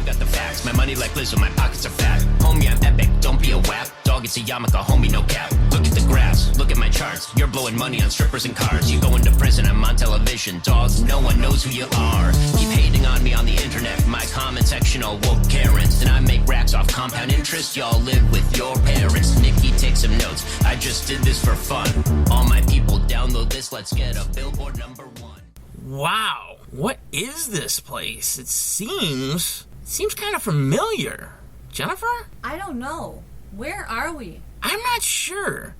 I've got the facts. My money like Lizzo, my pockets are fat. Homie, I'm epic, don't be a wap. Dog, it's a yarmulke, homie, no cap. Look at the graphs, look at my charts. You're blowing money on strippers and cars. You going to prison, I'm on television. Dogs, no one knows who you are. Keep hating on me on the internet. My comment section all woke Karens. And I make racks off compound interest. Y'all live with your parents. Nikki, take some notes. I just did this for fun. All my people download this. Let's get a Billboard #1. Wow, what is this place? It seems kind of familiar. Jennifer? I don't know. Where are we? I'm not sure.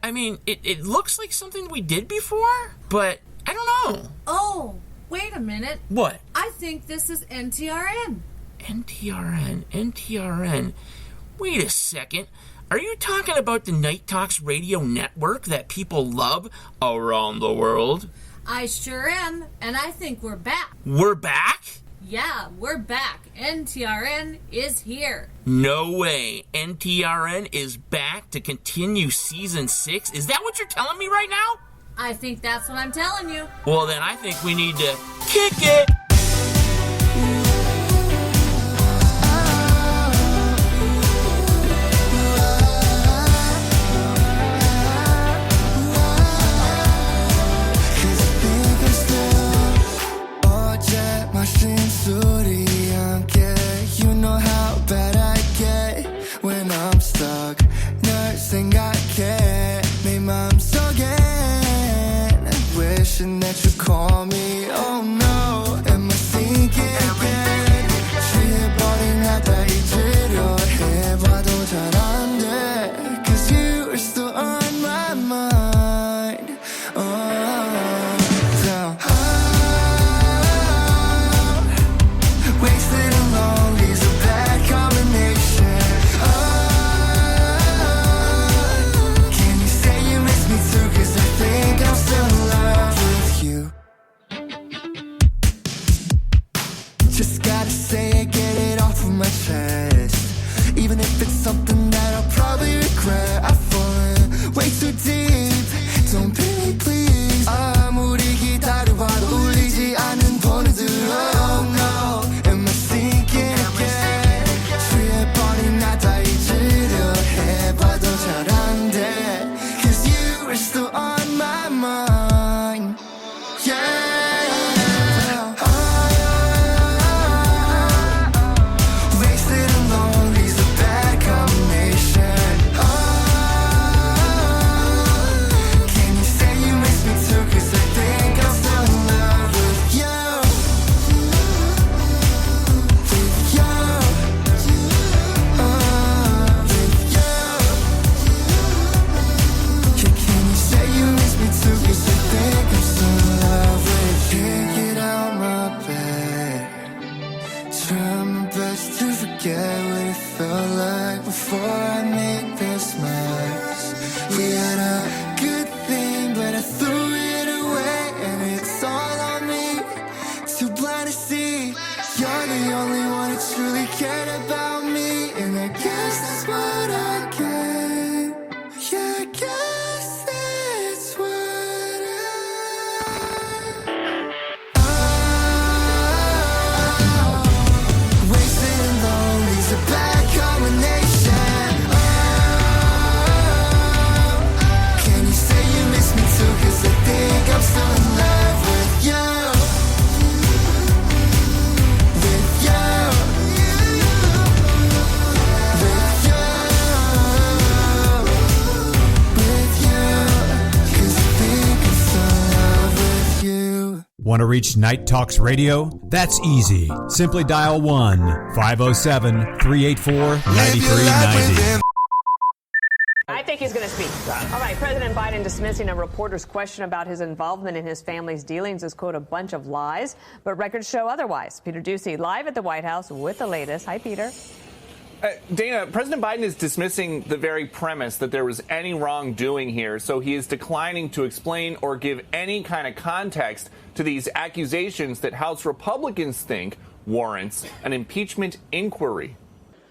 I mean, it looks like something we did before, but I don't know. Oh, wait a minute. What? I think this is NTRN. NTRN. Wait a second. Are you talking about the Night Talks radio network that people love around the world? I sure am, and I think we're back. We're back? Yeah, we're back. NTRN is here. No way. NTRN is back to continue season 6? Is that what you're telling me right now? I think that's what I'm telling you. Well, then I think we need to kick it. You know how bad I get when I'm stuck. 널 생각해 내 맘속엔 wishing that you call me. Oh no, am I thinking again? 취해버린 나다 잊으려 해봐도 잘 안 돼. Cause you are still on my mind. Down. Wasted and lonely is a bad combination. Can you say you miss me too? Cause I think I'm still in love with you. Just gotta say it, get it off of my chest. Even if it's something that I'll probably regret. I've fallen way too deep. Don't pay me please. 아무리 기다려봐도 울리지 않는 번호들로. Oh no, am I thinking again? 취해버린 나다 잊으려 해봐도 잘 안 돼. Cause you are still on my mind. Yeah. Wasted and lonely is a bad combination. Can you say you miss me too? Cause I think I'm still in love with you. With you. With you. Can you say you miss me too? Cause I think I'm still in love with you. Can't get out my bed. Try my best to forget what it felt like before I made this mess. We had a good thing, but I threw it away, and it's all on me. Too blind to see you're the only one who truly cared about me, and I guess that's what I get. Yeah, I guess that's what wasted and lonely is a bad combination. Can you say you miss me too? Cause I think I'm still in love with you. With you. With you. With you. Cause I think I'm still in love with you. Want to reach Night Talks Radio? That's easy. Simply dial 1-507-384-9390. I think he's going to speak. All right, President Biden dismissing a reporter's question about his involvement in his family's dealings as, quote, a bunch of lies, but records show otherwise. Peter Ducey live at the White House with the latest. Hi, Peter. Dana, President Biden is dismissing the very premise that there was any wrongdoing here, so he is declining to explain or give any kind of context to these accusations that House Republicans think warrants an impeachment inquiry.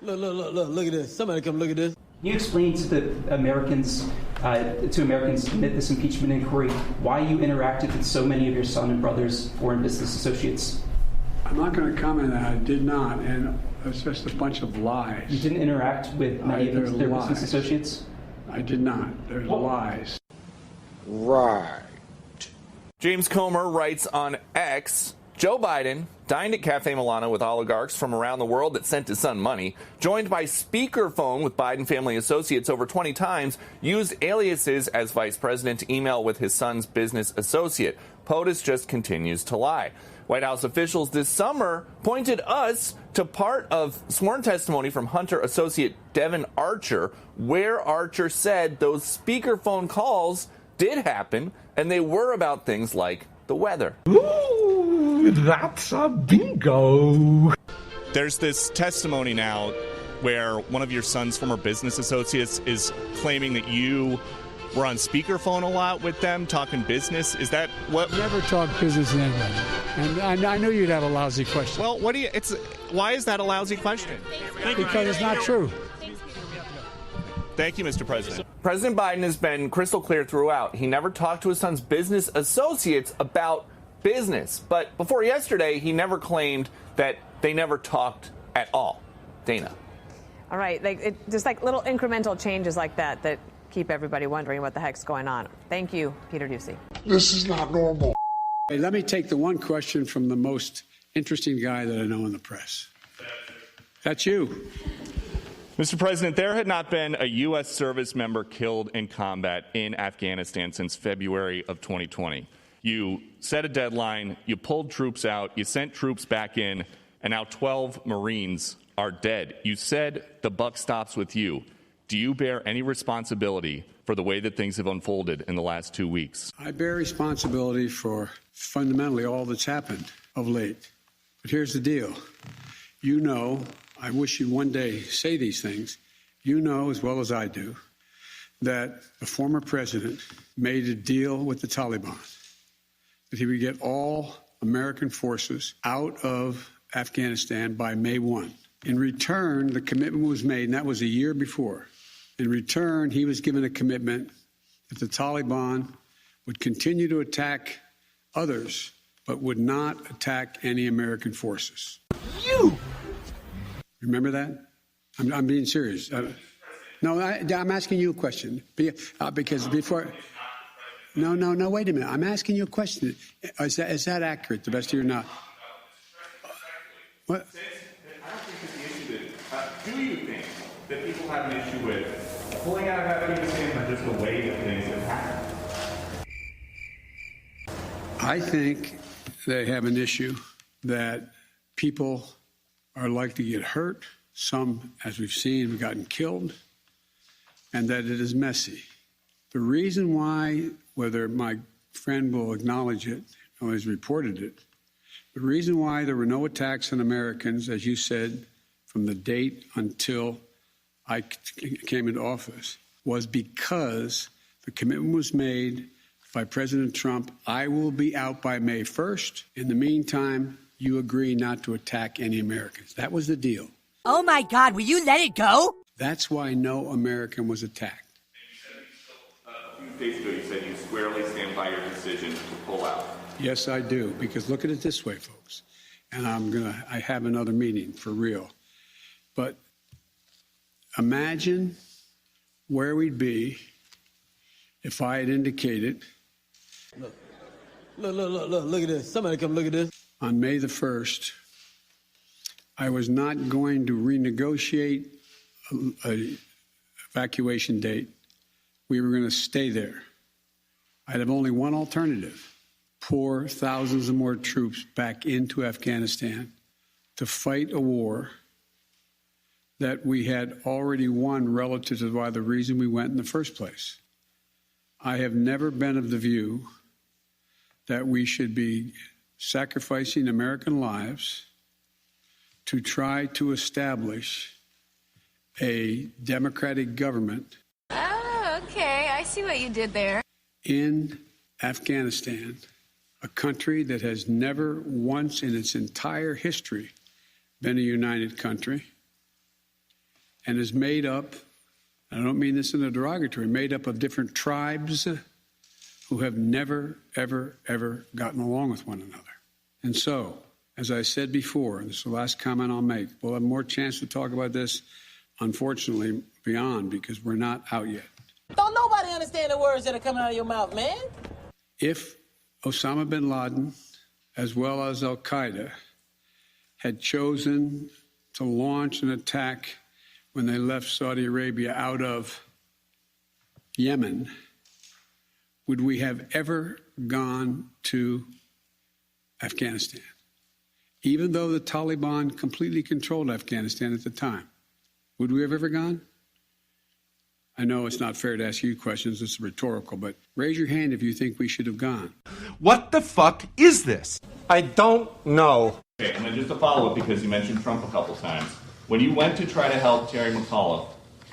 Look at this. Somebody come look at this. Can you explain to the Americans, amid this impeachment inquiry, why you interacted with so many of your son and brother's foreign business associates? I'm not going to comment on that. I did not, and it's just a bunch of lies. You didn't interact with many of their business associates? I did not. There's lies. Right. James Comer writes on X, Joe Biden dined at Cafe Milano with oligarchs from around the world that sent his son money, joined by speakerphone with Biden family associates over 20 times, used aliases as vice president to email with his son's business associate. POTUS just continues to lie. White House officials this summer pointed us to part of sworn testimony from Hunter associate Devin Archer, where Archer said those speakerphone calls did happen, and they were about things like the weather. Ooh, that's a bingo. There's this testimony now where one of your son's former business associates is claiming that you were on speakerphone a lot with them, talking business. Is that what? Never talk business to anybody. And I knew you'd have a lousy question. Well, why is that a lousy question? Because it's not true. Thank you, Mr. President. President Biden has been crystal clear throughout. He never talked to his son's business associates about business. But before yesterday, he never claimed that they never talked at all. Dana. All right, just like little incremental changes like that keep everybody wondering what the heck's going on. Thank you, Peter Ducey. This is not normal. Hey, let me take the one question from the most interesting guy that I know in the press. That's you. Mr. President, there had not been a U.S. service member killed in combat in Afghanistan since February of 2020. You set a deadline, you pulled troops out, you sent troops back in, and now 12 Marines are dead. You said the buck stops with you. Do you bear any responsibility for the way that things have unfolded in the last 2 weeks? I bear responsibility for fundamentally all that's happened of late. But here's the deal. You know, I wish you'd one day say these things. You know as well as I do that the former president made a deal with the Taliban that he would get all American forces out of Afghanistan by May 1. In return, the commitment was made, and that was a year before. In return, he was given a commitment that the Taliban would continue to attack others, but would not attack any American forces. You! Remember that? I'm being serious. No, I'm asking you a question. Because before... No, wait a minute. I'm asking you a question. Is that accurate, the best of your knowledge? What? I don't think it's the issue that... do you think that people have an issue with pulling out of Afghanistan or just the way that things have happened? I think they have an issue that people are likely to get hurt. Some, as we've seen, have gotten killed, and that it is messy. The reason why, whether my friend will acknowledge it or has reported it, the reason why there were no attacks on Americans, as you said, from the date until I came into office, was because the commitment was made by President Trump. I will be out by May 1st. In the meantime, you agree not to attack any Americans. That was the deal. Oh, my God, will you let it go? That's why no American was attacked. A few days ago, you said you squarely stand by your decision to pull out. Yes, I do, because look at it this way, folks, and I have another meeting for real. But imagine where we'd be if I had indicated. Look at this. Somebody come look at this. On May the 1st, I was not going to renegotiate an evacuation date. We were going to stay there. I'd have only one alternative: pour thousands of more troops back into Afghanistan to fight a war that we had already won relative to why the reason we went in the first place. I have never been of the view that we should be sacrificing American lives to try to establish a democratic government. Oh, okay. I see what you did there. In Afghanistan, a country that has never once in its entire history been a united country and is made up, I don't mean this in a derogatory, made up of different tribes who have never, ever, ever gotten along with one another. And so, As I said before, and this is the last comment I'll make, we'll have more chance to talk about this, unfortunately, beyond, because we're not out yet. Don't nobody understand the words that are coming out of your mouth, man. If Osama bin Laden, as well as al-Qaeda, had chosen to launch an attack when they left Saudi Arabia out of Yemen, would we have ever gone to Afghanistan? Even though the Taliban completely controlled Afghanistan at the time, would we have ever gone? I know it's not fair to ask you questions, it's rhetorical, but raise your hand if you think we should have gone. What the fuck is this? I don't know. Okay, and then just a follow-up, because you mentioned Trump a couple times. When you went to try to help Terry McAuliffe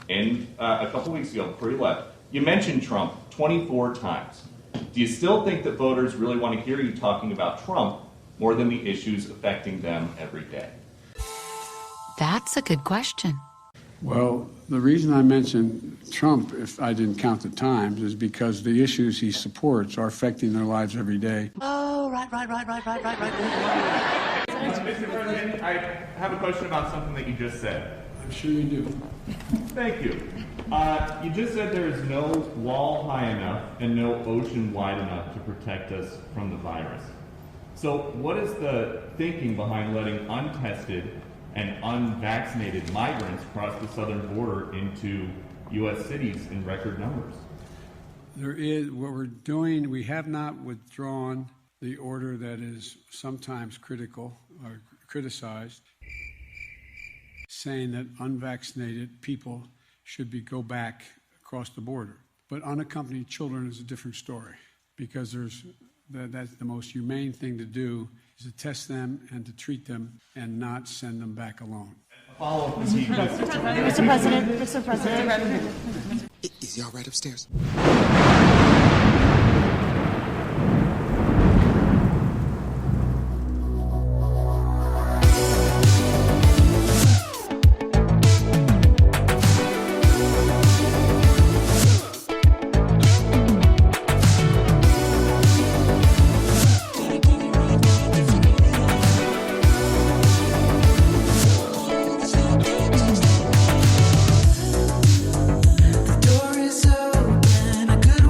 a couple weeks ago before you left, you mentioned Trump 24 times. Do you still think that voters really want to hear you talking about Trump more than the issues affecting them every day? That's a good question. Well, the reason I mentioned Trump, if I didn't count the times, is because the issues he supports are affecting their lives every day. Oh, right. Mr. President, I have a question about something that you just said. I'm sure you do. Thank you. You just said there is no wall high enough and no ocean wide enough to protect us from the virus. So what is the thinking behind letting untested and unvaccinated migrants cross the southern border into U.S. cities in record numbers? There is, what we're doing, we have not withdrawn the order that is sometimes critical or criticized, saying that unvaccinated people should go back across the border. But unaccompanied children is a different story, because that's the most humane thing to do, is to test them and to treat them and not send them back alone. Mr. President. Is y'all right upstairs? The door is open, a good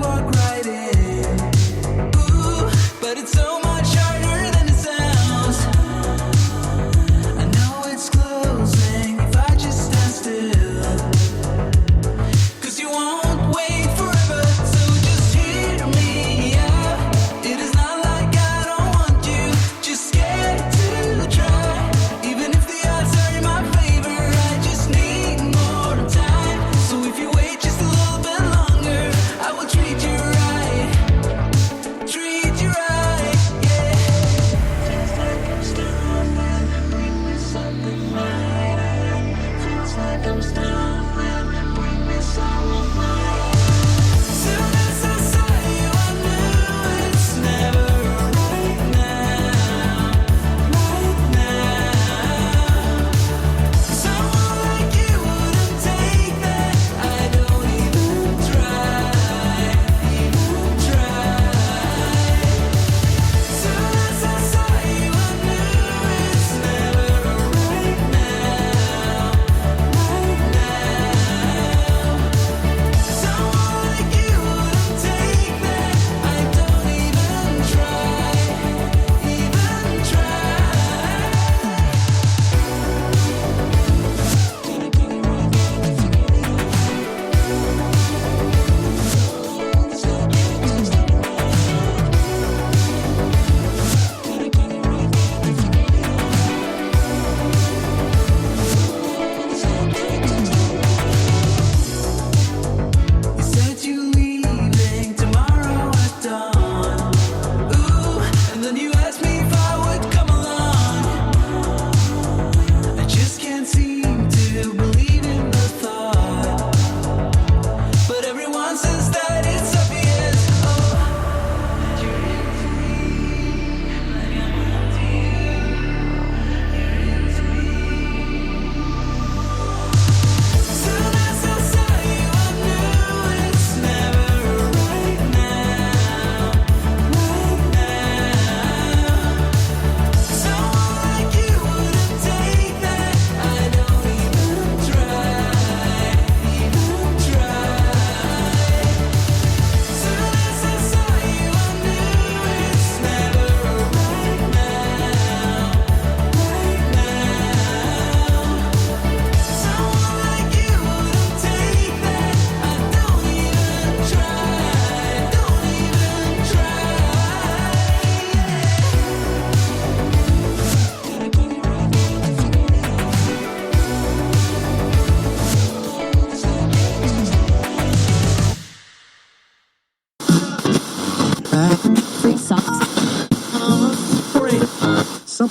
Dodge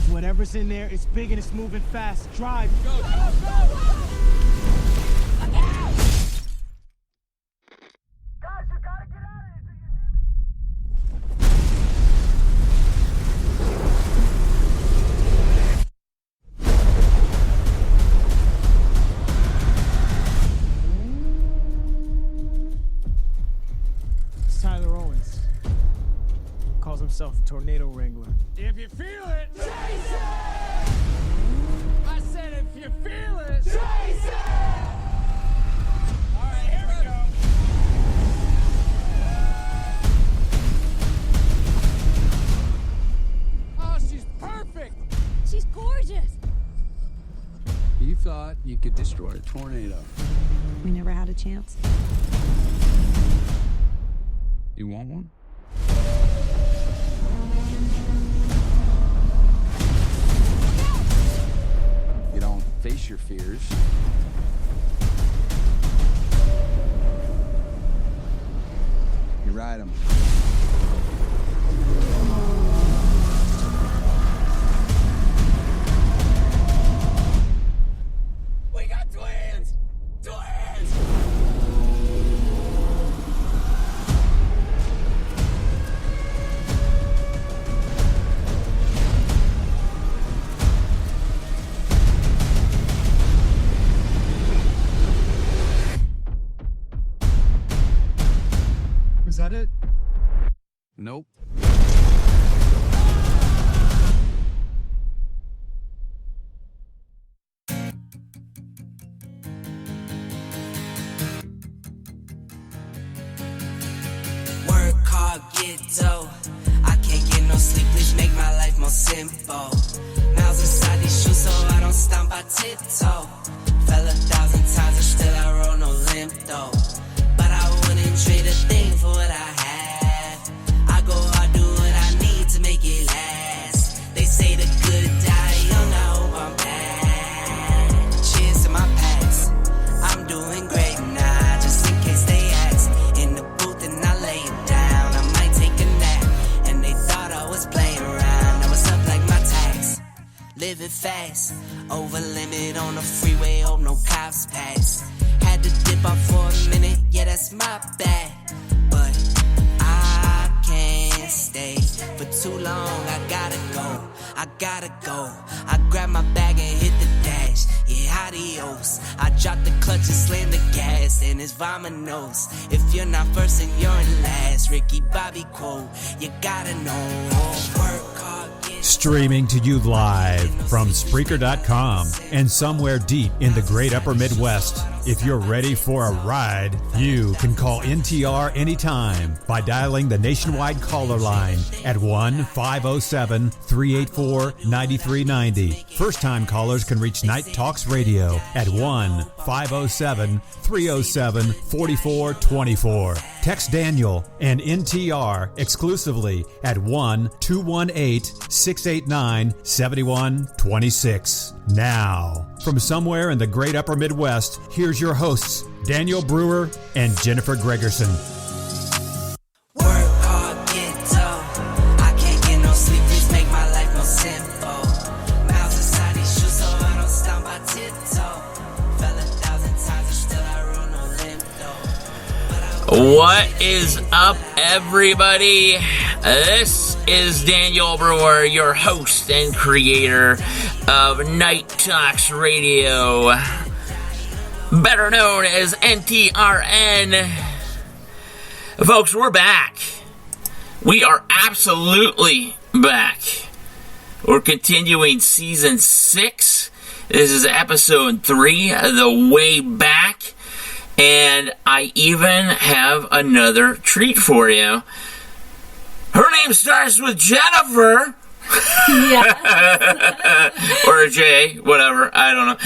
whatever's in there. It's big and it's moving fast. Drive. Go, go, go! Look out! Guys, you gotta get out of here. Do you hear me? It's Tyler Owens. Calls himself a tornado wrangler. If you feel it, chase it! I said if you feel it, chase it! All right, here we go. Oh, she's perfect! She's gorgeous. You thought you could destroy a tornado. We never had a chance. You want one? You don't face your fears. You ride them. We got twins! Twins! Was that it? Nope. Work hard, get dough. I can't get no sleep, please make my life more simple. Miles inside these shoes, so I don't stomp, I tiptoe. Fell 1,000 times and still I roll no limp though. But I wouldn't trade a thing for what I have. I go hard, do what I need to make it last. They say the good die young, I hope I'm back. Cheers to my past, I'm doing great now, just in case they ask. In the booth and I lay it down, I might take a nap. And they thought I was playing around, I was up like my tax. Living fast, over limit on the freeway, hope no cops pass. Had to dip out for a minute, yeah that's my bad. But I can't stay for too long, I gotta go, I gotta go. I grab my bag and hit the dash, yeah adios. I drop the clutch and slam the gas, and it's vamonos. If you're not first and you're in last, Ricky Bobby quote, you gotta know. Work hard, get Streaming to you live from Spreaker.com and somewhere deep in the great upper Midwest. If you're ready for a ride, you can call NTR anytime by dialing the nationwide caller line at 1-507-384-9390. First-time callers can reach Night Talks Radio at 1-507-307-4424. Text Daniel and NTR exclusively at 1-218-689-7126. Now, from somewhere in the great upper Midwest, here's your hosts, Daniel Brewer and Jennifer Gregerson. Work hard, get dough. I can't get no sleep, please make my life more simple. Miles inside these shoes, so I don't stomp, I tiptoe. Fell 1,000 times and still I roll no limp though. What is up, everybody? This is Daniel Brewer, your host and creator of Night Talks Radio, better known as NTRN. Folks, we're back. We are absolutely back. We're continuing season 6. This is episode 3, The Way Back. And I even have another treat for you. Her name starts with Jennifer. Yeah. Or J, whatever. I don't know.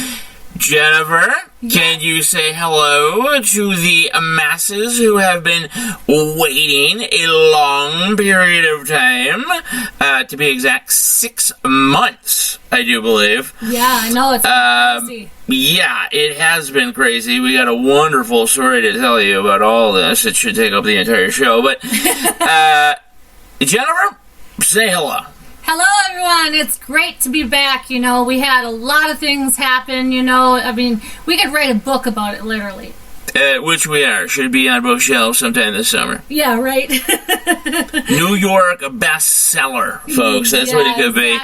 Jennifer, can you say hello to the masses who have been waiting a long period of time? To be exact, 6 months, I do believe. Yeah, I know. It's crazy. Yeah, it has been crazy. We got a wonderful story to tell you about all this. It should take up the entire show. But, Jennifer, say hello. Hello, everyone. It's great to be back. You know, we had a lot of things happen, you know. I mean, we could write a book about it, literally. Which we are. Should be on bookshelves sometime this summer. Yeah, right? New York bestseller, folks. That's what it could be.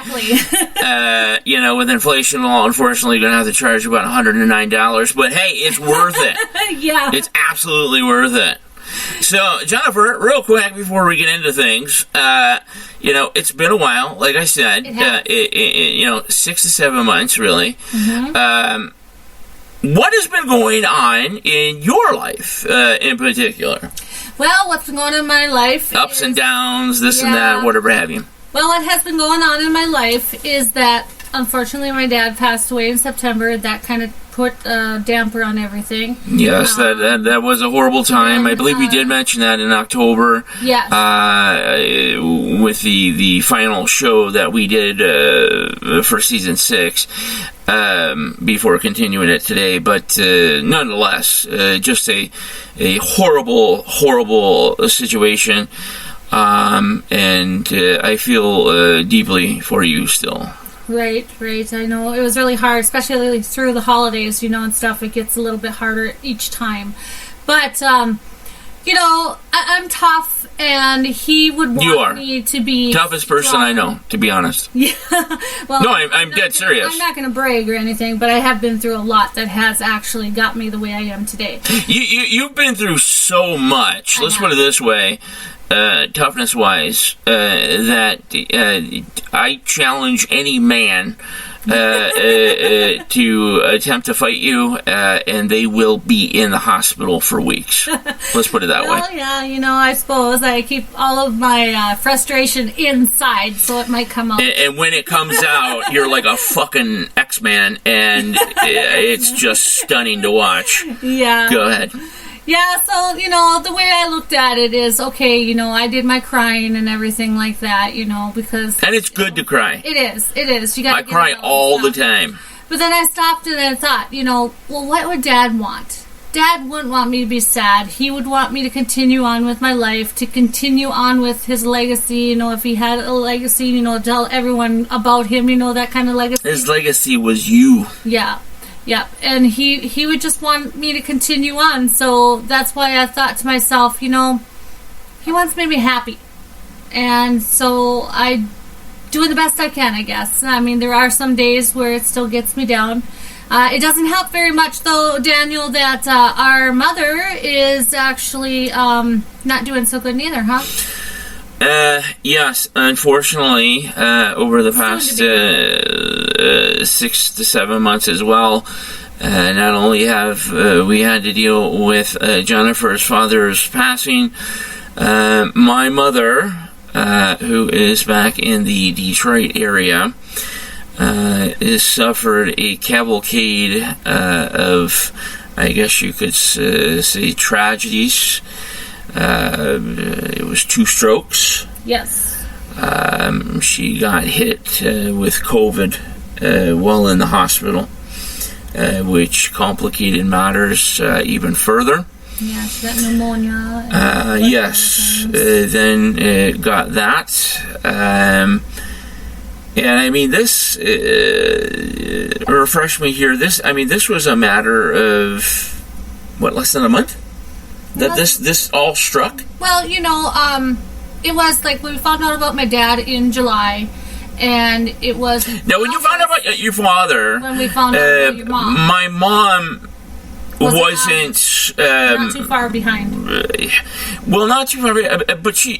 You know, with inflation, we'll unfortunately going to have to charge about $109. But, hey, it's worth it. Yeah. It's absolutely worth it. So, Jennifer, real quick before we get into things, you know, it's been a while, like I said, you know, 6 to 7 months, really. Mm-hmm. What has been going on in your life, in particular? Well, what's been going on in my life Ups and downs, this and that, whatever have you. Well, what has been going on in my life is that, unfortunately, my dad passed away in September. That kind of put a damper on everything. Yes, that was a horrible time. I believe we did mention that in October. Yes. With the final show that we did for season 6, before continuing it today. But nonetheless, just a horrible situation. And I feel deeply for you still. Right. I know it was really hard, especially through the holidays, you know, and stuff. It gets a little bit harder each time. But, you know, I'm tough, and he would want me to be toughest person strong. I know, to be honest. Yeah. Well, no, I'm dead serious. I'm not going to brag or anything, but I have been through a lot that has actually got me the way I am today. You've been through so much. Let's put it this way. Toughness-wise, that I challenge any man to attempt to fight you, and they will be in the hospital for weeks. Let's put it that way. Well, yeah, you know, I suppose I keep all of my frustration inside, so it might come out. And when it comes out, you're like a fucking X-Man, and it's just stunning to watch. Yeah. Go ahead. Yeah, so, you know, the way I looked at it is, okay, you know, I did my crying and everything like that, you know, because... And it's good to cry. It is. You gotta I cry all the time. But then I stopped and I thought, you know, well, what would Dad want? Dad wouldn't want me to be sad. He would want me to continue on with my life, to continue on with his legacy, you know, if he had a legacy, you know, tell everyone about him, you know, that kind of legacy. His legacy was you. Yeah. Yep, and he would just want me to continue on, so that's why I thought to myself, you know, he wants me to be happy, and so I do the best I can, I guess. I mean, there are some days where it still gets me down. It doesn't help very much, though, Daniel, that our mother is actually not doing so good neither, huh? Yes, unfortunately, over the past 6 to 7 months as well, not only have we had to deal with Jennifer's father's passing, my mother, who is back in the Detroit area, has suffered a cavalcade of, I guess you could say, tragedies. It was 2 strokes. Yes. She got hit with COVID while in the hospital, which complicated matters even further. Yeah, she got pneumonia. Yes. Then got that. And I mean, this, refresh me here, this was a matter of, what, less than a month? That this all struck? Well, you know, it was like we found out about my dad in July, and it was... Now, when you found out about your father... When we found out about your mom. My mom wasn't... not too far behind. Well, not too far behind, but she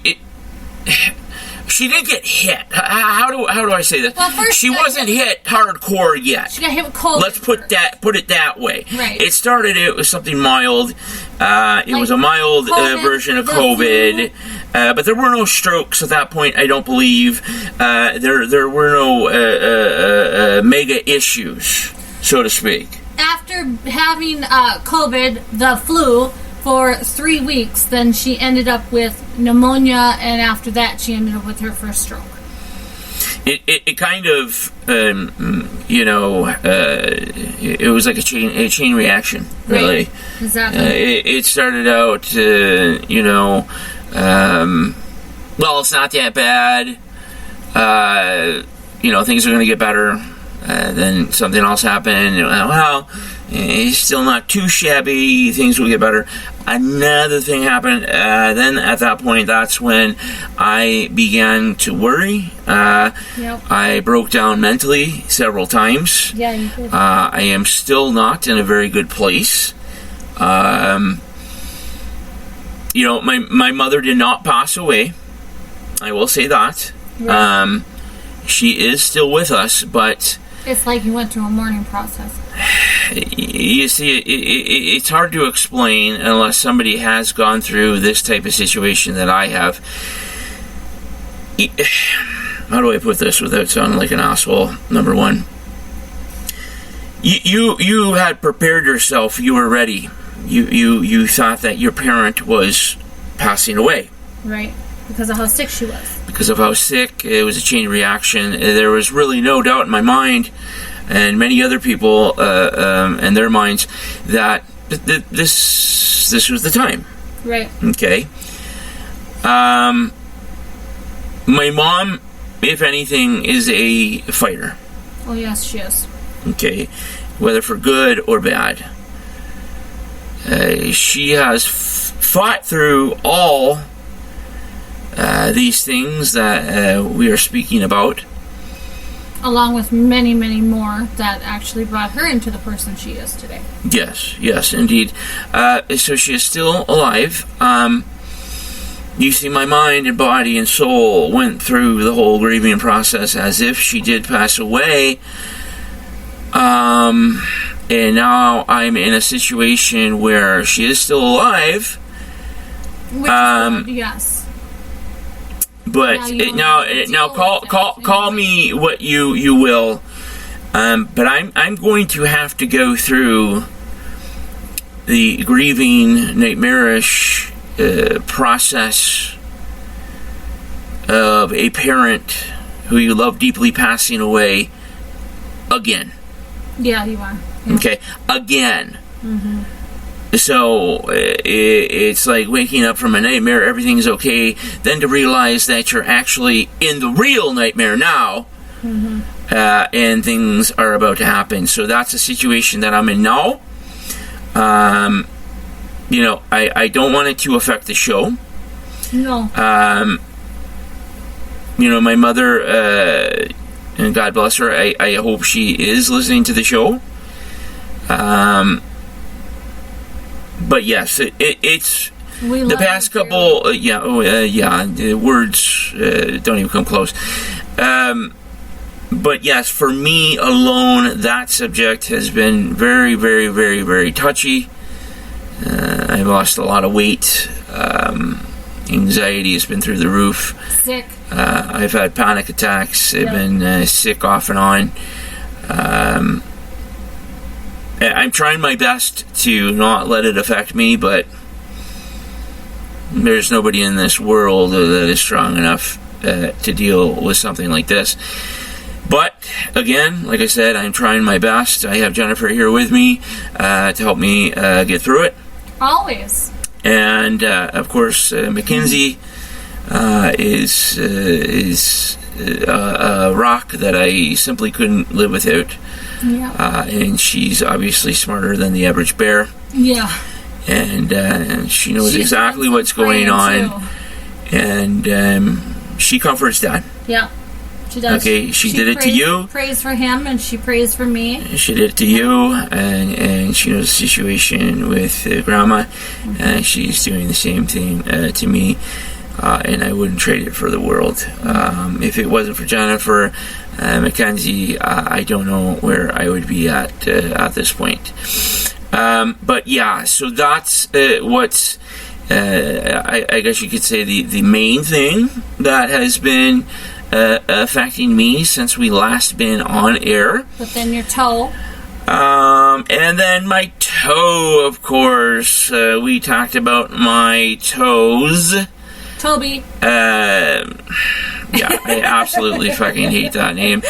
didn't get hit. How do I say that? Well, first she wasn't hit hardcore yet. She got hit with COVID. Let's put it that way. Right. It started with something mild. It was a mild version of COVID. But there were no strokes at that point, I don't believe. There were no mega issues, so to speak. after having COVID, the flu, for 3 weeks, then she ended up with pneumonia, and after that, she ended up with her first stroke. It kind of, it was like a chain reaction, really. Right. Exactly. It started out, well, it's not that bad. Things are going to get better. Then something else happened. Well, it's still not too shabby. Things will get better. Another thing happened. Then at that point, that's when I began to worry. I broke down mentally several times. Yeah, you did. I am still not in a very good place. My mother did not pass away. I will say that. Right. She is still with us, but it's like you went through a mourning process. You see, it's hard to explain unless somebody has gone through this type of situation that I have. How do I put this without sounding like an asshole? Number one, you had prepared yourself. You were ready. You thought that your parent was passing away. Right. Because of how sick she was. Because of how sick, it was a chain reaction. There was really no doubt in my mind, and many other people in their minds, that this was the time. Right. Okay. My mom, if anything, is a fighter. Oh yes, she is. Okay, whether for good or bad. She has fought through all these things that we are speaking about, along with many, many more that actually brought her into the person she is today. Yes, indeed. So she is still alive. You see, my mind and body and soul went through the whole grieving process as if she did pass away. And now I'm in a situation where she is still alive. Which is good, yes. But now call me what you will. But I'm going to have to go through the grieving, nightmarish process of a parent who you love deeply passing away again. Yeah, you are. Yeah. Okay, again. Mm-hmm. So it's like waking up from a nightmare, everything's okay, then to realize that you're actually in the real nightmare now, mm-hmm. And things are about to happen. So that's a situation that I'm in now. I don't want it to affect the show. No. My mother, and God bless her, I hope she is listening to the show. But yes, it's the past couple. The words don't even come close. But yes, for me alone, that subject has been very, very, very, very touchy. I've lost a lot of weight. Anxiety has been through the roof. Sick. I've had panic attacks. I've been sick off and on. I'm trying my best to not let it affect me, but there's nobody in this world that is strong enough to deal with something like this. But, again, like I said, I'm trying my best. I have Jennifer here with me to help me get through it. Always. And, of course, Mackenzie is a rock that I simply couldn't live without. Yeah. And she's obviously smarter than the average bear. Yeah. And she knows exactly what's going on. Too. And she comforts Dad. Yeah, she does. Okay, she did it to you. Prays for him, and she prays for me. She did it to you, and she knows the situation with Grandma, mm-hmm. and she's doing the same thing to me. And I wouldn't trade it for the world. If it wasn't for Jennifer, Mackenzie, I don't know where I would be at this point. But yeah, so that's what's, I guess you could say, the main thing that has been affecting me since we last been on air. But then your toe. And then my toe, of course. We talked about my toes. Toby. Yeah, I absolutely fucking hate that name.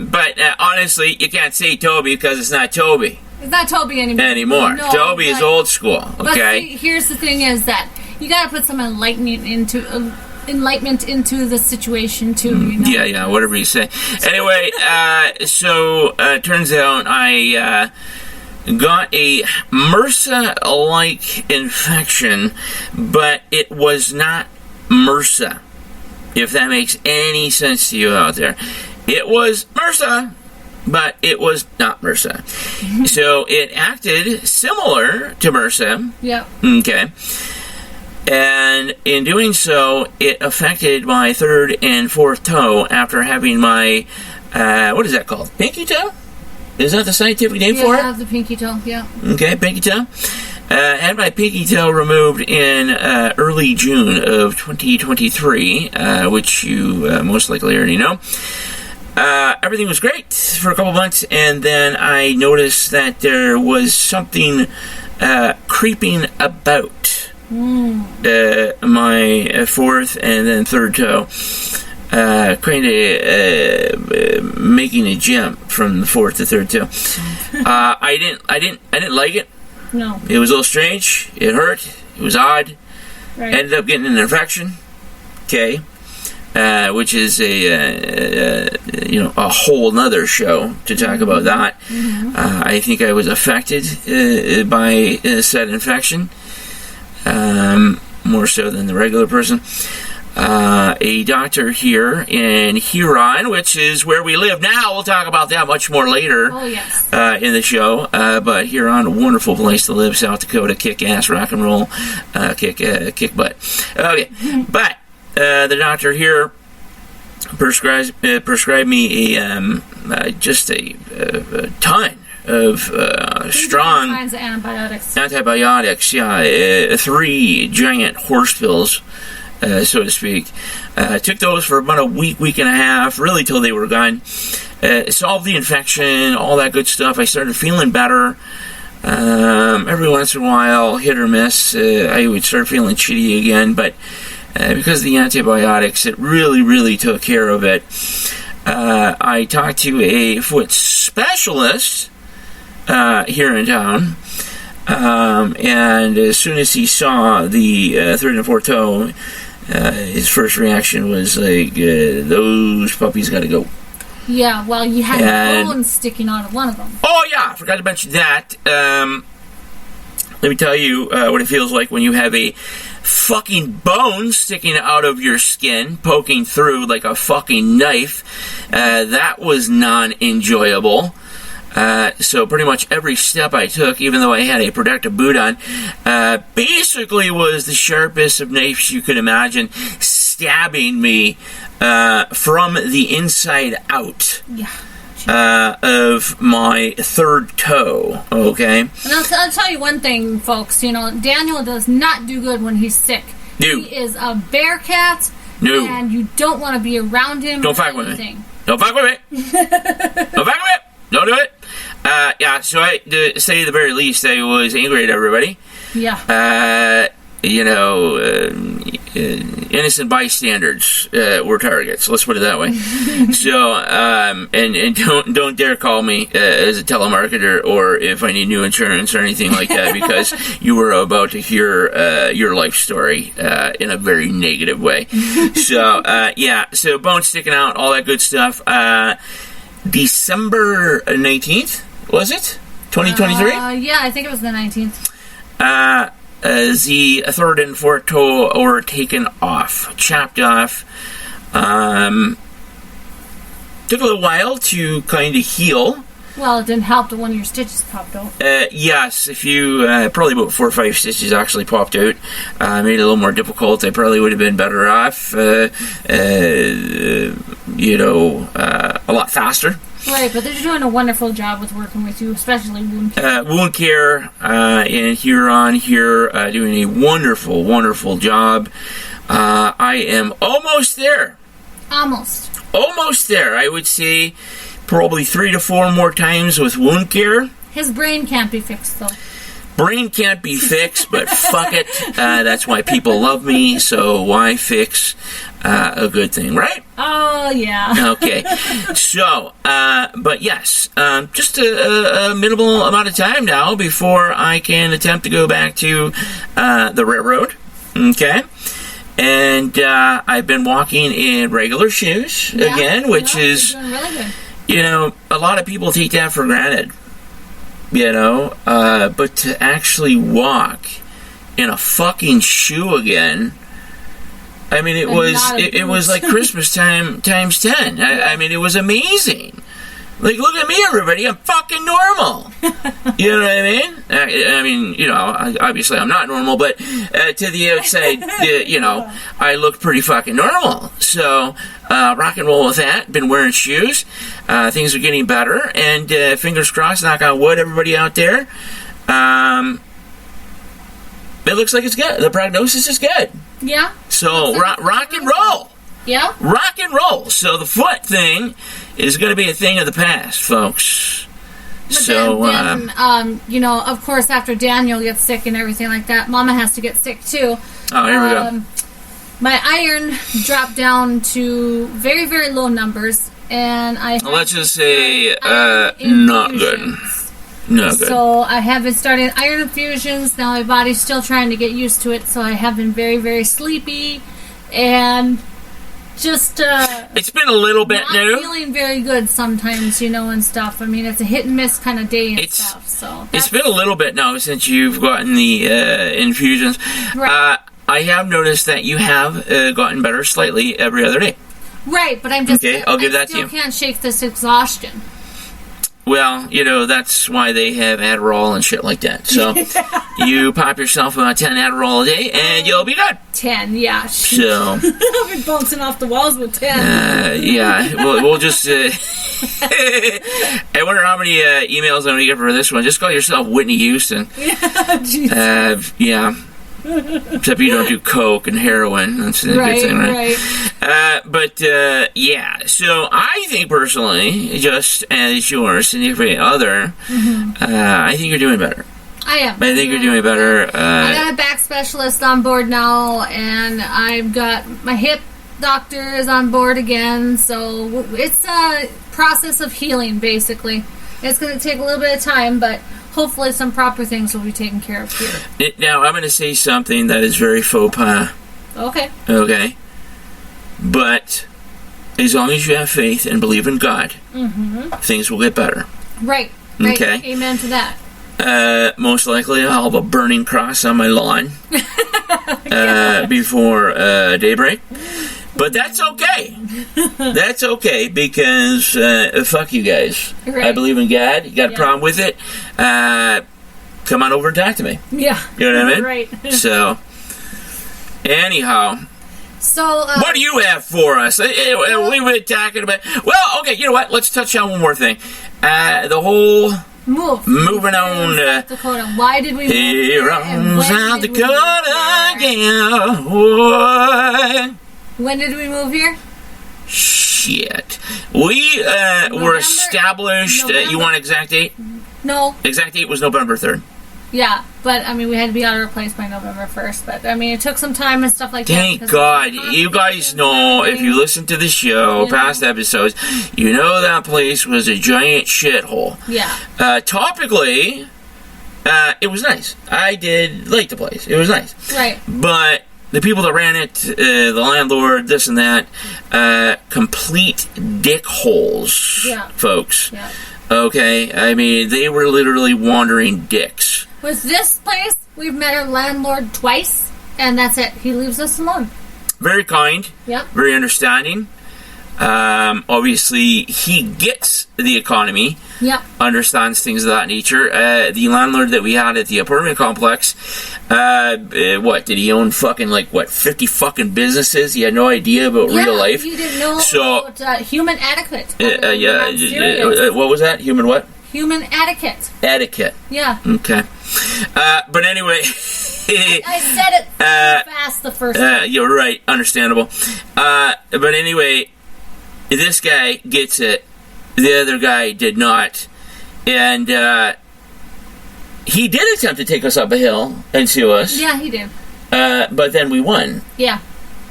But honestly, you can't say Toby because it's not Toby. It's not Toby anymore. No, Toby is old school, okay? But see, here's the thing is that you gotta put some enlightenment into the situation, too, you know? Yeah, whatever you say. Anyway, so turns out I got a MRSA-like infection, but it was not MRSA, if that makes any sense to you out there. It was MRSA, but it was not MRSA. So it acted similar to MRSA. Yep. Okay. And in doing so, it affected my third and fourth toe after having my, what is that called? Pinky toe? Is that the scientific name for it? Yeah, the pinky toe, yeah. Okay, pinky toe. Had my pinky toe removed in early June of 2023, which you most likely already know. Everything was great for a couple months, and then I noticed that there was something creeping about my fourth and then third toe, kind of making a jump from the fourth to third toe. I didn't like it. No. It was a little strange. It hurt. It was odd. Right. Ended up getting an infection. Okay. Which is a whole nother show to talk about that. Mm-hmm. I think I was affected by said infection, more so than the regular person. A doctor here in Huron, which is where we live now. We'll talk about that much more later in the show. But Huron, a wonderful place to live. South Dakota, kick-ass, rock and roll, kick butt. Okay, but the doctor here prescribed me just a ton of strong kinds of antibiotics. Antibiotics, 3 giant horse pills, so to speak. Took those for about a week and a half, really till they were gone. Solved the infection, all that good stuff. I started feeling better. Every once in a while, hit or miss, I would start feeling shitty again, but because of the antibiotics, it really took care of it. I talked to a foot specialist here in town, and as soon as he saw the third and fourth toe, his first reaction was like, those puppies gotta go. Yeah, well, you had a bone sticking out of one of them. Oh yeah, I forgot to mention that. Let me tell you what it feels like when you have a fucking bone sticking out of your skin, poking through like a fucking knife. That was non-enjoyable. So pretty much every step I took, even though I had a protective boot on, basically was the sharpest of knives you could imagine, stabbing me from the inside out. Yeah. Of my third toe, okay? And I'll tell you one thing, folks. You know, Daniel does not do good when he's sick. No. He is a bear cat. No. And you don't want to be around him. Don't fuck with me. Don't fuck with me. Don't fuck with me. Don't do it. So to say the very least, I was angry at everybody. Yeah. Innocent bystanders were targets. Let's put it that way. So, and don't dare call me as a telemarketer or if I need new insurance or anything like that, because you were about to hear your life story in a very negative way. So, so bone sticking out, all that good stuff. December 19th, was it? 2023? Yeah, I think it was the 19th. The third and fourth toe were taken off, chopped off. Took a little while to kind of heal. Well, it didn't help that one of your stitches popped out. Yes, if you probably about 4 or 5 stitches actually popped out, made it a little more difficult. I probably would have been better off, a lot faster. Right, but they're doing a wonderful job with working with you, especially wound care. Wound care in Huron here, doing a wonderful job. I am almost there. Almost there. I would say probably 3 to 4 more times with wound care. His brain can't be fixed, though. Brain can't be fixed, but fuck it. That's why people love me, so why fix a good thing, right? Oh, yeah. Okay. So, but yes, just a minimal amount of time now before I can attempt to go back to the railroad. Okay. And I've been walking in regular shoes again, which is, doing really good. you know, a lot of people take that for granted. You know, but to actually walk in a fucking shoe again, I mean, it was like Christmas time times 10. I mean, it was amazing. Like, look at me, everybody. I'm fucking normal. You know what I mean? I mean, you know, obviously I'm not normal, but to the outside, you know, I look pretty fucking normal. So, rock and roll with that. Been wearing shoes. Things are getting better. And fingers crossed, knock on wood, everybody out there. It looks like it's good. The prognosis is good. Yeah. So, rock and roll. Yeah. Rock and roll. So the foot thing is going to be a thing of the past, folks. But so, then, you know, of course, after Daniel gets sick and everything like that, Mama has to get sick too. Oh, here we go. My iron dropped down to very, very low numbers, and let's just say not good. Not good. So I have been starting iron infusions. Now my body's still trying to get used to it, so I have been very, very sleepy, and just it's been a little bit not new. Feeling very good sometimes, you know, and stuff. I mean, it's a hit and miss kind of day and stuff. So it's been a little bit now since you've gotten the infusions. Right. I have noticed that you have gotten better slightly every other day. Right, but I'm just okay. I'll give that to you. I still can't shake this exhaustion. Well, you know, that's why they have Adderall and shit like that. So, you pop yourself about 10 Adderall a day, and you'll be good. 10, yeah. So, I'll be bouncing off the walls with 10. Yeah, we'll just... I wonder how many emails I'm going to get for this one. Just call yourself Whitney Houston. Yeah, Jesus. Yeah. Except you don't do coke and heroin. That's a good thing, right? But yeah. So I think personally, just as your significant other, I think you're doing better. I am. I think you're doing better. I got a back specialist on board now, and I've got my hip doctor is on board again. So it's a process of healing, basically. It's going to take a little bit of time, but hopefully some proper things will be taken care of here. Now, I'm going to say something that is very faux pas. Okay. Okay. But as long as you have faith and believe in God, things will get better. Right. Okay. Amen to that. Most likely I'll have a burning cross on my lawn before daybreak. But that's okay. That's okay because fuck you guys. Right. I believe in God. You got a problem with it? Come on over and talk to me. Yeah. You know what I mean? Right. So, anyhow. So, what do you have for us? We've been talking about... Well, okay, you know what? Let's touch on one more thing. The whole... Moving on. South Dakota. Why did we move here on South Dakota again? When did we move here? Shit. We were established... you want exact date? No. Exact date was November 3rd. Yeah, but I mean, we had to be out of our place by November 1st. But I mean, it took some time and stuff like that. Thank God. You guys know, if you listen to the show, past episodes, you know that place was a giant shithole. Yeah. Topically, it was nice. I did like the place. It was nice. Right. But the people that ran it, the landlord, this and that, complete dickholes, folks. Yeah. Okay? I mean, they were literally wandering dicks. With this place, we've met our landlord twice, and that's it. He leaves us alone. Very kind. Yep. Very understanding. Obviously, he gets the economy. Yep. Understands things of that nature. The landlord that we had at the apartment complex, what, did he own fucking, 50 fucking businesses? He had no idea about real life. He didn't know about human etiquette. What was that? Human what? Human etiquette. Etiquette. Yeah. Okay. But anyway... I said it too fast the first time. You're right. Understandable. But anyway, this guy gets it The other guy did not. And he did attempt to take us up a hill and sue us. Yeah, he did. But then we won. Yeah.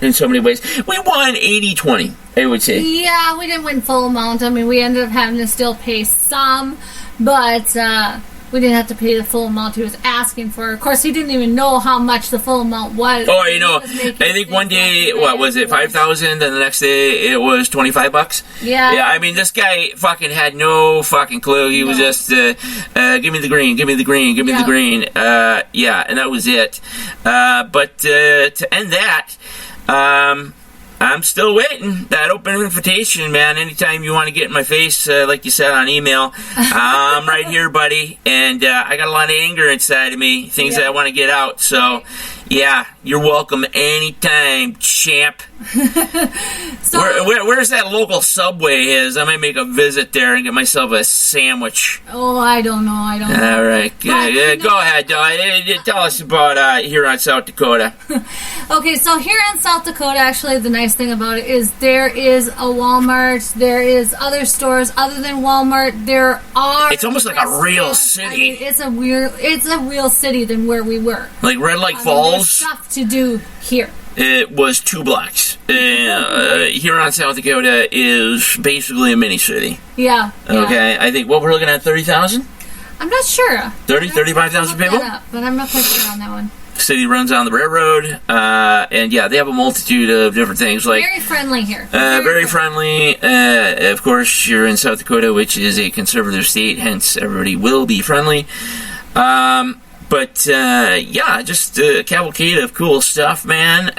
In so many ways. We won 80-20, I would say. Yeah, we didn't win full amount. I mean, we ended up having to still pay some, but we didn't have to pay the full amount he was asking for. Of course, he didn't even know how much the full amount was. Oh, you know, I think one day, what was it, 5,000, and the next day it was $25? Yeah. Yeah, I mean, this guy fucking had no fucking clue. He was just, give me the green, give me the green, give me the green. Yeah, and that was it. But to end that, I'm still waiting. That open invitation, man. Anytime you want to get in my face, like you said on email, I'm right here, buddy. And I got a lot of anger inside of me, things that I want to get out. So, yeah, you're welcome anytime, champ. So, where's that local Subway is? I might make a visit there and get myself a sandwich. Oh, I don't know. All right. Go ahead, tell us about here on South Dakota. Okay, so here in South Dakota, actually, the nice thing about it is there is a Walmart. There is other stores other than Walmart. There are. It's almost like a real city. I mean, it's a real city than where we were. Like Red Lake Falls. There's stuff to do here. It was 2 blocks. Here on South Dakota is basically a mini city. Yeah. Okay, I think what we're looking at 30,000. I'm not sure. 35,000 people. But I'm not quite sure on that one. City runs on the railroad, and yeah, they have a multitude of different things. Like very friendly here. Very friendly. Of course, you're in South Dakota, which is a conservative state, hence everybody will be friendly. But yeah, just a cavalcade of cool stuff, man.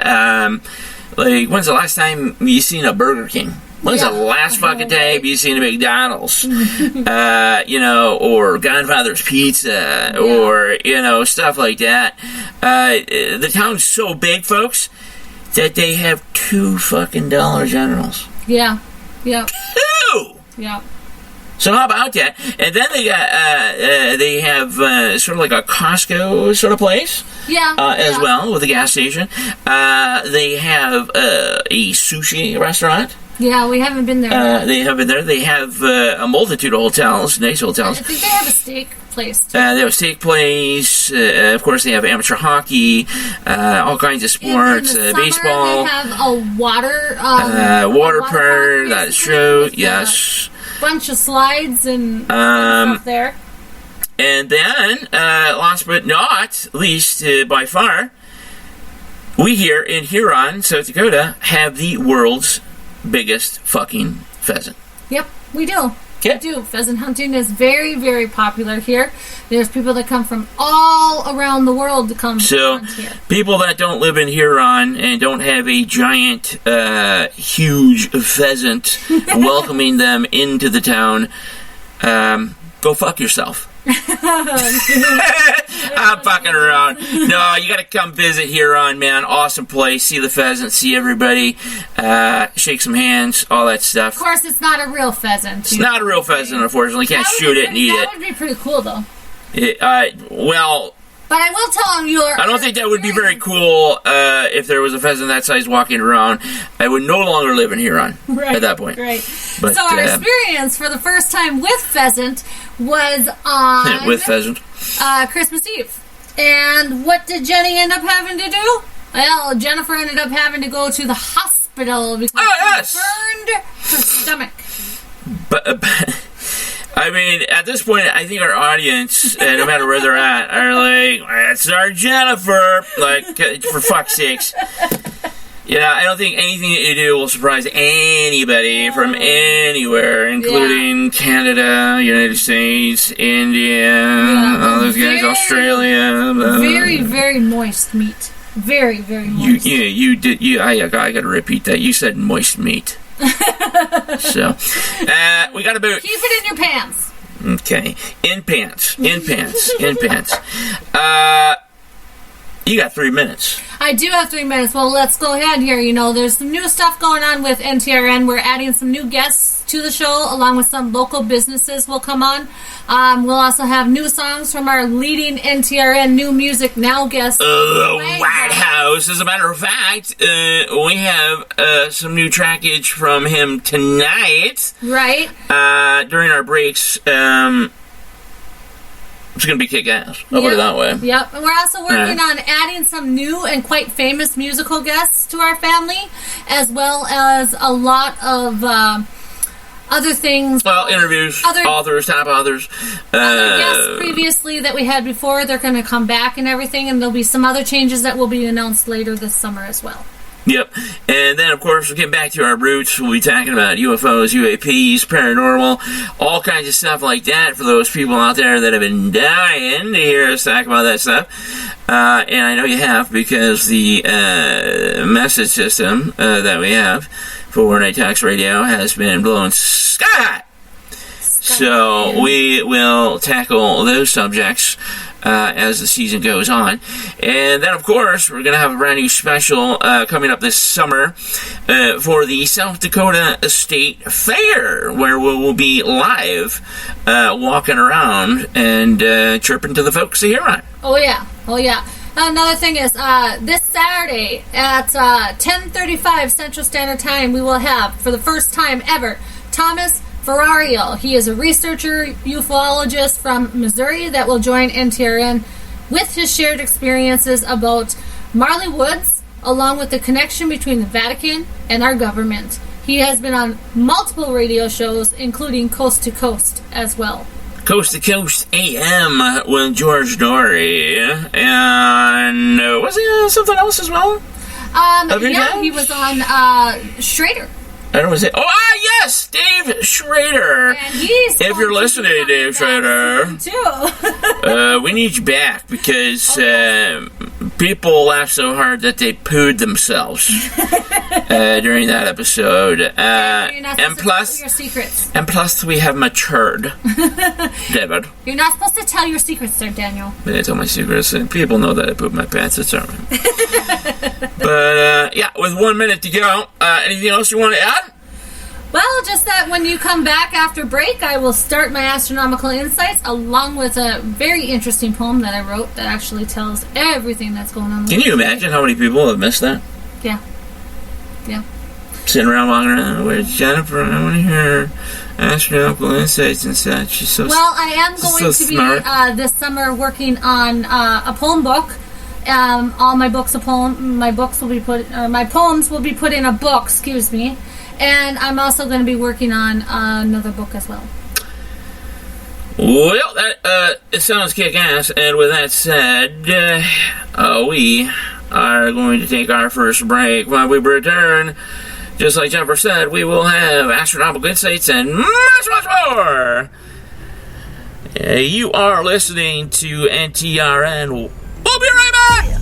Like, when's the last time you seen a Burger King? When's the last fucking time you seen a McDonald's? You know, or Godfather's Pizza, or, you know, stuff like that. The town's so big, folks, that they have 2 fucking Dollar Generals. Yeah. 2! Yeah. So how about that? And then they have sort of like a Costco sort of place, as well, with a gas station. They have a sushi restaurant. Yeah, we haven't been there. They have been there. They have a multitude of hotels, nice hotels. I think they have a steak place too. They have a steak place. Of course, they have amateur hockey, all kinds of sports, in the summer, baseball. They have a water park. That's true. Yes. Bunch of slides and stuff there. And then, last but not least, by far, we here in Huron, South Dakota, have the world's biggest fucking pheasant. Yep, we do. We do. Pheasant hunting is very, very popular here. There's people that come from all around the world to come hunt here. People that don't live in Huron and don't have a giant, huge pheasant welcoming them into the town, go fuck yourself. I'm fucking around. No, you gotta come visit Huron, man. Awesome place. See the pheasant, see everybody, shake some hands, all that stuff. Of course, it's not a real pheasant. It's not a real pheasant, unfortunately. You can't shoot it and eat it. That would be pretty cool, though. Well... But I will tell him I don't think that would be very cool if there was a pheasant that size walking around. I would no longer live in Huron at that point. Right. But, so our experience for the first time with pheasant was on... with pheasant. Christmas Eve. And what did Jenny end up having to do? Well, Jennifer ended up having to go to the hospital because she burned her stomach. But I mean, at this point, I think our audience, no matter where they're at, are like, that's our Jennifer. Like, for fuck's sakes. Yeah, I don't think anything that you do will surprise anybody from anywhere, including Canada, United States, India, all those guys, Australia. Very, very moist meat. Very, very moist. You did. I got to repeat that. You said moist meat. So, we got about... Keep it in your pants. Okay. In pants. You got 3 minutes. I I do have 3 minutes. Well, let's go ahead here. You know, there's some new stuff going on with NTRN. We're adding some new guests to the show, along with some local businesses will come on. We'll also have new songs from our leading NTRN New Music Now guest. The White House. As a matter of fact, we have some new trackage from him tonight. Right. During our breaks. It's going to be kick-ass. I'll put it that way. Yep. And we're also working on adding some new and quite famous musical guests to our family, as well as a lot of other things. Well, interviews, authors, top authors. Other guests previously that we had before, they're going to come back and everything, and there'll be some other changes that will be announced later this summer as well. Yep. And then, of course, we'll get back to our roots. We'll be talking about UFOs, UAPs, paranormal, all kinds of stuff like that for those people out there that have been dying to hear us talk about that stuff. And I know you have, because the message system that we have for Night Talks Radio has been blown sky high. So we will tackle those subjects as the season goes on. And then, of course, we're going to have a brand new special coming up this summer for the South Dakota State Fair, where we will be live walking around and chirping to the folks of Huron. Oh, yeah. Oh, yeah. Another thing is, this Saturday at 10:35 Central Standard Time, we will have, for the first time ever, Thomas Ferrario. He is a researcher, ufologist from Missouri that will join NTRN with his shared experiences about Marley Woods, along with the connection between the Vatican and our government. He has been on multiple radio shows, including Coast to Coast as well. Coast to Coast AM with George Dory. And was he on something else as well? Yeah, he was on Schrader. I don't want to say, yes, Dave Schrader. And he's if you're listening, Dave Schrader, we need you back, because people laughed so hard that they pooed themselves during that episode. And plus, your secrets. And plus, we have matured, David. You're not supposed to tell your secrets, there, Daniel. I tell my secrets, and people know that I poop my pants. It's all right. But yeah, with 1 minute to go, anything else you want to add? Well, just that when you come back after break, I will start my astronomical insights along with a very interesting poem that I wrote that actually tells everything that's going on. Can you imagine how many people have missed that? Yeah. Yeah. Sitting around walking around, where's Jennifer? I want to hear astronomical insights and such. She's so well, I am going to be this summer working on a poem book. All my books, my poems will be put in a book. Excuse me. And I'm also going to be working on another book as well. Well, that it sounds kick-ass. And with that said, we are going to take our first break. When we return, just like Jennifer said, we will have astronomical insights and much more. You are listening to NTRN. We'll be right back.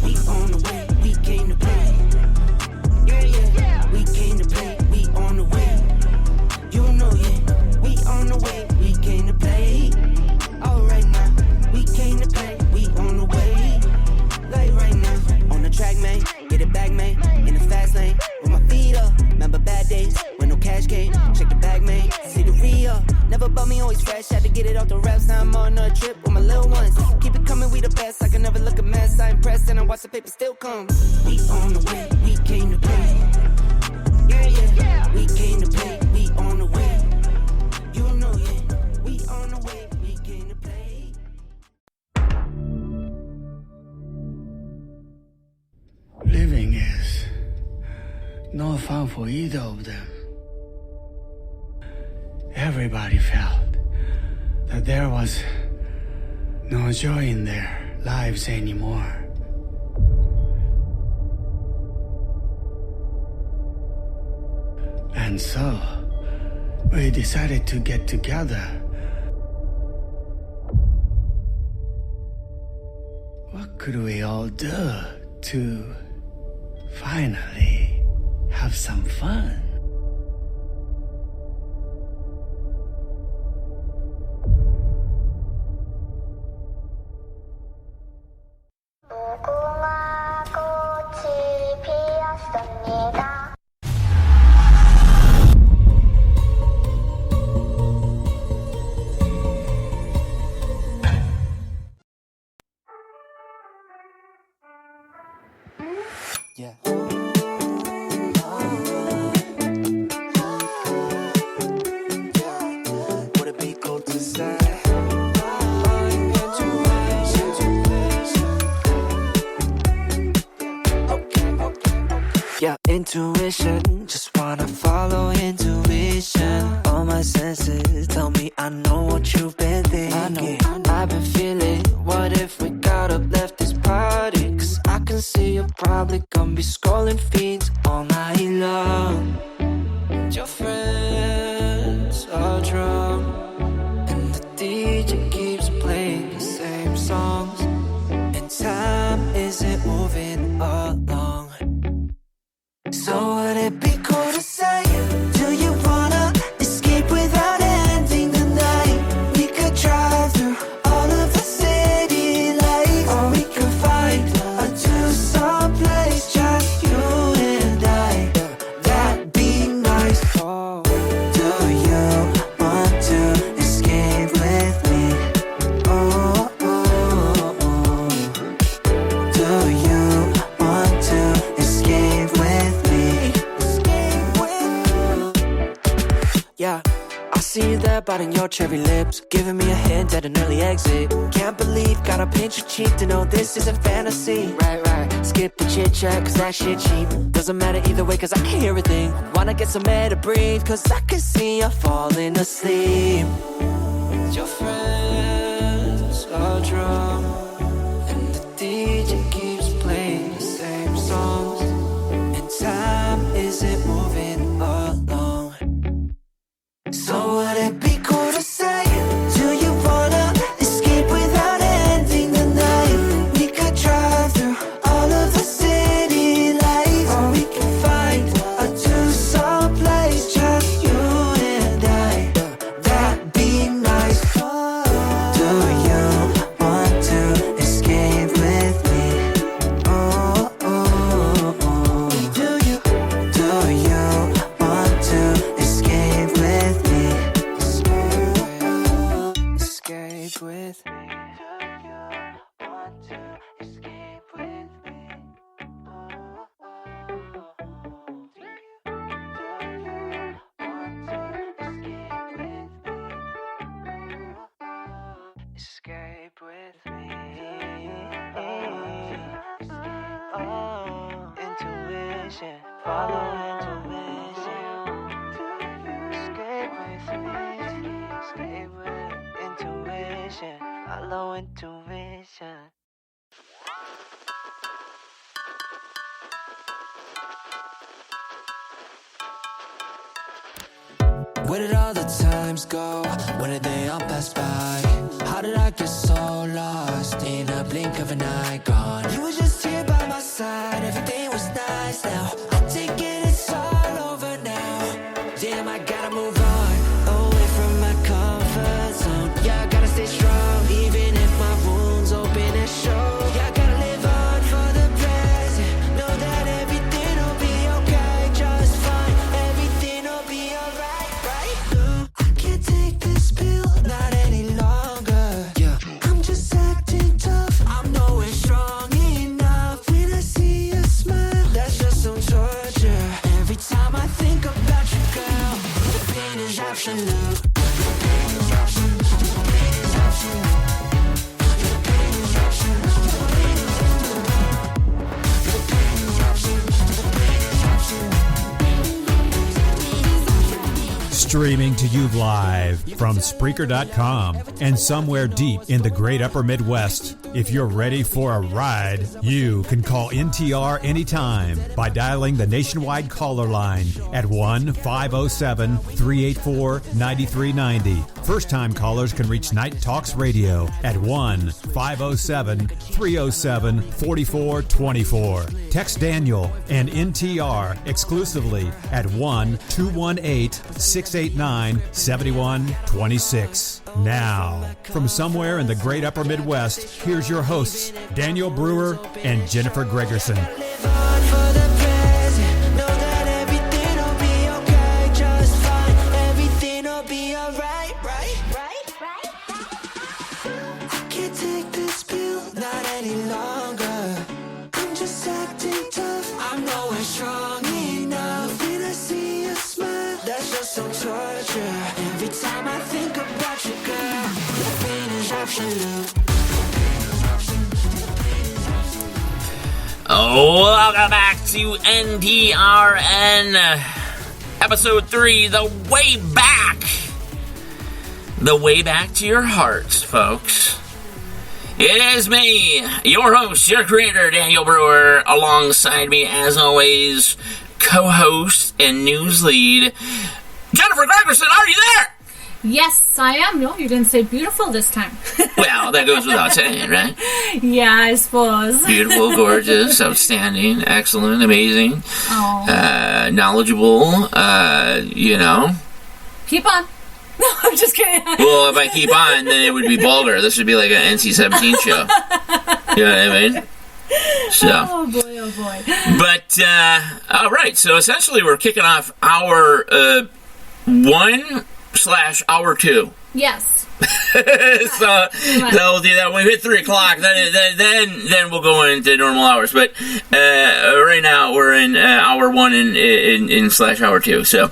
Never bought me, always fresh. Had to get it off the reps. Now I'm on a trip with my little ones. Keep it coming, we the best. I can never look a mess. I impressed and I watch the paper still come. We on the way, we came to play. Yeah. We came to play, we on the way. You know, yeah. We on the way, we came to play. Living is no fun for either of them. Everybody felt that there was no joy in their lives anymore. And so, we decided to get together. What could we all do to finally have some fun? intuition. Just wanna follow intuition. All my senses tell me I know what you've been thinking. I've been feeling, what if we got up, left this party? Cause I can see you're probably gonna be scrolling feeds all night long. And your friends are drunk, and the DJ keeps playing the same songs, and time isn't moving along. So would it be cool to say, do you wanna escape without ending the night? We could drive through all of the city lights, or we could find a two-song place, just you and I. That'd be nice. Oh, do you want to escape with me? Oh, oh, oh. Do you want to escape with me? Escape with me. Yeah, I see you there biting your cherry lips, giving me a hint at an early exit. Can't believe, gotta pinch your cheek to know this isn't fantasy. Right, skip the chit chat cause that shit cheap. Doesn't matter either way cause I can hear a thing. Wanna get some air to breathe cause I can see you falling asleep. Your friends are drunk, and the DJ keeps playing the same songs, and time isn't moving along. So would it be cool to say, do you wanna escape without ending the night? We could drive through all of the city lights, or we can find a two-song place, just you and I. That'd be nice. Do you want to escape with me? Oh, oh, oh. Do you want to escape with me? Escape with me. Do you want to escape with me? Escape with me. Oh, intuition, follow intuition. Escape with me. Escape with intuition, follow intuition. Where did all the times go? When did they all pass by? How did I get so lost in a blink of an eye gone? You were just here by my side, everything was nice. Now I take it, it's all over now. Damn, I gotta move on, away from my comfort zone. Yeah, I gotta stay strong, even if my wounds open and show. Yeah, I gotta live on for the present, know that everything will be okay, just fine. Everything will be alright, right? No, I can't take this pill, not any longer. Yeah, I'm just acting tough, I'm nowhere strong enough. When I see you smile, that's just some torture. Every time I think about you, girl, the pain is absolute. Streaming to you live from Spreaker.com and somewhere deep in the great upper Midwest. If you're ready for a ride, you can call NTR anytime by dialing the nationwide caller line at 1-507-384-9390. First-time callers can reach Night Talks Radio at 1-507-307-4424. Text Daniel and NTR exclusively at 1-218-689-7126. Now, from somewhere in the great upper Midwest, here's your hosts, Daniel Brewer and Jennifer Gregerson. Every time I think about you, girl, the pain is absolute. Welcome back to NTRN, Episode 3, The Way Back. The way back to your hearts, folks. It is me, your host, your creator, Daniel Brewer, alongside me, as always, co-host and news lead, Jennifer Gregerson. Are you there? Yes, I am. No, you didn't say beautiful this time. Well, that goes without saying, right? Yeah, I suppose. Beautiful, gorgeous, outstanding, excellent, amazing, knowledgeable, Keep on. No, I'm just kidding. Well, if I keep on, then it would be vulgar. This would be like an NC-17 show. You know what I mean? So. Oh, boy, oh, boy. But, all right, so essentially we're kicking off hour 1/hour 2. Yes. so we'll do that when we hit 3 o'clock. Then we'll go into normal hours. But right now we're in hour 1 in /hour 2. So.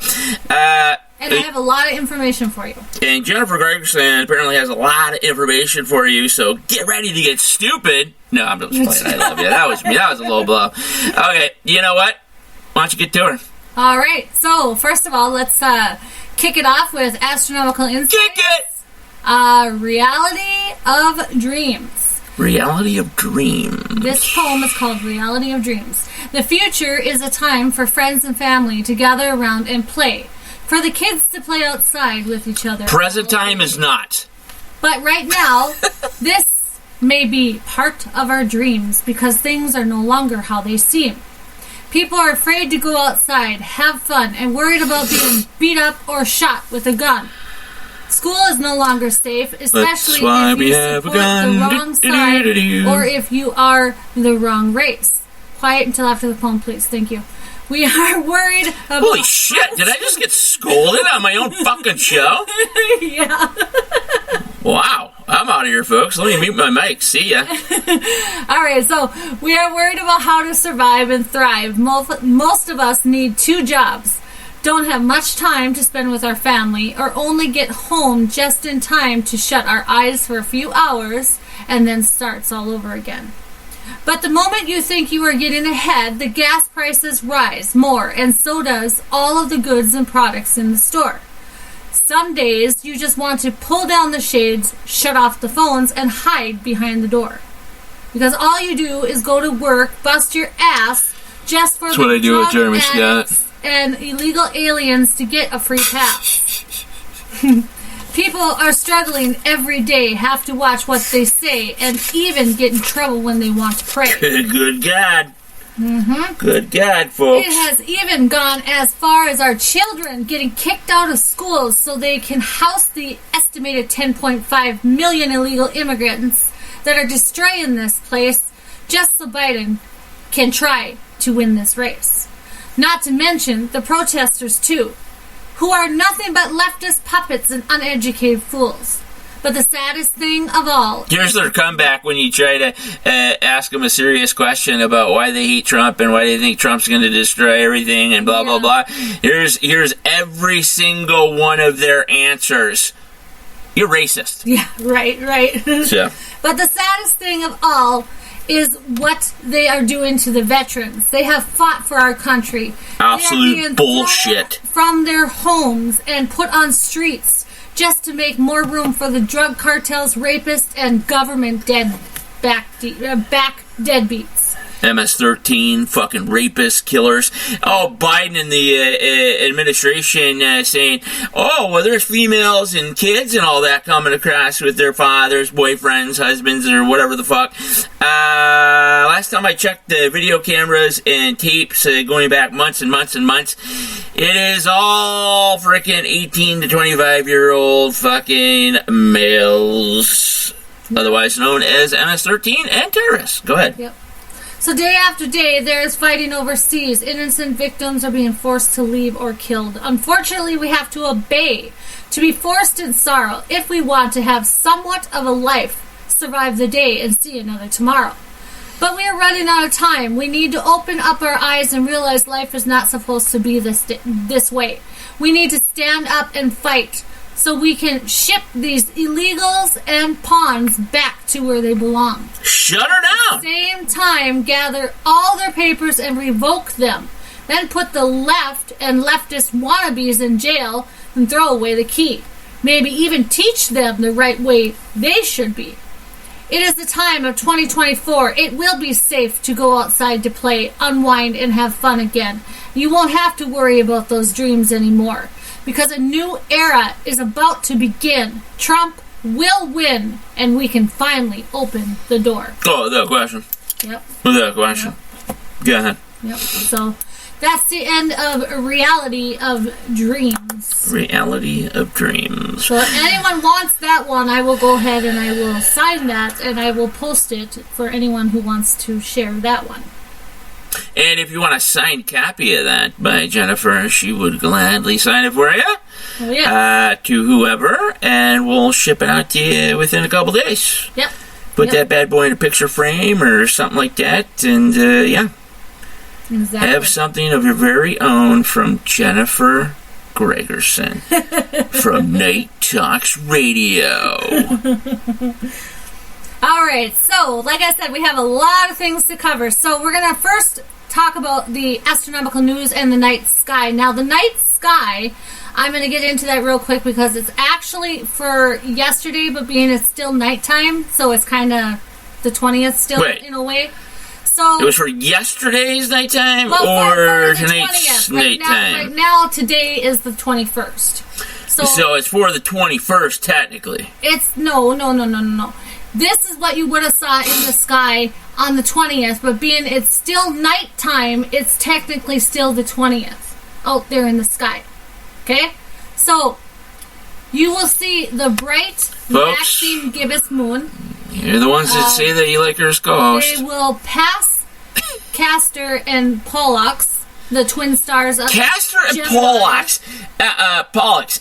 And I have a lot of information for you. And Jennifer Gregerson apparently has a lot of information for you, so get ready to get stupid. No, I'm just playing. I love you. That was me. That was a low blow. Okay, you know what? Why don't you get to her? All right. So, first of all, let's kick it off with Astronomical Insights. Kick it! Reality of Dreams. Reality of Dreams. This poem is called Reality of Dreams. The future is a time for friends and family to gather around and play. For the kids to play outside with each other. Present time is not. But right now, this may be part of our dreams because things are no longer how they seem. People are afraid to go outside, have fun, and worried about being beat up or shot with a gun. School is no longer safe, especially if you support the wrong side or if you are the wrong race. Quiet until after the poem, please. Thank you. We are worried about... Holy shit, did I just get scolded on my own fucking show? Yeah. Wow, I'm out of here, folks. Let me mute my mic. See ya. Alright, so we are worried about how to survive and thrive. Most of us need 2 jobs, don't have much time to spend with our family, or only get home just in time to shut our eyes for a few hours, and then starts all over again. But the moment you think you are getting ahead, the gas prices rise more, and so does all of the goods and products in the store. Some days you just want to pull down the shades, shut off the phones, and hide behind the door. Because all you do is go to work, bust your ass, just for the drug addicts and illegal aliens to get a free pass. People are struggling every day, have to watch what they say, and even get in trouble when they want to pray. Good God. Mm-hmm. Good God, folks. It has even gone as far as our children getting kicked out of schools so they can house the estimated 10.5 million illegal immigrants that are destroying this place just so Biden can try to win this race. Not to mention the protesters, too, who are nothing but leftist puppets and uneducated fools. But the saddest thing of all... Here's their comeback when you try to ask them a serious question about why they hate Trump and why they think Trump's going to destroy everything and blah, blah, blah. Here's every single one of their answers. You're racist. Yeah, right. So. But the saddest thing of all is what they are doing to the veterans. They have fought for our country. Absolute bullshit. From their homes and put on streets just to make more room for the drug cartels, rapists, and government back deadbeats. MS-13, fucking rapists, killers. Oh, Biden and the administration saying, oh, well, there's females and kids and all that coming across with their fathers, boyfriends, husbands, or whatever the fuck. Last time I checked the video cameras and tapes going back months and months and months, it is all freaking 18 to 25-year-old fucking males, otherwise known as MS-13 and terrorists. Go ahead. Yep. So day after day, there is fighting overseas. Innocent victims are being forced to leave or killed. Unfortunately, we have to obey, to be forced in sorrow, if we want to have somewhat of a life, survive the day, and see another tomorrow. But we are running out of time. We need to open up our eyes and realize life is not supposed to be this way. We need to stand up and fight so we can ship these illegals and pawns back to where they belong. Shut her down! At the same time, gather all their papers and revoke them. Then put the left and leftist wannabes in jail and throw away the key. Maybe even teach them the right way they should be. It is the time of 2024. It will be safe to go outside to play, unwind, and have fun again. You won't have to worry about those dreams anymore, because a new era is about to begin. Trump will win, and we can finally open the door. Oh, without question. Yep. Without question. Yep. Go ahead. Yep. So that's the end of Reality of Dreams. Reality of Dreams. So if anyone wants that one, I will go ahead and I will sign that, and I will post it for anyone who wants to share that one. And if you want a signed copy of that by Jennifer, she would gladly sign it for you. Oh, yeah. To whoever, and we'll ship it out to you within a couple days. Yep. Put that bad boy in a picture frame or something like that, and yeah. Exactly. Have something of your very own from Jennifer Gregerson from Night Talks Radio. All right, so like I said, we have a lot of things to cover. So we're going to first talk about the astronomical news and the night sky. Now, the night sky, I'm going to get into that real quick because it's actually for yesterday, but being it's still nighttime, so it's kind of the 20th still in a way. So it was for yesterday's nighttime for tonight's 20th. nighttime? Right now, today is the 21st. So it's for the 21st, technically. It's no. This is what you would have saw in the sky on the 20th, but being it's still nighttime, it's technically still the 20th out there in the sky. Okay? So you will see the bright Maxine Gibbous moon. You're the ones that say that you like her as co-host. They will pass Castor and Pollux, the twin stars of Castor and Pollux. Pollux.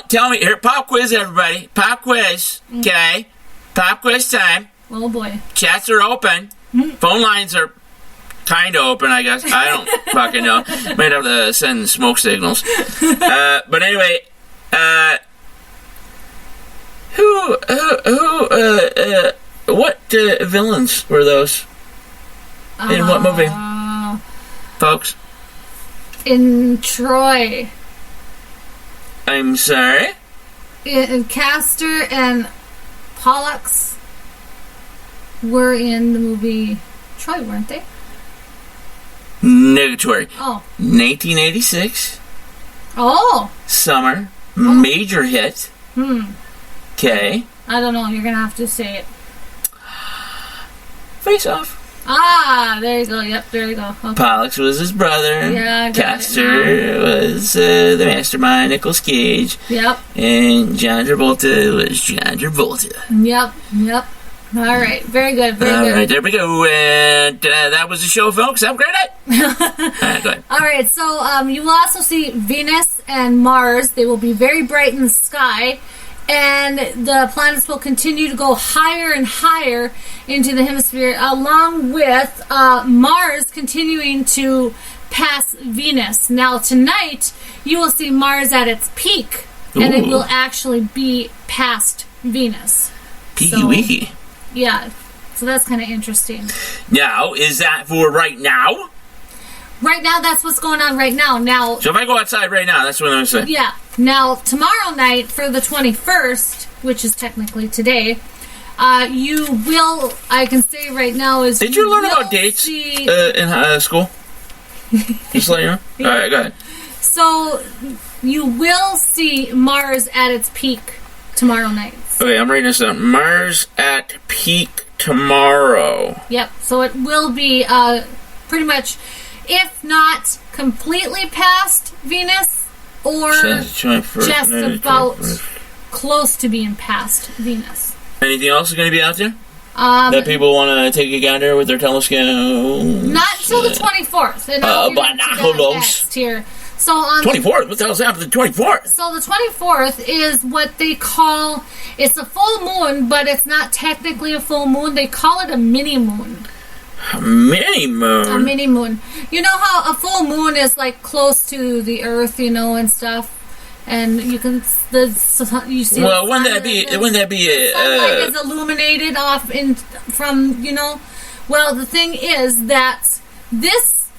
Tell me here. Pop quiz, everybody. Pop quiz. Okay. Pop quiz time. Oh boy. Chats are open. Phone lines are kind of open, I guess. I don't fucking know. Might have to send smoke signals. But anyway, what villains were those? In what movie? Folks? In Troy. I'm sorry? In Castor and Pollux were in the movie Troy, weren't they? Negatory. Oh. 1986. Oh. Summer. Major hit. Okay. I don't know. You're going to have to say it. Face Off. Ah, there you go. Yep, there you go. Okay. Pollux was his brother. Yeah, Castor was the mastermind, Nicolas Cage. Yep. And John Travolta was John Travolta. Yep. All right. Very good. Very good. All right, there we go. And that was the show, folks. Have a great night. All right, go ahead. All right, so you will also see Venus and Mars. They will be very bright in the sky. And the planets will continue to go higher and higher into the hemisphere, along with Mars continuing to pass Venus. Now, tonight, you will see Mars at its peak, and it will actually be past Venus. Peaky-weaky. Yeah, so that's kind of interesting. Now, is that for right now? Right now, that's what's going on right now. Now, so if I go outside right now, that's what I'm saying. Yeah. Now, tomorrow night for the 21st, which is technically today, you will, I can say right now is... Did you learn about dates in school? Just let you know. Yeah. All right, go ahead. So, you will see Mars at its peak tomorrow night. Okay, I'm writing this down. Mars at peak tomorrow. Yep. So it will be pretty much, if not completely past Venus, or just about close to being past Venus. Anything else is going to be out there that people want to take a gander with their telescope? Not until the 24th. And binoculars here. So on 24th? What the hell's happening to the 24th? So the 24th is what they call, it's a full moon, but it's not technically a full moon. They call it a mini moon. A mini moon? A mini moon. You know how a full moon is like close to the earth, and stuff? and you can you see. Well, wouldn't that be sunlight is illuminated off from Well, the thing is that this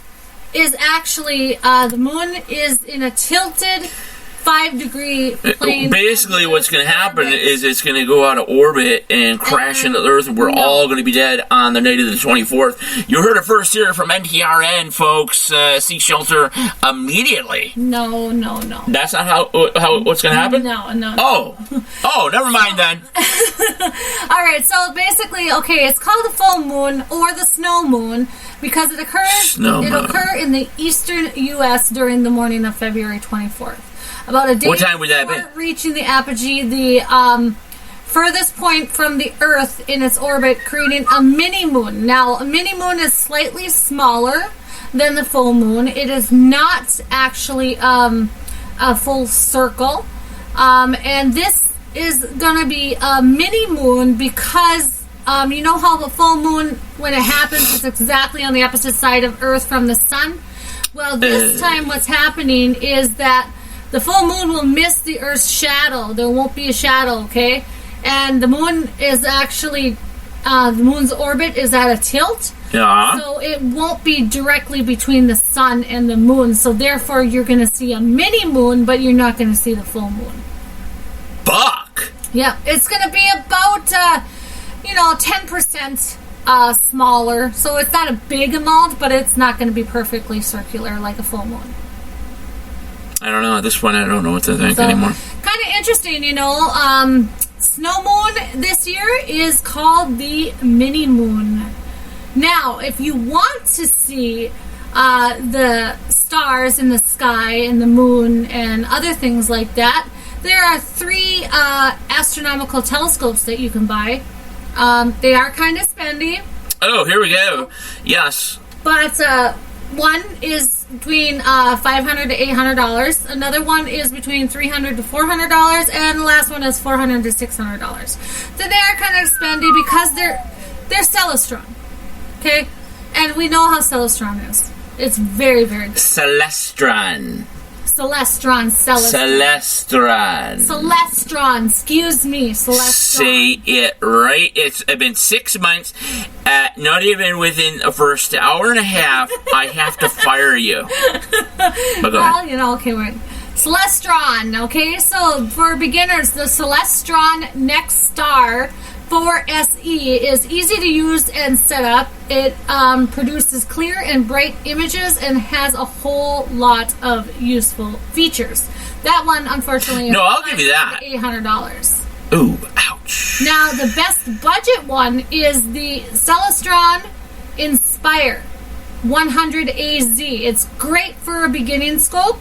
is actually the moon is in a tilted 5-degree plane. Basically, what's going to happen is it's going to go out of orbit and crash into the Earth, and we're all going to be dead on the night of the 24th. You heard it first here from NTRN, folks. Seek shelter immediately. No. That's not how what's going to happen? No. Oh, never mind then. All right, so basically, it's called the full moon or the snow moon because it occurs in the eastern U.S. during the morning of February 24th. About a day what time would that before be? Reaching the apogee, the furthest point from the Earth in its orbit, creating a mini moon. Now, a mini moon is slightly smaller than the full moon. It is not actually a full circle, and this is going to be a mini moon because you know how the full moon, when it happens, it's exactly on the opposite side of Earth from the sun. Well, this time what's happening is that the full moon will miss the Earth's shadow. There won't be a shadow, okay? And the moon is actually, the moon's orbit is at a tilt. Yeah. So it won't be directly between the sun and the moon. So therefore, you're going to see a mini moon, but you're not going to see the full moon. Fuck! Yeah, it's going to be about, 10% smaller. So it's not a big amount, but it's not going to be perfectly circular like a full moon. I don't know. At this point, I don't know what to think anymore. Kind of interesting, snow moon this year is called the mini moon. Now, if you want to see the stars in the sky and the moon and other things like that, there are 3 astronomical telescopes that you can buy. They are kind of spendy. Oh, here we go. Yes. But one is between $500 to $800. Another one is between $300 to $400, and the last one is $400 to $600. So they are kind of spendy because they're Celestron, okay? And we know how Celestron is. It's very, very good. Celestron. Celestron. Excuse me. Celestron. Say it right. It's been 6 months. Not even within the first hour and a half, I have to fire you. But go ahead. Okay, we're Celestron. Okay, so for beginners, the Celestron Next Star 4SE is easy to use and set up. It produces clear and bright images and has a whole lot of useful features. That one, unfortunately, is I'll give you that. $800. Ooh, ouch. Now, the best budget one is the Celestron Inspire 100AZ. It's great for a beginning scope.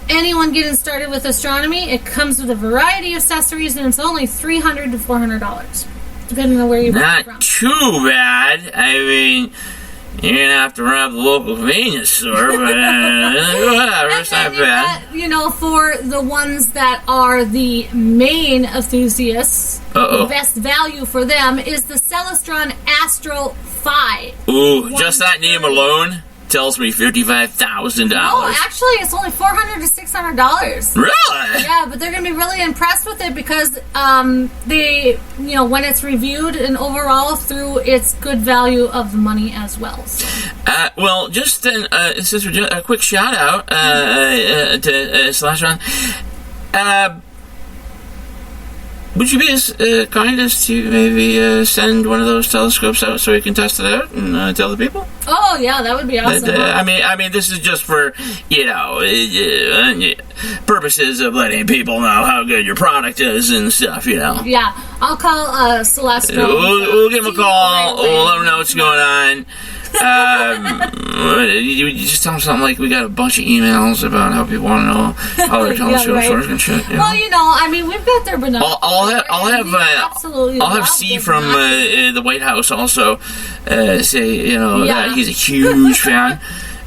Anyone getting started with astronomy, it comes with a variety of accessories, and it's only $300 to $400, depending on where you buy it from. Not too bad. I mean, you're going to have to rob the local convenience store, but whatever, it's not bad. For the ones that are the main enthusiasts, the best value for them is the Celestron Astro 5. Ooh, just that name alone tells me $55,000. No, actually, it's only $400 to $600. Really? Yeah, but they're going to be really impressed with it because they, when it's reviewed and overall through its good value of the money as well. So. Well, just then, since we're a quick shout out to Celestron. Would you be as kind as to maybe send one of those telescopes out so we can test it out and tell the people? Oh, yeah, that would be awesome. I mean, this is just for, purposes of letting people know how good your product is and stuff, Yeah, I'll call Celestron. We'll give them a call. We'll let them know what's going on. You just tell them something like we got a bunch of emails about how people want to know how their telescopes work and shit. Well, we've got their binoculars. I'll have C from the White House also say that he's a huge fan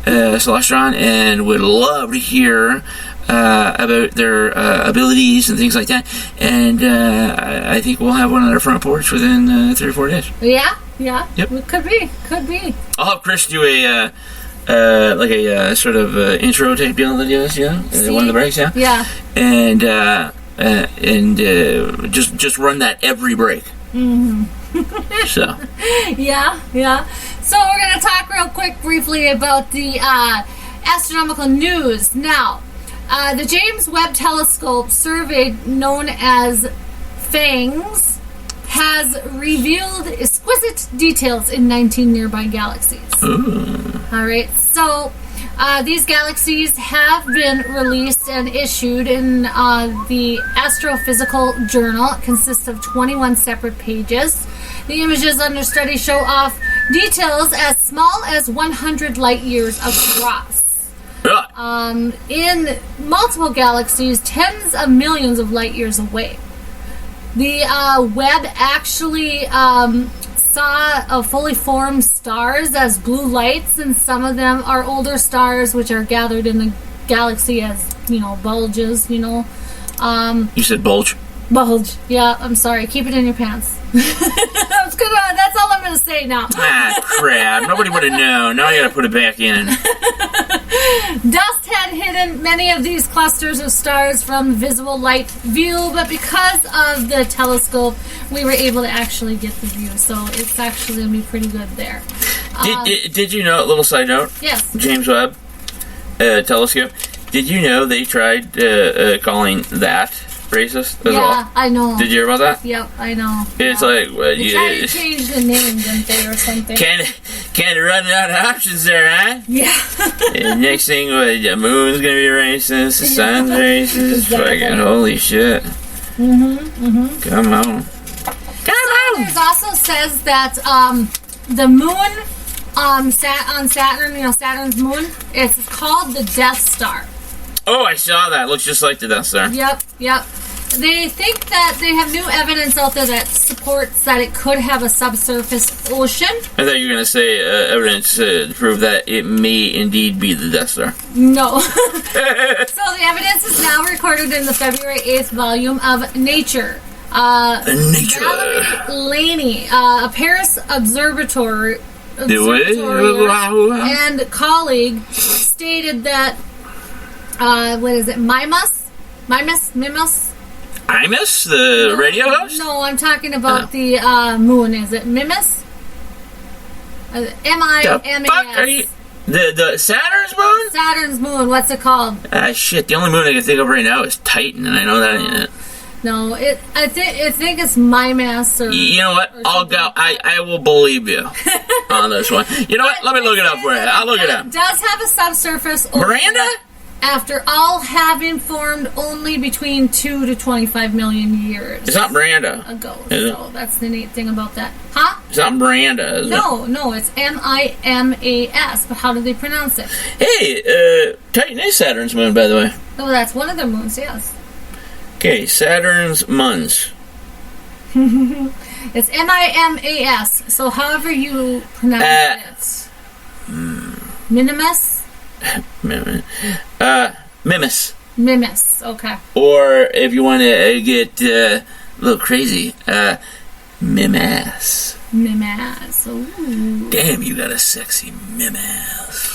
of Celestron and would love to hear about their abilities and things like that. And I think we'll have one on our front porch within 3 or 4 days. Yeah. Yep. Could be. I'll have Chris do a like a sort of intro type deal that he does, one of the breaks, Yeah. And just run that every break. Mm-hmm. So. Yeah. So we're going to talk real quick, briefly, about the astronomical news. Now, the James Webb Telescope survey, known as FANGS, has revealed exquisite details in 19 nearby galaxies. Ooh. All right, so these galaxies have been released and issued in the Astrophysical Journal. It consists of 21 separate pages. The images under study show off details as small as 100 light years across. In multiple galaxies, tens of millions of light years away. The Webb actually saw fully formed stars as blue lights, and some of them are older stars which are gathered in the galaxy as, bulges, You said bulge? Bulge. Yeah, I'm sorry. Keep it in your pants. That's all I'm going to say now. Crap. Nobody would have known. Now I got to put it back in. Dust had hidden many of these clusters of stars from visible light view, but because of the telescope, we were able to actually get the view. So it's actually going to be pretty good there. Did you know, little side note? Yes. James Webb Telescope. Did you know they tried calling that racist as well? Yeah, I know. Did you hear about that? Yep, I know. It's like... They tried to change the name, didn't they, or something? Can't run out of options there, huh? Yeah. And next thing, the moon's gonna be racist, the sun's racist. Exactly. Fucking holy shit. Come on. There's also says that the moon on Saturn, Saturn's moon, it's called the Death Star. Oh, I saw that. Looks just like the Death Star. Yep. They think that they have new evidence out there that supports that it could have a subsurface ocean. I thought you were going to say evidence to prove that it may indeed be the Death Star. No. So the evidence is now recorded in the February 8th volume of Nature. Nature. Valerie Laney, a Paris observatory and colleague, stated that what is it? Mimas? Imus, the radio host? No, I'm talking about the moon. Is it Mimas? M-I-M-A-S. The Saturn's moon? Saturn's moon. What's it called? Shit. The only moon I can think of right now is Titan, and I know that ain't it. No, I think it's Mimas. Or you know what? I'll go. I will believe you on this one. You know what? Let me look it up for you. I'll look it up. It does have a subsurface ocean. Miranda? After all having formed only between 2 to 25 million years. It's not Miranda. Ago. So that's the neat thing about that. Huh? It's not Miranda, is it? No, it's M-I-M-A-S. But how do they pronounce it? Hey, Titan is Saturn's moon, by the way. Oh, that's one of their moons, yes. Okay, Saturn's moons. It's M-I-M-A-S. So however you pronounce it. Minimus? Mimus, okay. Or if you want to get a little crazy, Mimas. Ooh. Damn, you got a sexy Mimas.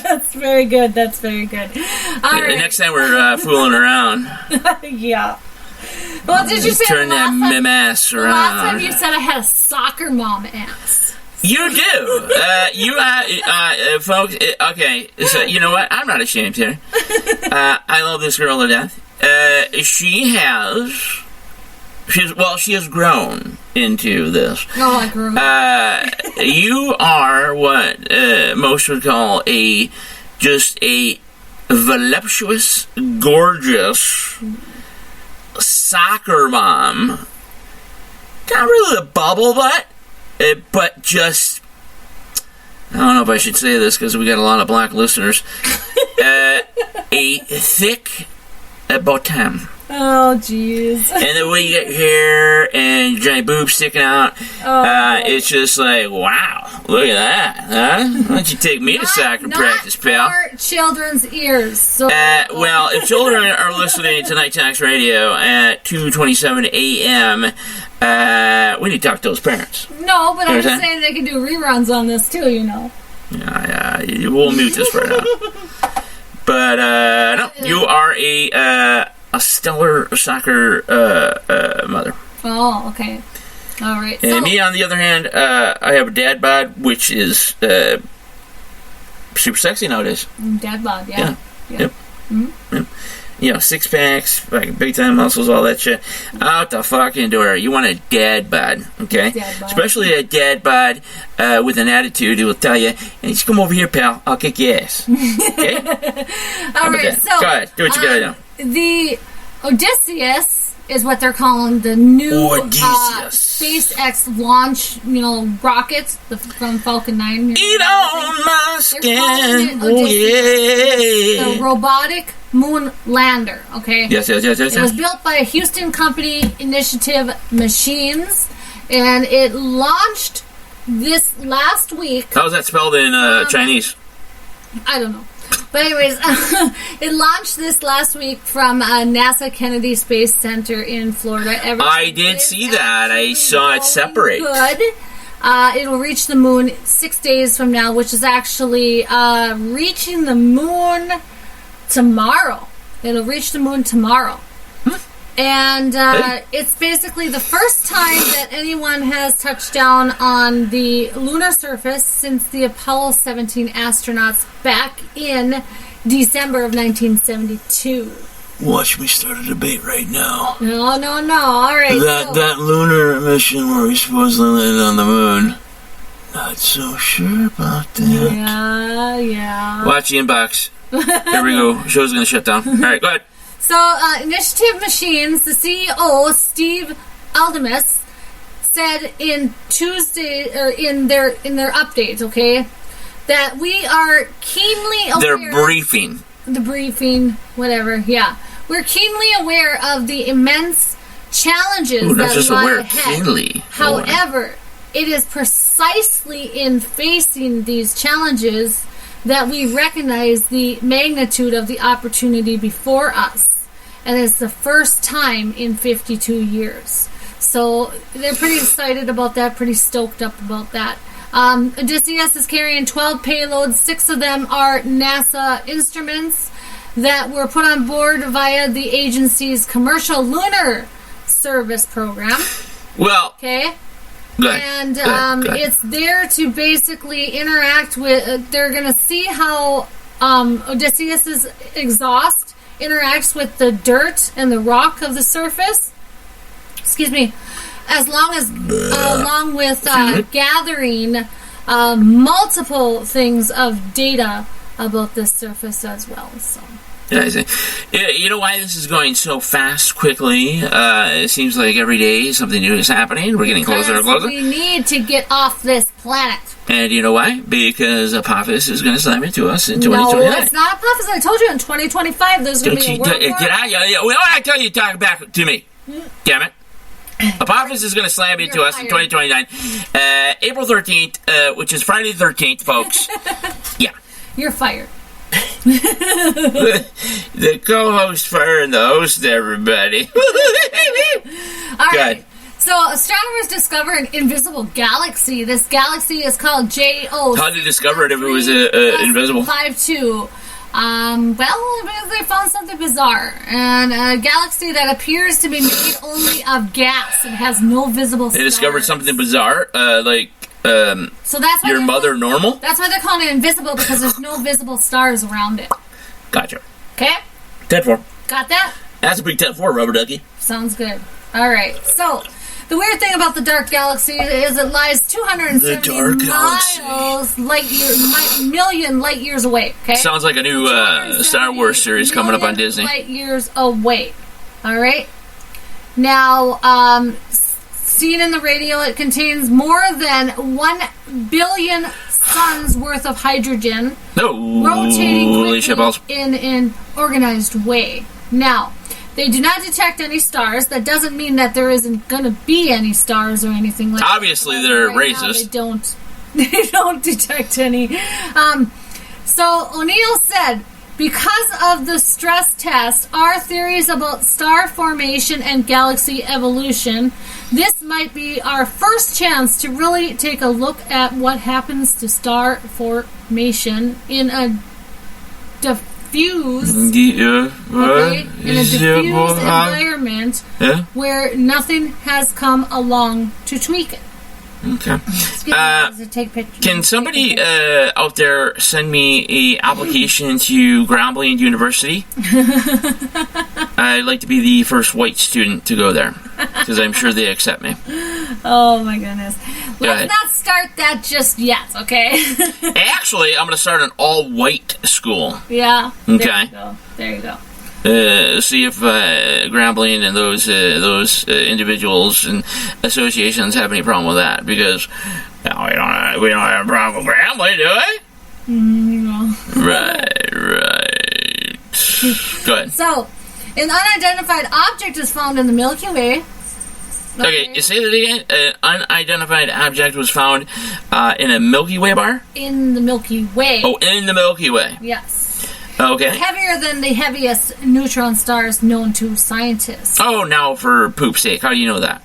That's very good. All right. Next time we're fooling around. Yeah. Well, did you say turn that Mimas around? Last time you said I had a soccer mom ass. You do. Folks, okay, so you know what? I'm not ashamed here. I love this girl to death. She has grown into this. Oh, I grew up. You are what most would call just a voluptuous, gorgeous soccer mom. Not really a bubble butt. But just, I don't know if I should say this because we got a lot of black listeners. A thick bottom. Oh, jeez. And the way you get hair and giant boobs sticking out, it's just like, wow. look at that, huh? Why don't you take me to soccer practice, pal? For children's ears. So, well, if children are listening to Night Talks Radio at 2:27 a.m., we need to talk to those parents. No, but I'm just saying they can do reruns on this too, you know. Yeah, we'll mute this right now. But, no, you are a stellar soccer mother. Oh, okay. All right. And me, on the other hand, I have a dad bod, which is super sexy nowadays. Dad bod, yeah. Yep. Mm-hmm. Yep. You know, six packs, like big time muscles, all that shit. Out the fucking door. You want a dad bod, okay? Dad bod. Especially a dad bod with an attitude who will tell you, hey, just come over here, pal. I'll kick your ass. Okay? All right, so go ahead. Do what you gotta do. The Odysseus is what they're calling the new SpaceX launch, rocket from Falcon 9. Eat on my skin. The robotic moon lander, okay? Yes. It was built by a Houston company, Initiative Machines, and it launched this last week. How's that spelled in Chinese? I don't know. But anyways, it launched this last week from NASA Kennedy Space Center in Florida. I did see that. I saw it separate. Good. It'll reach the moon 6 days from now, which is actually reaching the moon tomorrow. It'll reach the moon tomorrow. And it's basically the first time that anyone has touched down on the lunar surface since the Apollo 17 astronauts back in December of 1972. Watch me start a debate right now. No. All right. That lunar mission where we supposedly landed on the moon. Not so sure about that. Yeah. Watch the inbox. Here we go. Show's gonna shut down. All right, go ahead. So, Initiative Machines, the CEO, Steve Aldemus, said in Tuesday, or in their update, okay, that we are keenly aware. Their briefing. The briefing, whatever, yeah. We're keenly aware of the immense challenges that lie ahead. Keenly. However, it is precisely in facing these challenges that we recognize the magnitude of the opportunity before us. And it's the first time in 52 years. So they're pretty excited about that, pretty stoked up about that. Odysseus is carrying 12 payloads. 6 of them are NASA instruments that were put on board via the agency's commercial lunar service program. Well, okay. And it's there to basically interact with. They're going to see how Odysseus's exhaust interacts with the dirt and the rock of the surface. Excuse me. Along with gathering multiple things of data about this surface as well. So. Yeah, you know why this is going so fast, quickly? It seems like every day something new is happening. We're getting closer and closer. We need to get off this planet. And you know why? Because Apophis is going to slam into us in 2029. No, it's not Apophis. I told you in 2025 there's going to be a world war. Get out! Well, I tell you, talk back to me. Damn it. Apophis is going to slam into us in 2029. April 13th, which is Friday the 13th, folks. Yeah. You're fired. The co-host firing the host, everybody. All right. So, astronomers discover an invisible galaxy. This galaxy is called JO. How did they discover it if it was invisible? 52. Well, they found something bizarre. And a galaxy that appears to be made only of gas. It has no visible stars. They discovered something bizarre, so that's why your mother normal? That's why they're calling it invisible, because there's no visible stars around it. Gotcha. Okay? 10-4. Got that? That's a big 10-4, rubber ducky. Sounds good. All right. So, the weird thing about the dark galaxy is it lies 270 million light years away. Okay? Sounds like a new Star Wars series coming up on Disney. Light years away. All right? Now, seen in the radio, it contains more than 1 billion suns worth of hydrogen rotating quickly in an organized way. Now, they do not detect any stars. That doesn't mean that there isn't going to be any stars or anything like that. Obviously, they're racist. They don't. They don't detect any. So O'Neill said, because of the stress test, our theories about star formation and galaxy evolution, this might be our first chance to really take a look at what happens to star formation in a diffuse environment where nothing has come along to tweak it. Okay. Can somebody out there send me a application to Grambling University? I'd like to be the first white student to go there, because I'm sure they accept me. Oh my goodness. Let's not start that just yet, okay? Actually, I'm going to start an all-white school. Yeah. Okay. There you go. See if Grambling and those individuals and associations have any problem with that, because we don't have a problem with Grambling, do we? No. Right. Go ahead. So, an unidentified object is found in the Milky Way. Okay, you say that again? An unidentified object was found in a Milky Way bar? In the Milky Way. Oh, in the Milky Way. Yes. Okay. Heavier than the heaviest neutron stars known to scientists. Oh, now for poop's sake. How do you know that?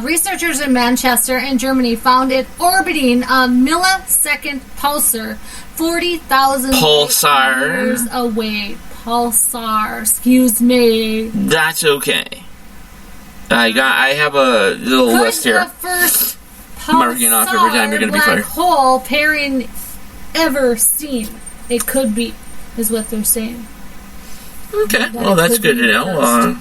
Researchers in Manchester and Germany found it orbiting a millisecond pulsar 40,000 years away. Pulsar, excuse me. That's okay. I have a little list here. The first marking off every time you're going to be fired. Black hole pairing ever seen. It could be, is what they're saying. Okay, well that's good to know.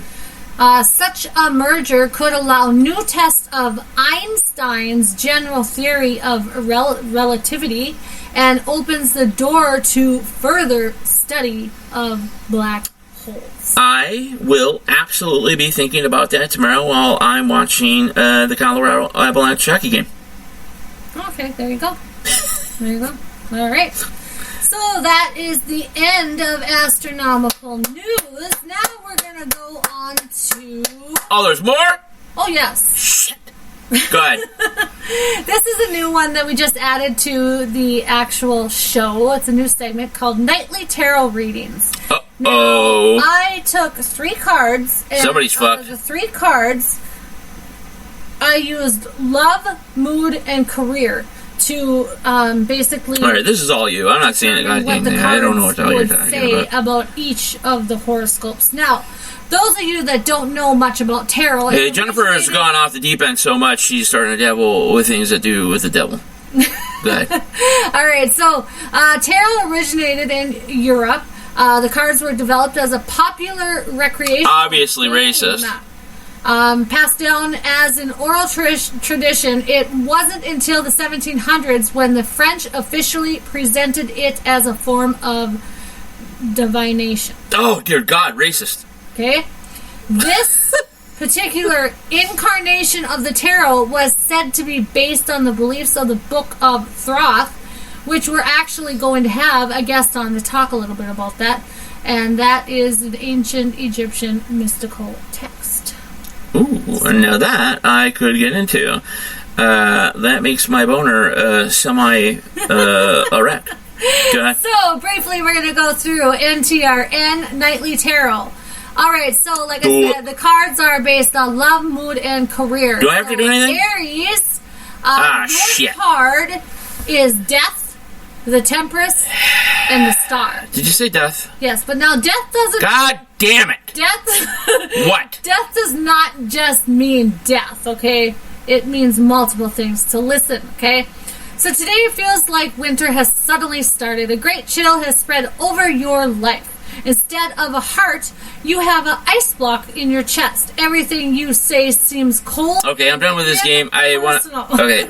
Such a merger could allow new tests of Einstein's general theory of relativity and opens the door to further study of black holes. I will absolutely be thinking about that tomorrow while I'm watching the Colorado Avalanche hockey game. Okay, there you go. There you go. All right. So that is the end of astronomical news. Now we're going to go on to... Oh, there's more? Oh, yes. Shit. Go ahead. This is a new one that we just added to the actual show. It's a new segment called Nightly Tarot Readings. Uh-oh. I took 3 cards. And somebody's fucked. The 3 cards, I used love, mood, and career to basically... Alright, this is all you. I'm not saying a goddamn thing. I don't know what the hell you're talking about each of the horoscopes. Now, those of you that don't know much about tarot... Jennifer has gone off the deep end so much, she's starting to dabble with things that do with the devil. Go ahead. Alright, so tarot originated in Europe. The cards were developed as a popular recreation... Obviously racist. Passed down as an oral tradition. It wasn't until the 1700s when the French officially presented it as a form of divination. Oh, dear God, racist. Okay? This particular incarnation of the tarot was said to be based on the beliefs of the Book of Thoth, which we're actually going to have a guest on to talk a little bit about that. And that is an ancient Egyptian mystical text. Ooh, now that I could get into. That makes my boner semi-erect. So, briefly, we're going to go through NTRN Nightly Tarot. Alright, so, like I said, the cards are based on love, mood, and career. Do I have to do anything? Aries, shit. card is Death, the Tempress, and the Star. Did you say death? Yes, but now death doesn't... God damn it! Death... What? Death does not just mean death, okay? It means multiple things. So listen, okay? So today it feels like winter has suddenly started. A great chill has spread over your life. Instead of a heart, you have an ice block in your chest. Everything you say seems cold. Okay, I'm done with this game. I want to... Okay,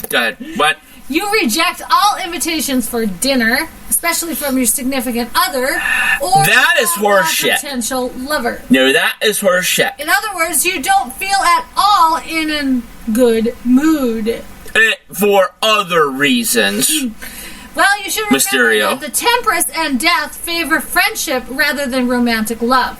go ahead. What? You reject all invitations for dinner, especially from your significant other, or that is horse shit. Potential lover. No, that is horse shit. In other words, you don't feel at all in a good mood. For other reasons. Well, you should remember that the Temperance and Death favor friendship rather than romantic love.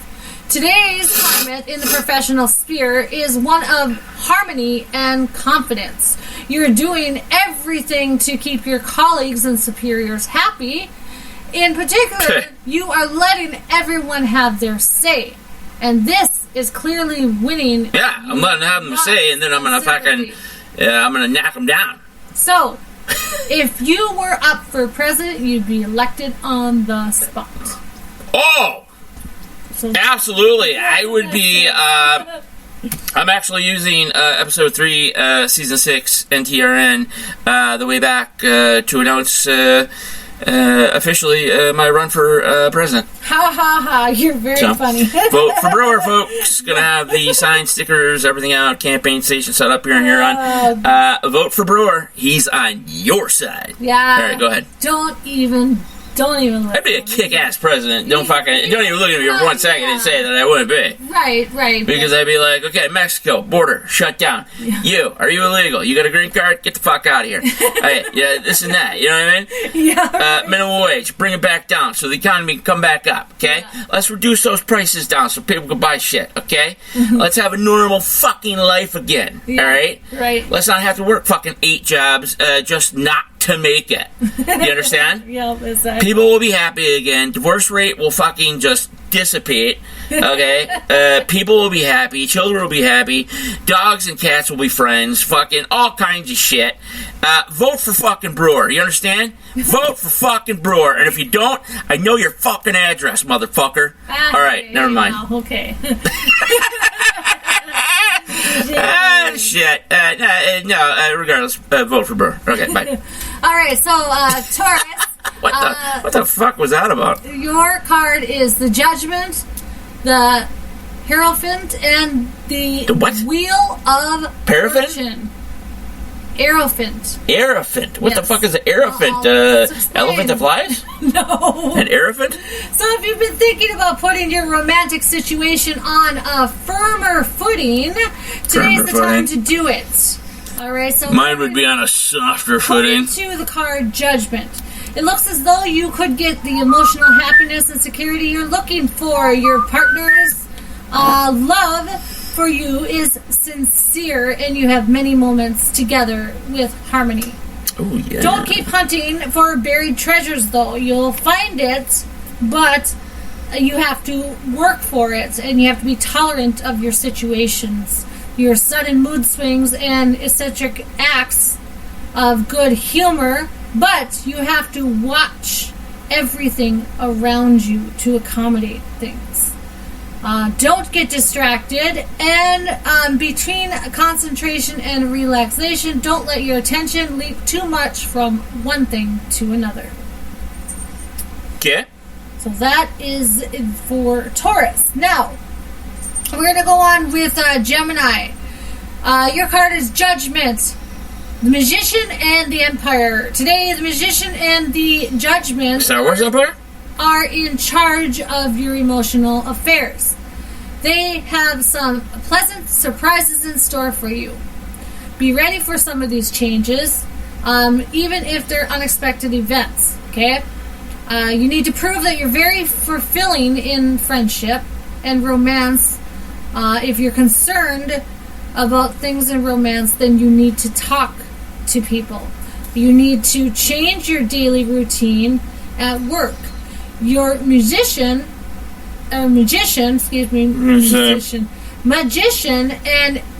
Today's climate in the professional sphere is one of harmony and confidence. You're doing everything to keep your colleagues and superiors happy. In particular, you are letting everyone have their say. And this is clearly winning. Yeah, I'm letting them have them say, and then I'm going to fucking, I'm going to knock them down. So, if you were up for president, you'd be elected on the spot. Oh! So, absolutely. I would be, I'm actually using episode 3, season 6, NTRN, the way back to announce officially my run for president. Ha ha ha, you're very funny. Vote for Brewer, folks. Gonna have the signs, stickers, everything out, campaign station set up here in Huron. Vote for Brewer. He's on your side. Yeah. All right, go ahead. Don't even I'd be a kick-ass president. Don't even look at me for 1 second and say that I wouldn't be. Right. Because I'd be like, okay, Mexico, border, shut down. Yeah. Are you illegal? You got a green card? Get the fuck out of here. Yeah, this and that. You know what I mean? Yeah. Minimum wage, bring it back down so the economy can come back up, okay? Yeah. Let's reduce those prices down so people can buy shit, okay? Let's have a normal fucking life again, all right? Right. Let's not have to work fucking 8 jobs just not to make it. You understand? Yeah, exactly. People will be happy again. Divorce rate will fucking just dissipate. Okay? People will be happy. Children will be happy. Dogs and cats will be friends. Fucking all kinds of shit. Vote for fucking Brewer. You understand? Vote for fucking Brewer. And if you don't, I know your fucking address, motherfucker. Alright, never mind. Okay. Shit. Regardless, vote for Brewer. Okay, bye. Alright, so, Taurus. What the fuck was that about? Your card is the Judgment, the Hierophant, and the what? Wheel of Fortune. Aerophant. What the fuck is an aerophant? Elephant that flies? No. An aerophant? So if you've been thinking about putting your romantic situation on a firmer footing, today's the time to do it. Alright, so mine would be on a softer footing. To the card Judgment. It looks as though you could get the emotional happiness and security you're looking for. Your partner's love for you is sincere, and you have many moments together with harmony. Oh, yeah. Don't keep hunting for buried treasures, though. You'll find it, but you have to work for it, and you have to be tolerant of your situations. Your sudden mood swings and eccentric acts of good humor, but you have to watch everything around you to accommodate things. Don't get distracted, and between concentration and relaxation, don't let your attention leap too much from one thing to another. Okay. So that is for Taurus. Now, we're going to go on with Gemini. Your card is Judgment, the Magician, and the Empire. Today, the Magician and the Judgment Star Wars Empire are in charge of your emotional affairs. They have some pleasant surprises in store for you. Be ready for some of these changes, even if they're unexpected events, okay? You need to prove that you're very fulfilling in friendship and romance. If you're concerned about things in romance, then you need to talk to people. You need to change your daily routine at work. Your magician and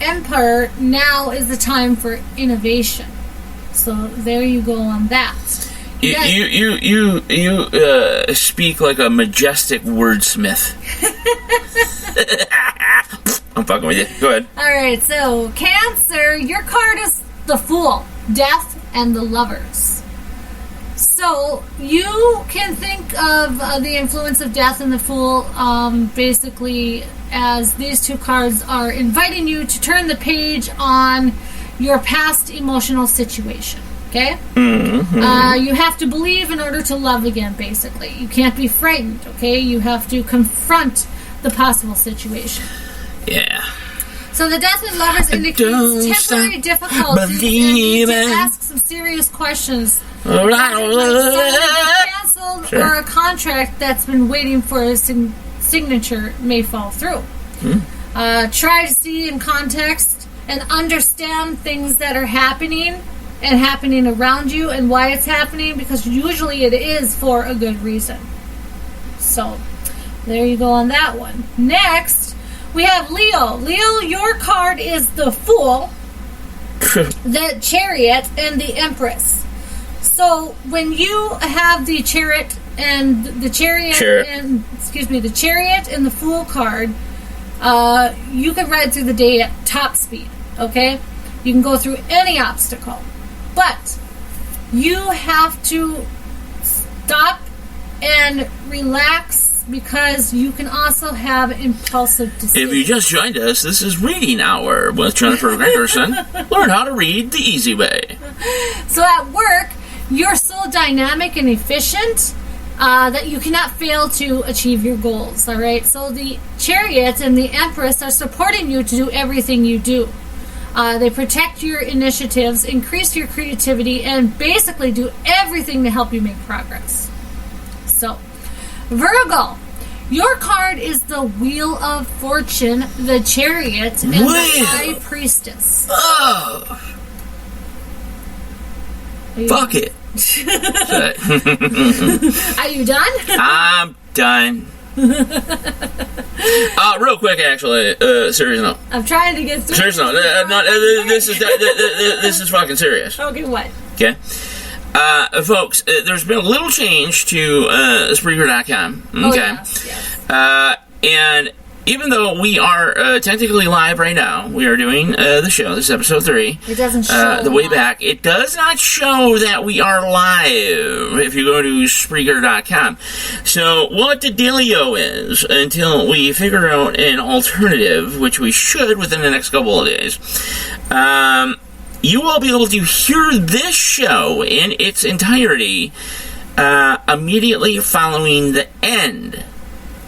Empire, now is the time for innovation. So there you go on that. You speak like a majestic wordsmith. I'm fucking with you. Go ahead. Alright, so Cancer, your card is the Fool, Death, and the Lovers. So you can think of the influence of Death and the Fool basically as these two cards are inviting you to turn the page on your past emotional situation. Okay? Mm-hmm. You have to believe in order to love again, basically. You can't be frightened, okay? You have to confront the possible situation. Yeah. So the Death and Lovers indicates temporary difficulties and need to ask some serious questions. Like something canceled or a contract that's been waiting for signature may fall through. Try to see in context and understand things that are happening and happening around you and why it's happening, because usually it is for a good reason. So, there you go on that one. Next, we have Leo. Leo, your card is the Fool, the Chariot, and the Empress. So, when you have the Chariot and the Chariot and the Chariot and the Fool card, you can ride through the day at top speed. Okay, you can go through any obstacle, but you have to stop and relax, because you can also have impulsive decisions. If you just joined us, this is Reading Hour with Jennifer Gregerson. Learn how to read the easy way. So at work, you're so dynamic and efficient that you cannot fail to achieve your goals, all right? So the Chariot and the Empress are supporting you to do everything you do. They protect your initiatives, increase your creativity, and basically do everything to help you make progress. So, Virgo, your card is the Wheel of Fortune, the Chariot, and the High Priestess. Oh! Fuck it. Are you done? I'm done. Real quick, actually, serious note. I'm trying to get through. Serious note. This is fucking serious. Okay, what? Okay. Folks, there's been a little change to Spreaker.com. Okay. Yes. And even though we are technically live right now, we are doing the show. This is episode 3. It doesn't show the way back. It does not show that we are live if you go to Spreaker.com. So what the dealio is, until we figure out an alternative, which we should within the next couple of days, you will be able to hear this show in its entirety immediately following the end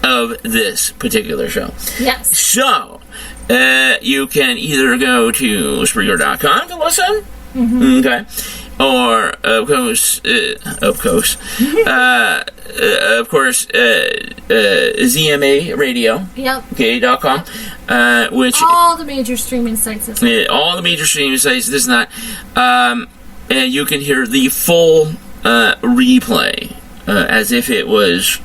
of this particular show. Yes. So, you can either go to Spreaker.com to listen, okay, or, of course, ZMA Radio, okay, .com, which... all the major streaming sites. All the major streaming sites, this and that. And you can hear the full replay. As if it was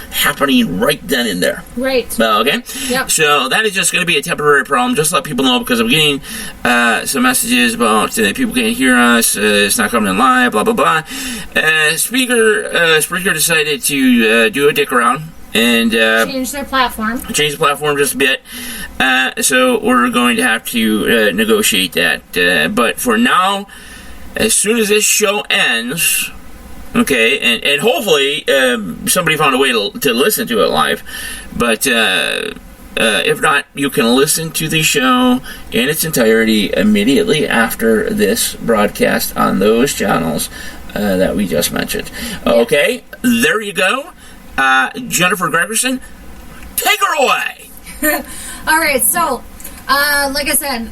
happening right then and there. Right. Okay? Yep. So that is just going to be a temporary problem. Just to let people know, because I'm getting some messages about people can't hear us, it's not coming in live, blah, blah, blah. Spreaker decided to do a dick around and change their platform. Change the platform just a bit. So we're going to have to negotiate that. But for now, as soon as this show ends... Okay, and hopefully somebody found a way to listen to it live. But if not, you can listen to the show in its entirety immediately after this broadcast on those channels that we just mentioned. Okay, there you go. Jennifer Gregerson, take her away. All right, so... like I said,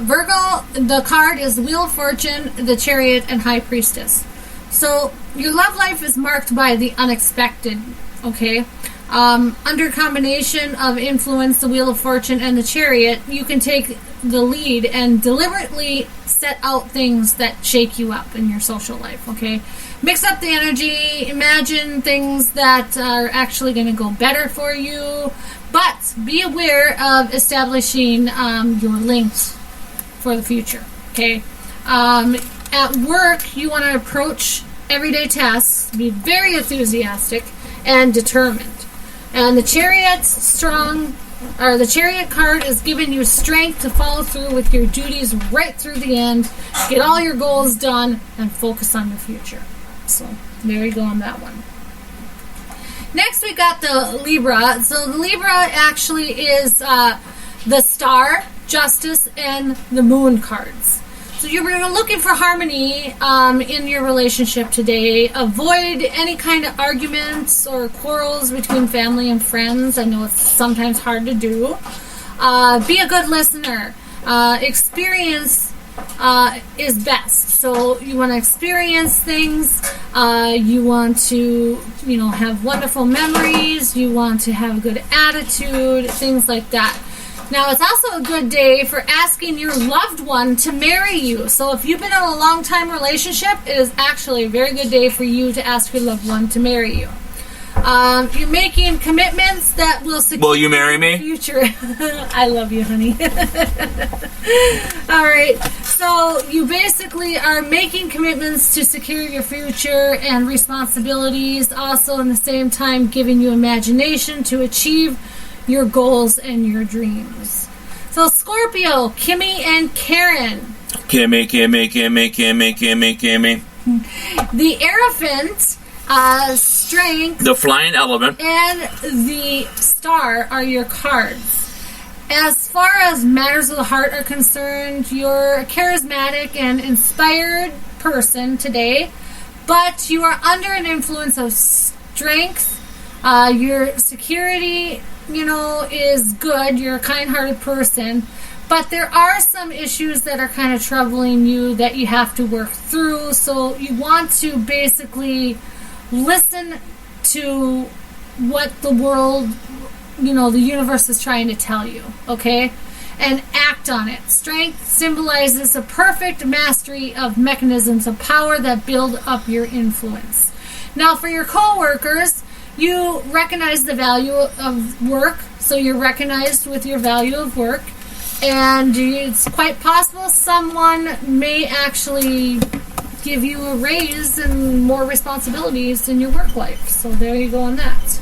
Virgo, the card is Wheel of Fortune, the Chariot, and High Priestess. So, your love life is marked by the unexpected, okay? Under combination of influence, the Wheel of Fortune, and the Chariot, you can take the lead and deliberately set out things that shake you up in your social life, okay? Mix up the energy, imagine things that are actually going to go better for you, but be aware of establishing your links for the future, okay? At work, you want to approach everyday tasks, be very enthusiastic and determined. And the Chariot card is giving you strength to follow through with your duties right through the end, get all your goals done, and focus on the future. So, there you go on that one. Next, we got the Libra. So, the Libra actually is the Star, Justice, and the Moon cards. So you're looking for harmony in your relationship today. Avoid any kind of arguments or quarrels between family and friends. I know it's sometimes hard to do. Be a good listener. Experience is best. So you want to experience things. You want to, have wonderful memories. You want to have a good attitude, things like that. Now, it's also a good day for asking your loved one to marry you. So if you've been in a long-time relationship, it is actually a very good day for you to ask your loved one to marry you. You're making commitments that will secure Will you marry me? your future. I love you, honey. All right. So you basically are making commitments to secure your future and responsibilities, also in the same time giving you imagination to achieve your goals and your dreams. So Scorpio, Kimmy and Karen. Kimmy. The Hierophant, Strength, The Flying Elephant, and the Star are your cards. As far as matters of the heart are concerned, you're a charismatic and inspired person today, but you are under an influence of strength. Your security, is good. You're a kind-hearted person, but there are some issues that are kind of troubling you that you have to work through. So you want to basically listen to what the world, the universe is trying to tell you, okay? And act on it. Strength symbolizes a perfect mastery of mechanisms of power that build up your influence. Now, for your co-workers, you recognize the value of work, so you're recognized with your value of work, and it's quite possible someone may actually give you a raise and more responsibilities in your work life. So there you go on that.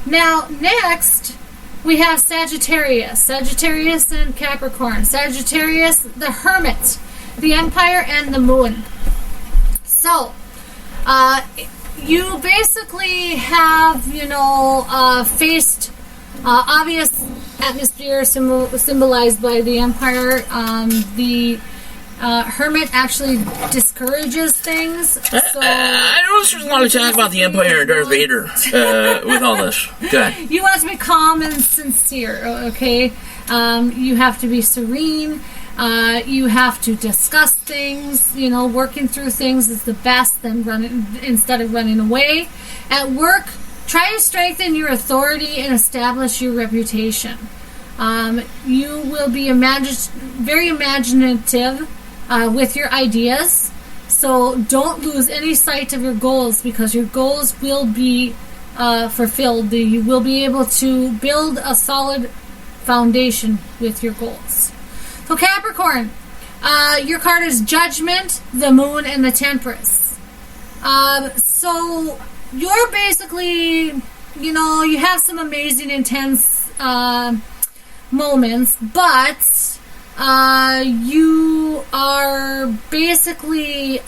Now, next, we have Sagittarius and Capricorn. Sagittarius, the Hermit, the Empire, and the Moon. So, you basically have, faced obvious atmosphere symbolized by the Empire. The Hermit actually discourages things. So I noticed there's a lot of talk about the Empire and Darth Vader with all this. Okay. You want to be calm and sincere, okay? You have to be serene. You have to discuss things. Working through things is the best instead of running away. At work, try to strengthen your authority and establish your reputation. You will be very imaginative with your ideas. So don't lose any sight of your goals, because your goals will be fulfilled. You will be able to build a solid foundation with your goals. So Capricorn, your card is Judgment, the Moon, and the Temperance. So you're basically, you have some amazing, intense moments, but you are basically,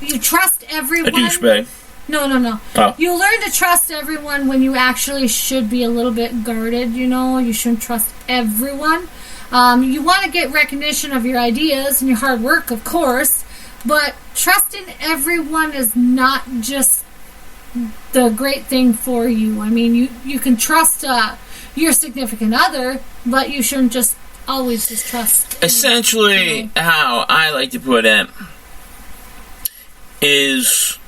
you trust everyone. A douchebag. No. Oh. You learn to trust everyone when you actually should be a little bit guarded, You shouldn't trust everyone. You want to get recognition of your ideas and your hard work, of course, but trusting everyone is not just the great thing for you. I mean, you can trust your significant other, but you shouldn't just always just trust. Essentially, how I like to put it is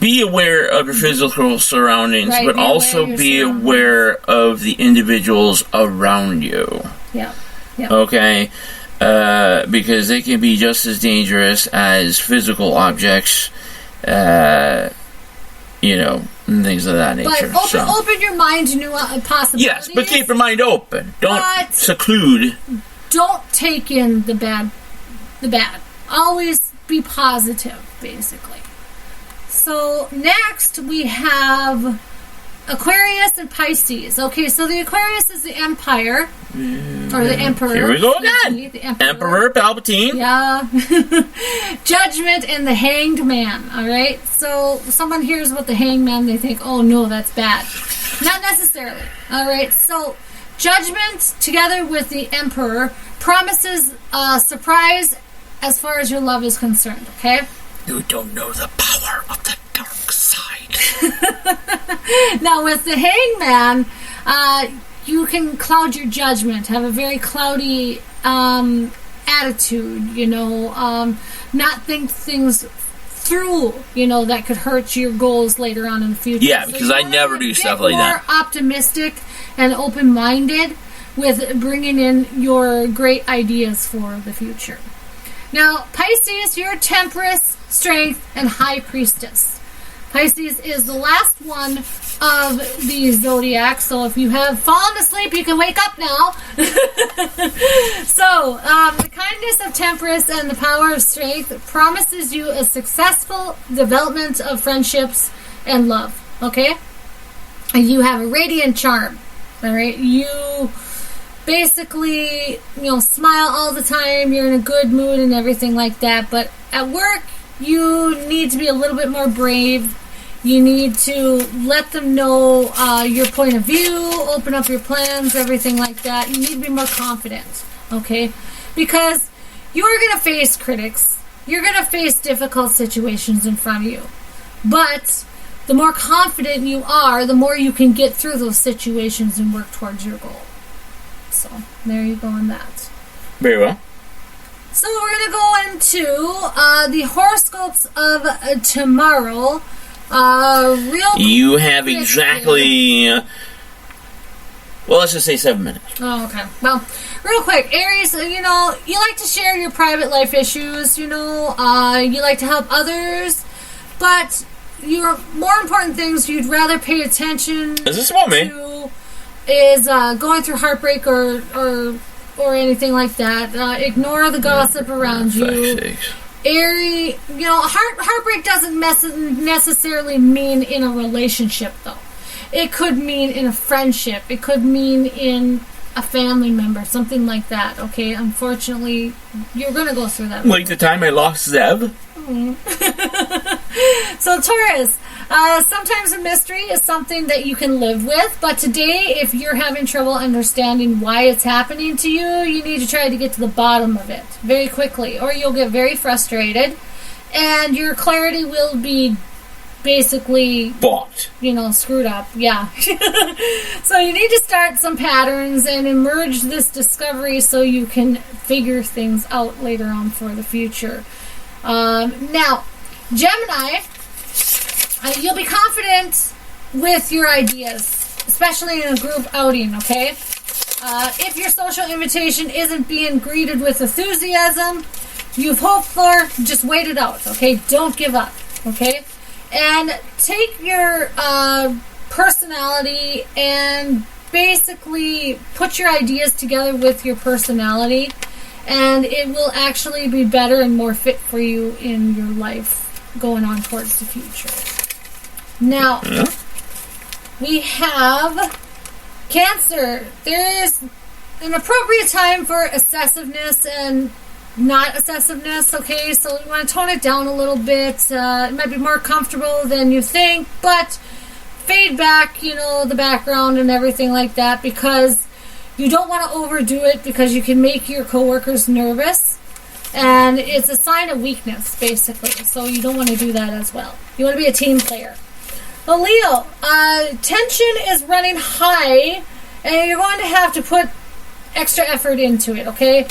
be aware of your physical surroundings, Right, but be aware also of your be surroundings. aware of the individuals around you. Yeah. Okay? Because they can be just as dangerous as physical objects, and things of that nature. But open your mind to new possibilities. Yes, but keep your mind open. Don't seclude. Don't take in the bad. Always be positive, basically. So next we have Aquarius and Pisces. Okay, so the Aquarius is the Empire, or the Emperor. Here we go again. The Emperor Palpatine. Yeah. Judgment and the Hanged Man. All right. So someone hears about the Hanged Man, they think, "Oh no, that's bad." Not necessarily. All right. So Judgment, together with the Emperor, promises a surprise as far as your love is concerned. Okay. You don't know the power of the dark side. Now, with the Hangman, you can cloud your judgment, have a very cloudy attitude, not think things through, that could hurt your goals later on in the future. Yeah, because I never do stuff like that. More optimistic and open-minded with bringing in your great ideas for the future. Now, Pisces, you're Temperance, Strength, and High Priestess. Pisces is the last one of the zodiac, so if you have fallen asleep, you can wake up now. So, the kindness of temperance and the power of strength promises you a successful development of friendships and love, okay? And you have a radiant charm, all right? You basically, smile all the time, you're in a good mood and everything like that, but at work, you need to be a little bit more brave. You need to let them know your point of view, open up your plans, everything like that. You need to be more confident, okay? Because you're going to face critics. You're going to face difficult situations in front of you. But the more confident you are, the more you can get through those situations and work towards your goal. So, there you go on that. Very well. So, we're going to go into the horoscopes of tomorrow. You have exactly, let's just say 7 minutes. Oh, okay. Well, real quick, Aries, you like to share your private life issues, you like to help others, but your more important things you'd rather pay attention Is this about me? to is going through heartbreak or anything like that. Ignore the gossip around you. Aries, heartbreak doesn't necessarily mean in a relationship, though. It could mean in a friendship. It could mean in a family member, something like that, okay? Unfortunately, you're going to go through that. Like the time I lost Zeb? So, Taurus, sometimes a mystery is something that you can live with, but today, if you're having trouble understanding why it's happening to you, you need to try to get to the bottom of it very quickly, or you'll get very frustrated, and your clarity will be basically blocked. Screwed up. Yeah. So you need to start some patterns and emerge this discovery so you can figure things out later on for the future. Now, Gemini, you'll be confident with your ideas, especially in a group outing, okay? If your social invitation isn't being greeted with enthusiasm you've hoped for, just wait it out, okay? Don't give up, okay? And take your personality and basically put your ideas together with your personality, and it will actually be better and more fit for you in your life going on towards the future. Now, we have Cancer. There's an appropriate time for excessiveness and not excessiveness, okay? So you want to tone it down a little bit. It might be more comfortable than you think, but fade back, the background and everything like that, because you don't want to overdo it, because you can make your coworkers nervous, and it's a sign of weakness, basically. So you don't want to do that as well. You want to be a team player. Well, Leo, tension is running high, and you're going to have to put extra effort into it, okay?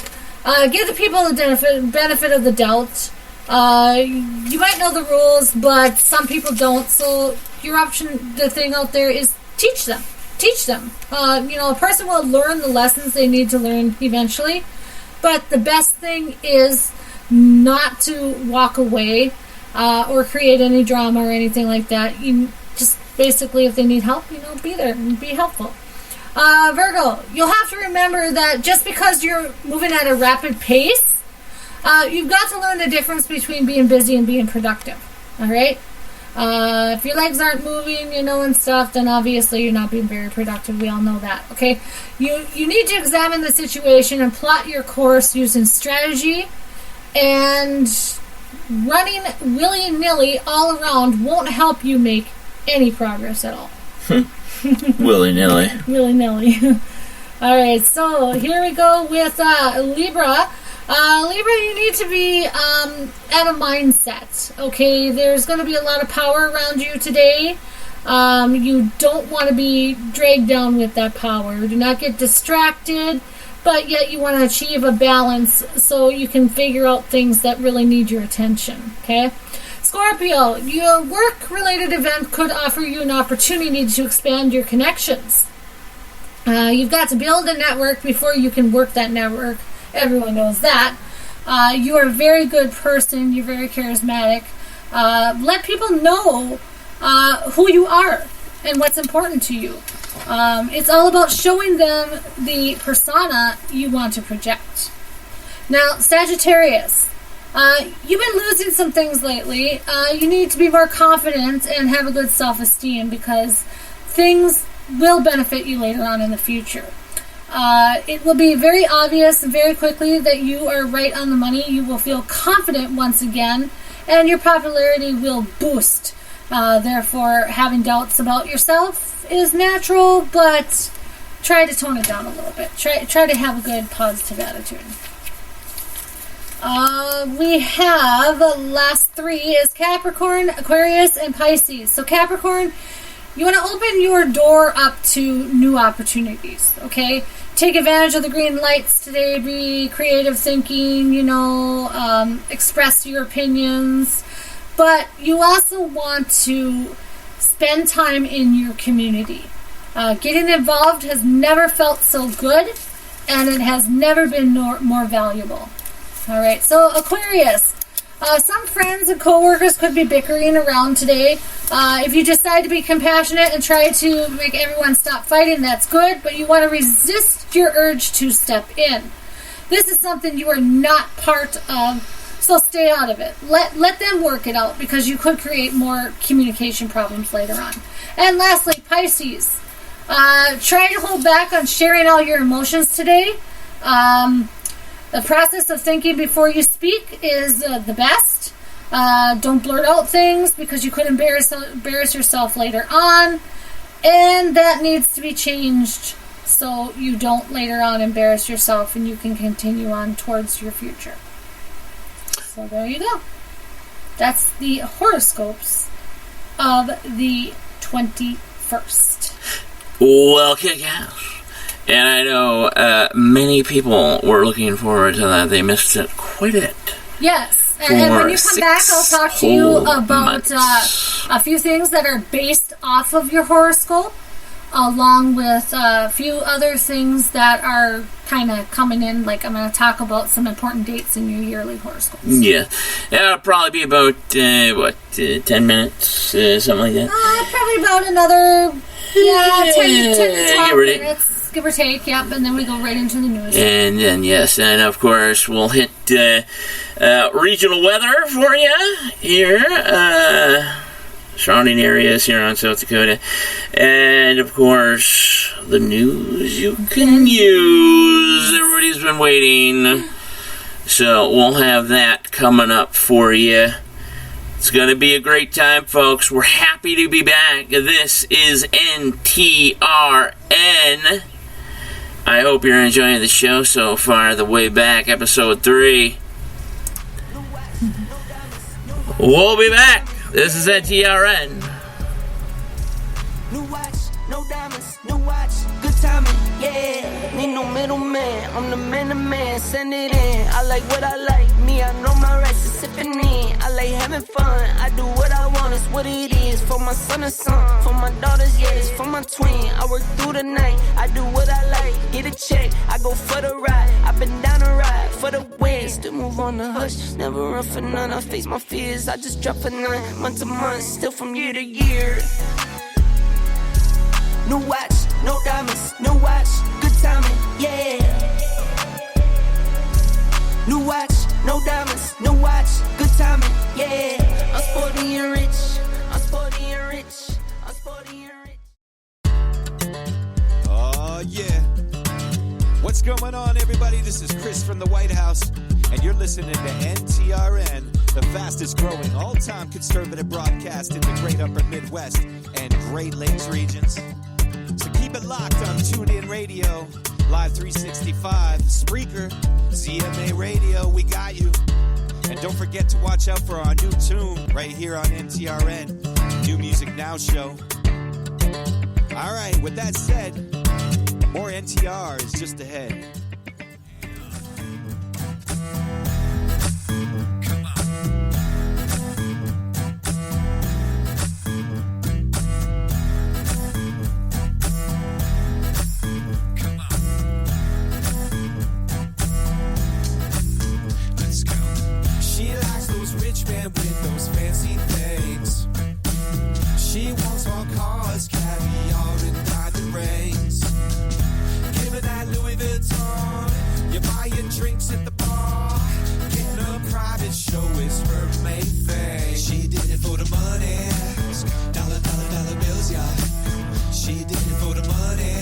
Give the people the benefit of the doubt. You might know the rules, but some people don't. So your option, the thing out there is teach them. Teach them. A person will learn the lessons they need to learn eventually. But the best thing is not to walk away or create any drama or anything like that. You just basically, if they need help, be there and be helpful. Virgo, you'll have to remember that just because you're moving at a rapid pace, you've got to learn the difference between being busy and being productive. All right? If your legs aren't moving, and stuff, then obviously you're not being very productive. We all know that, okay? You need to examine the situation and plot your course using strategy, and running willy-nilly all around won't help you make any progress at all. Willy-nilly. Willy-nilly. All right, so here we go with Libra. Libra, you need to be at a mindset, okay? There's going to be a lot of power around you today. You don't want to be dragged down with that power. Do not get distracted, but yet you want to achieve a balance so you can figure out things that really need your attention, okay? Scorpio, your work-related event could offer you an opportunity to expand your connections. You've got to build a network before you can work that network. Everyone knows that. You are a very good person. You're very charismatic. Let people know who you are and what's important to you. It's all about showing them the persona you want to project. Now, Sagittarius, you've been losing some things lately. You need to be more confident and have a good self-esteem because things will benefit you later on in the future. It will be very obvious and very quickly that you are right on the money. You will feel confident once again, and your popularity will boost. Therefore, having doubts about yourself is natural, but try to tone it down a little bit. Try to have a good positive attitude. We have the last three is Capricorn, Aquarius, and Pisces. So Capricorn, you want to open your door up to new opportunities, okay? Take advantage of the green lights today. Be creative thinking, express your opinions. But you also want to spend time in your community. Getting involved has never felt so good, and it has never been more valuable. All right, so Aquarius. Some friends and coworkers could be bickering around today. If you decide to be compassionate and try to make everyone stop fighting, that's good, but you want to resist your urge to step in. This is something you are not part of, so stay out of it. Let them work it out because you could create more communication problems later on. And lastly, Pisces. Try to hold back on sharing all your emotions today. The process of thinking before you speak is the best. Don't blurt out things because you could embarrass yourself later on. And that needs to be changed so you don't later on embarrass yourself and you can continue on towards your future. So there you go. That's the horoscopes of the 21st. Well, kick ass. And I know many people were looking forward to that. They missed it quite a bit. Yes. And when you come back, I'll talk to you about a few things that are based off of your horoscope, along with a few other things that are kind of coming in. Like I'm going to talk about some important dates in your yearly horoscopes. Yeah. It'll probably be about, 10 minutes, something like that? Probably about another 10 to 12 minutes. Give or take, yep, and then we go right into the news. And then, yes, and of course, we'll hit regional weather for you here, surrounding areas here on South Dakota. And, of course, the news you can use. Everybody's been waiting. So, we'll have that coming up for you. It's going to be a great time, folks. We're happy to be back. This is NTRN. I hope you're enjoying the show so far, the way back, episode 3. We'll be back. This is NTRN. New watch, no diamonds, new watch, good timing, yeah. Need no middleman, I'm the man, send it in. I like what I like, me, I know my rights to sipping in. I like having fun, I do what I want, it's what it is. For my son and son, for my daughters, yeah, it's for my twin. I work through the night, I do what I like, get a check, I go for the ride. I've been down the ride for the win, still move on the hush, never run for none. I face my fears, I just drop a 9 month to month, still from year to year. New watch, no diamonds, new watch, good timing, yeah. New watch, no diamonds, new watch, good timing, yeah. I'm sporty and rich, I'm sporty and rich, I'm sporty and rich. Oh, yeah. What's going on, everybody? This is Chris from the White House, and you're listening to NTRN, the fastest growing all-time conservative broadcast in the Great Upper Midwest and Great Lakes regions. So keep it locked on TuneIn Radio, Live 365, Spreaker, ZMA Radio, we got you. And don't forget to watch out for our new tune right here on NTRN, New Music Now show. All right, with that said, more NTR is just ahead. money.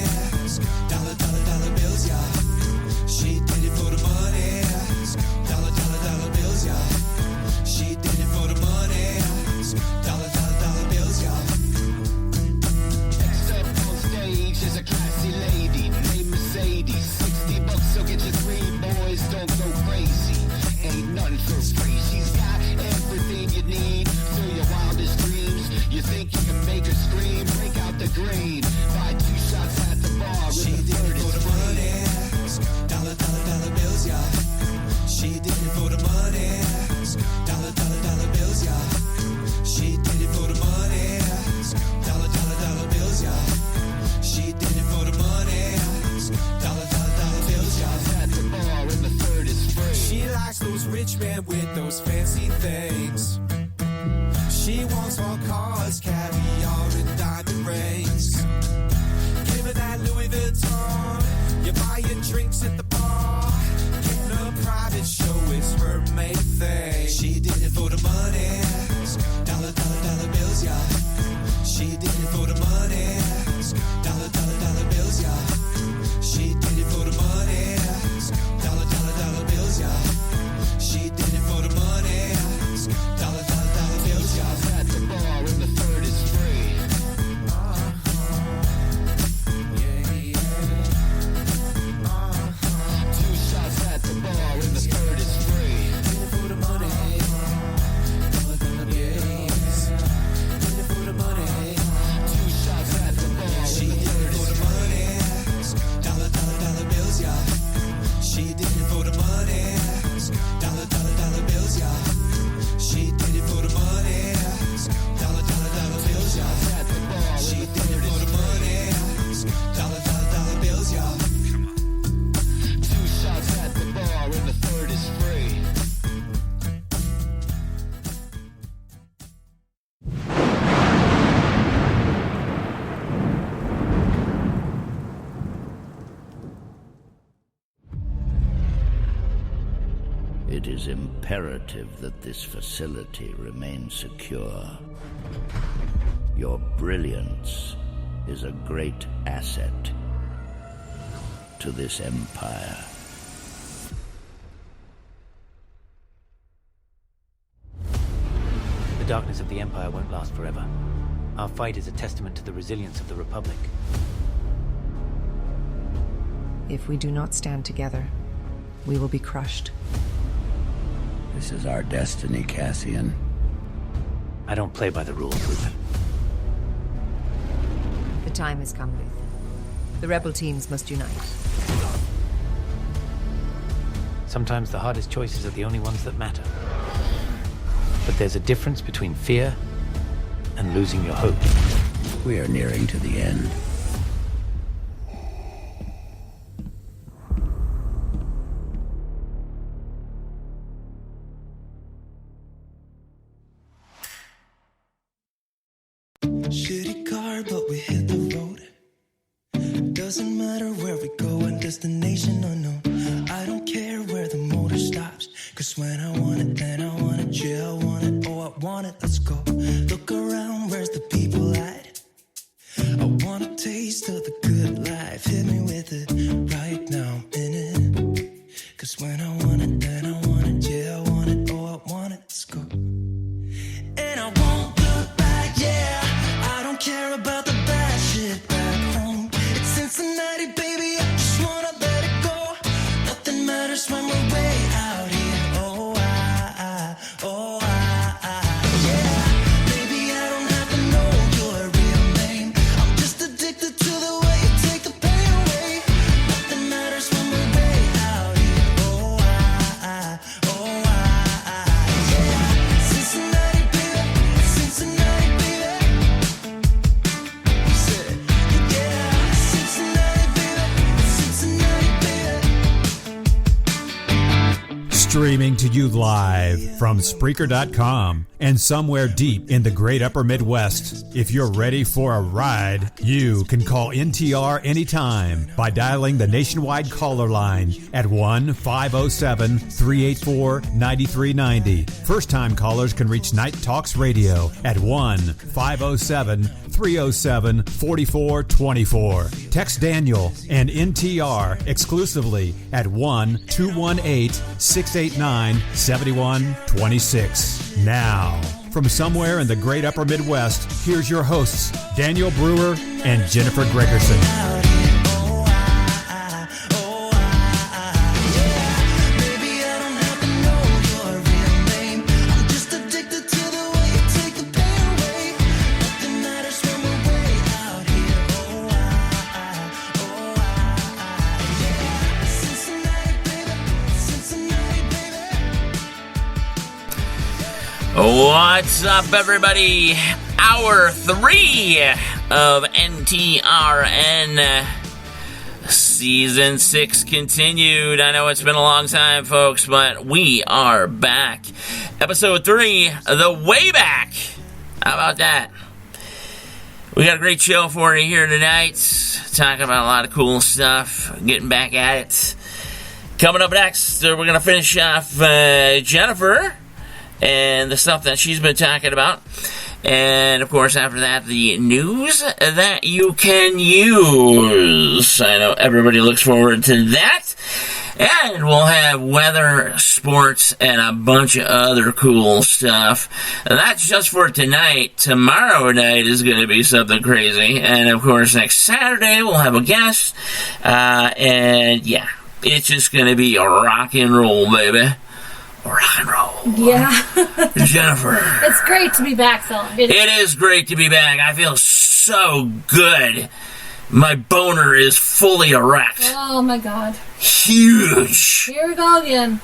Dollar, dollar, dollar bills, y'all. She did it for the money. Dollar, dollar, dollar bills, y'all. She did it for the money. Dollar, dollar, dollar bills, y'all. Next up on stage is a classy lady named Mercedes. $60, so get your 3 boys, don't go crazy. Ain't nothing for free. She's got everything you need for your wildest dreams. You think you can make her scream? Break out the green. Buy 2 shots at the bar. She did it for the money. Dollar, dollar, dollar bills, y'all. She did it for the money. Dollar, dollar, dollar bills, y'all. She did it for the money. Dollar, dollar, dollar bills, y'all. She did it for the money. Dollar, dollar, dollar bills, y'all. At the bar and the third is free. She likes those rich men with those fancy things. She wants all cars, caviar, and diamond rings. Give her that Louis Vuitton. You're buying drinks at the bar. Getting a private show is her main thing. She did it for the money. Dollar, dollar, dollar bills, y'all. She did it for the money. Dollar, dollar, dollar bills, y'all. She did it for the money. Dollar, dollar, dollar bills, y'all. She did it for the money. Dollar, dollar, dollar bills, y'all. At the bar and the third is free. Yeah, yeah. 2 shots at the bar and the third is free. Did it for the money. Dollar, dollar bills. Did it for the money. 2 shots at the bar She and the did it third for is the money. Dollar, dollar, dollar bills, y'all. She did it for the money. Dollar, dollar, dollar bills, y'all. She did it for the money. Dollar, dollar, dollar bills, y'all. at the bar She and the did it third for is the money. Dollar, dollar, dollar bills, y'all. 2 shots at the bar and the third is free. It is imperative that this facility remain secure. Your brilliance is a great asset to this empire. The darkness of the Empire won't last forever. Our fight is a testament to the resilience of the Republic. If we do not stand together, we will be crushed. This is our destiny, Cassian. I don't play by the rules, Luthen. The time has come, Luthen. The rebel teams must unite. Sometimes the hardest choices are the only ones that matter. But there's a difference between fear and losing your hope. We are nearing to the end. Shitty car, but we hit the road. Doesn't matter where we go, and destination unknown. I don't care where the motor stops, 'cause when I want it, then I want it. Yeah, I want it, oh, I want it, let's go. Look around, where's the people at? I want a taste of the good life. Hit me with it right now, in it. 'Cause when I want it, then I want it. Yeah, I want it, oh, I want it, let's go. And I won't look back, yeah. I don't care about the bad shit back home. It's Cincinnati, baby, I just wanna let it go. Nothing matters when we're way out here. Oh, yeah. Baby, I don't have to know your real name. I'm just addicted to the way you take the pain away. Streaming to you live from Spreaker.com and somewhere deep in the great upper Midwest. If you're ready for a ride, you can call NTR anytime by dialing the nationwide caller line at 1-507-384-9390. First-time callers can reach Night Talks Radio at 1-507-307-4424. Text Daniel and NTR exclusively at 1-218-689-7126. Now, from somewhere in the great upper Midwest, here's your hosts, Daniel Brewer and Jennifer Gregerson. What's up, everybody? Hour 3 of NTRN Season 6 continued. I know it's been a long time, folks, but we are back. Episode 3, the way back. How about that? We got a great show for you here tonight. Talking about a lot of cool stuff. Getting back at it. Coming up next, we're going to finish off Jennifer and the stuff that she's been talking about. And, of course, after that, the news that you can use. I know everybody looks forward to that. And we'll have weather, sports, and a bunch of other cool stuff. And that's just for tonight. Tomorrow night is going to be something crazy. And, of course, next Saturday, we'll have a guest. And, yeah, it's just going to be a rock and roll, baby. Rock and roll. Yeah. Jennifer. It's great to be back, though. It is great to be back. I feel so good. My boner is fully erect. Oh, my God. Huge. Here we go again.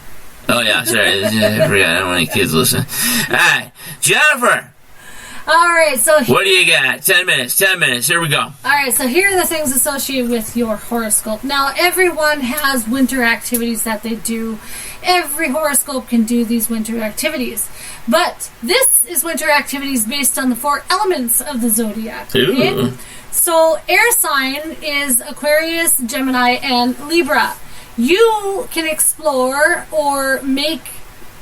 Oh, yeah, sorry. I forgot. I don't want any kids listening. All right. Jennifer. All right, so... What do you got? 10 minutes. Here we go. All right, so here are the things associated with your horoscope. Now, everyone has winter activities that they do. Every horoscope can do these winter activities. But this is winter activities based on the 4 elements of the zodiac. Okay? Ooh. So, air sign is Aquarius, Gemini, and Libra. You can explore or make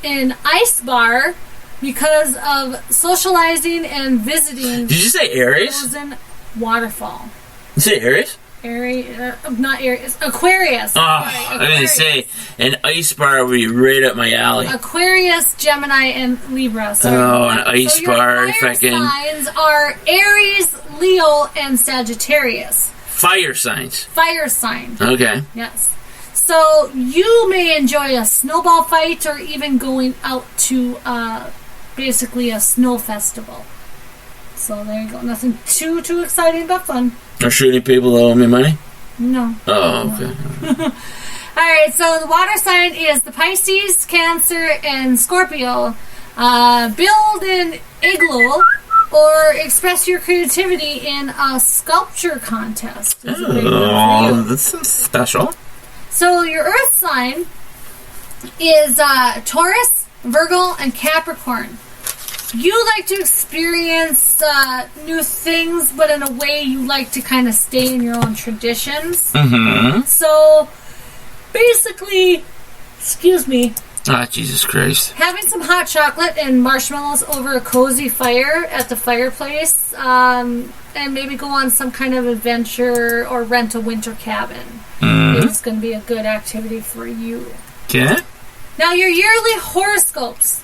an ice bar because of socializing and visiting. Did you say Aries? Frozen waterfall. You say Aries? Not Aries. Aquarius. Oh, I'm going to say an ice bar would be right up my alley. Aquarius, Gemini, and Libra. An ice bar. Fire signs are Aries, Leo, and Sagittarius. Fire signs. Fire sign. Okay. Yes. So you may enjoy a snowball fight or even going out to basically a snow festival. So there you go. Nothing too exciting but fun. Are shooting people that owe me money? No. Oh, okay. Alright, so the water sign is the Pisces, Cancer, and Scorpio. Build an igloo or express your creativity in a sculpture contest. Oh, this is special. So your earth sign is Taurus, Virgo, and Capricorn. You like to experience new things, but in a way you like to kind of stay in your own traditions. Mm-hmm. So, basically, excuse me. Ah, Jesus Christ. Having some hot chocolate and marshmallows over a cozy fire at the fireplace, and maybe go on some kind of adventure or rent a winter cabin. Mm-hmm. It's going to be a good activity for you. Okay. Now, your yearly horoscopes.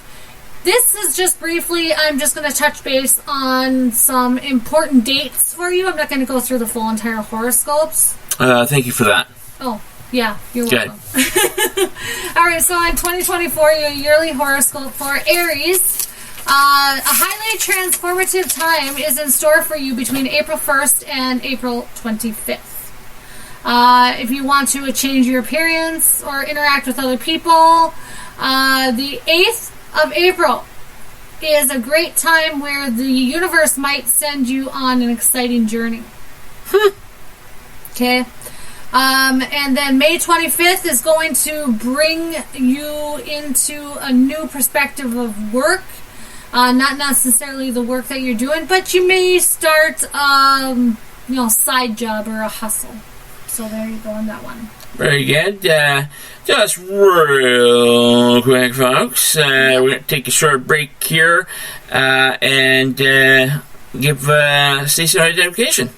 This is just briefly, I'm just going to touch base on some important dates for you. I'm not going to go through the full entire horoscopes. Thank you for that. Oh, yeah, you're welcome. All right, so in 2024, your yearly horoscope for Aries, a highly transformative time is in store for you between April 1st and April 25th. If you want to change your appearance or interact with other people, the 8th of April is a great time where the universe might send you on an exciting journey. Okay. And then May 25th is going to bring you into a new perspective of work. Not necessarily the work that you're doing, but you may start, side job or a hustle. So there you go on that one. Very good. Just real quick, folks. We're going to take a short break here and give Stacey an identification.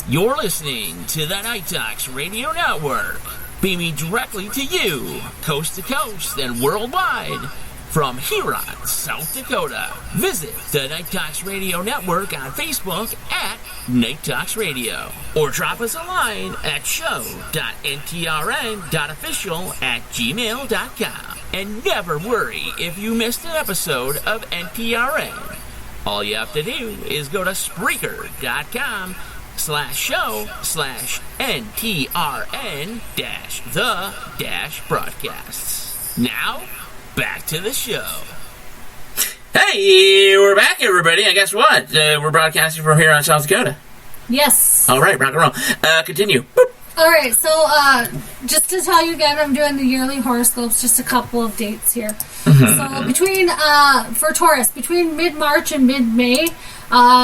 You're listening to the Night Talks Radio Network, beaming directly to you, coast to coast and worldwide, from Huron, South Dakota. Visit the Night Talks Radio Network on Facebook at Night Talks Radio, or drop us a line at show.ntrn.official@gmail.com. And never worry if you missed an episode of NTRN. All you have to do is go to Spreaker.com/show/NTRN-the-broadcasts. Now, back to the show. Hey, we're back, everybody. And guess what? We're broadcasting from here on South Dakota. Yes. All right, rock and roll. Continue. Boop. All right, so just to tell you again, I'm doing the yearly horoscopes, just a couple of dates here. So for Taurus, between mid-March and mid-May,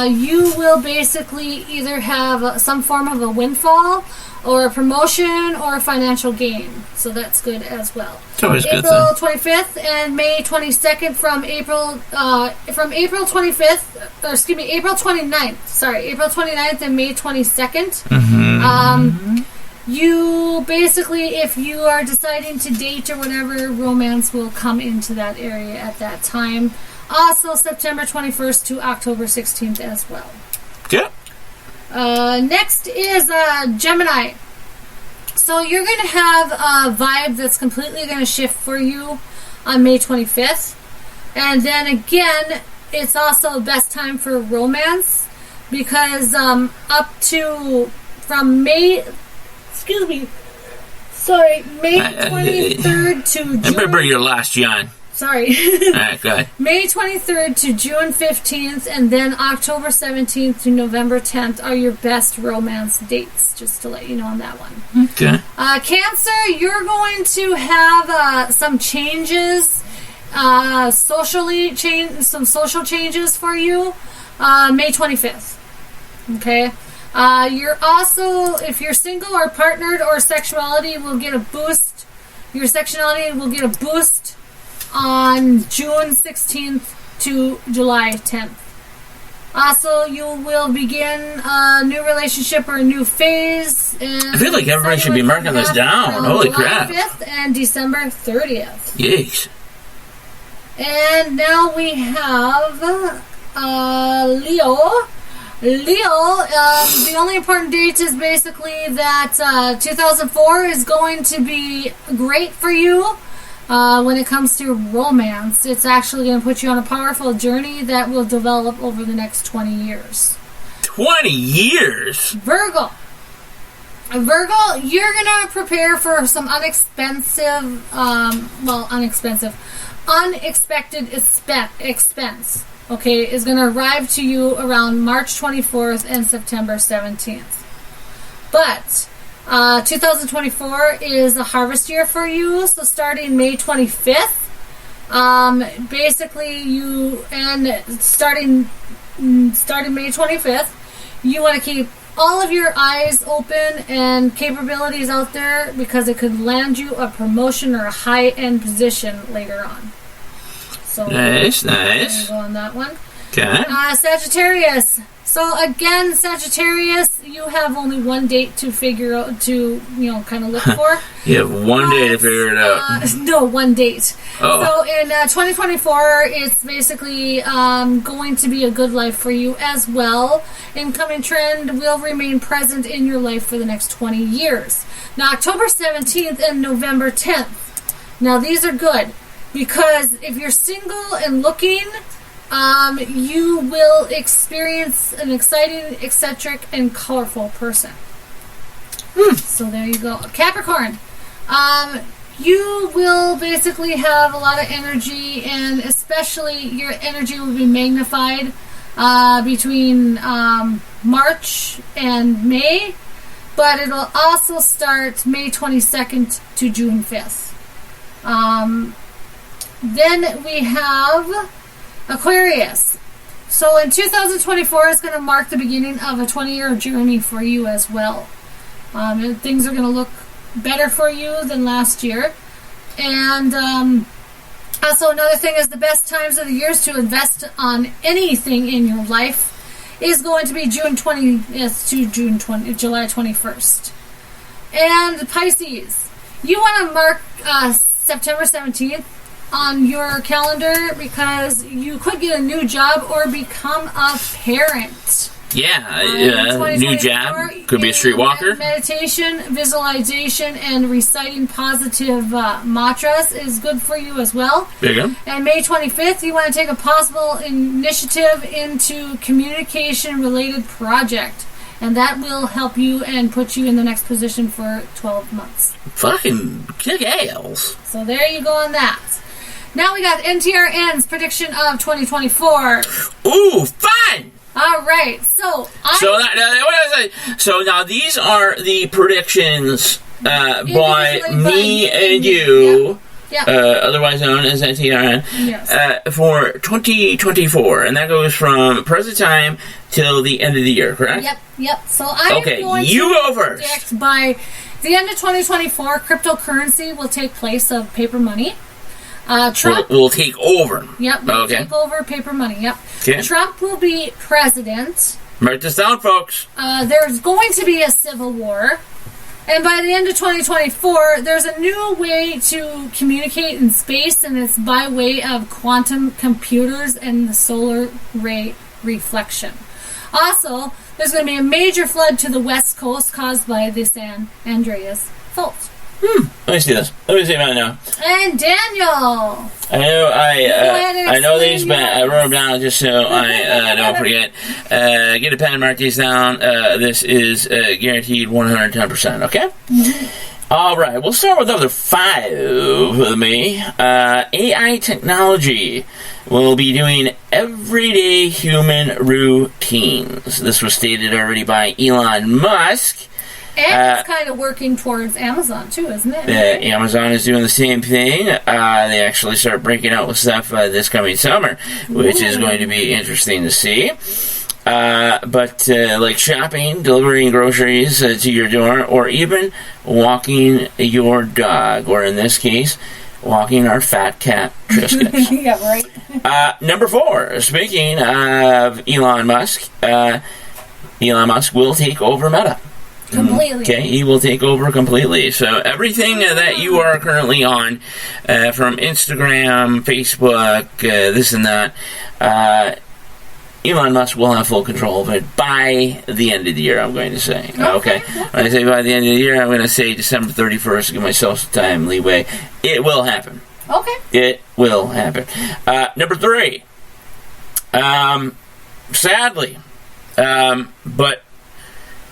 you will basically either have some form of a windfall or a promotion or a financial gain. So that's good as well. It's always good. April 25th and May 22nd from April 29th. Sorry, April 29th and May 22nd. You basically, if you are deciding to date or whatever, romance will come into that area at that time. Also, September 21st to October 16th as well. Yeah. Next is Gemini. So you're going to have a vibe that's completely going to shift for you on May 25th. And then again, it's also the best time for romance because from May 23rd to June. Remember your last John. Sorry. All right, go ahead. May 23rd to June 15th, and then October 17th to November 10th are your best romance dates, just to let you know on that one. Okay. Cancer, you're going to have some changes, some social changes for you, May 25th. Okay. You're also, if you're single or partnered or sexuality will get a boost, your sexuality will get a boost on June 16th to July 10th. Also, you will begin a new relationship or a new phase. And I feel like everybody should be marking this down. Holy July crap. 5th and December 30th. Yikes. And now we have Leo. The only important date is basically that 2004 is going to be great for you when it comes to romance. It's actually going to put you on a powerful journey that will develop over the next 20 years. 20 years? Virgo, you're going to prepare for some unexpected expense. Okay, is going to arrive to you around March 24th and September 17th. But 2024 is a harvest year for you, so starting May 25th, starting May 25th, you want to keep all of your eyes open and capabilities out there because it could land you a promotion or a high-end position later on. So nice. There you go on that one. Okay. Sagittarius. So again, Sagittarius, you have only one date to figure out, kind of look for. You have one day to figure it out. No, one date. Oh. So in 2024, it's basically going to be a good life for you as well. Incoming trend will remain present in your life for the next 20 years. Now, October 17th and November 10th. Now, these are good. Because if you're single and looking, you will experience an exciting, eccentric, and colorful person. So there you go. Capricorn, you will basically have a lot of energy, and especially your energy will be magnified between March and May. but it'll also start May 22nd to June 5th. Then we have Aquarius. So in 2024 is going to mark the beginning of a 20-year journey for you as well. Things are going to look better for you than last year. And also another thing is the best times of the years to invest on anything in your life is going to be June 20th to July 21st. And Pisces, you want to mark September 17th on your calendar because you could get a new job or become a parent. Yeah, new job. Could be a streetwalker. Meditation, visualization, and reciting positive mantras is good for you as well. There you go. And May 25th, you want to take a possible initiative into communication-related project. And that will help you and put you in the next position for 12 months. Fucking kick ass. So there you go on that. Now we got NTRN's prediction of 2024. Ooh, fun! All right, so now these are the predictions by me and you, Yep. otherwise known as NTRN, Yes. For 2024, and that goes from present time till the end of the year, correct? Yep. So I'm going you to go first. predict by the end of 2024, cryptocurrency will take place of paper money. Trump will take over. Yep. Will take over paper money. Yep. Okay. Trump will be president. Write this down, folks. There's going to be a civil war. And by the end of 2024, there's a new way to communicate in space, and it's by way of quantum computers and the solar ray reflection. Also, there's going to be a major flood to the west coast caused by the San Andreas fault. Let me see this. Let me see about now. And Daniel. I know these, but I wrote them down just so I don't forget. Get a pen and mark these down. This is guaranteed 110%. Okay. All right. We'll start with number 5 with me. AI technology will be doing everyday human routines. This was stated already by Elon Musk. And it's kind of working towards Amazon, too, isn't it? Amazon is doing the same thing. They actually start breaking out with stuff this coming summer, which is going to be interesting to see. But like shopping, delivering groceries to your door, or even walking your dog, or in this case, walking our fat cat, Triscuits. Yeah, right. Number 4, speaking of Elon Musk will take over Meta. Completely. Okay, he will take over completely. So everything that you are currently on, from Instagram, Facebook, this and that, Elon Musk will have full control of it by the end of the year, I'm going to say. Okay. When I say by the end of the year, I'm going to say December 31st to give myself some time leeway. It will happen. Okay. It will happen. Number 3. Sadly, but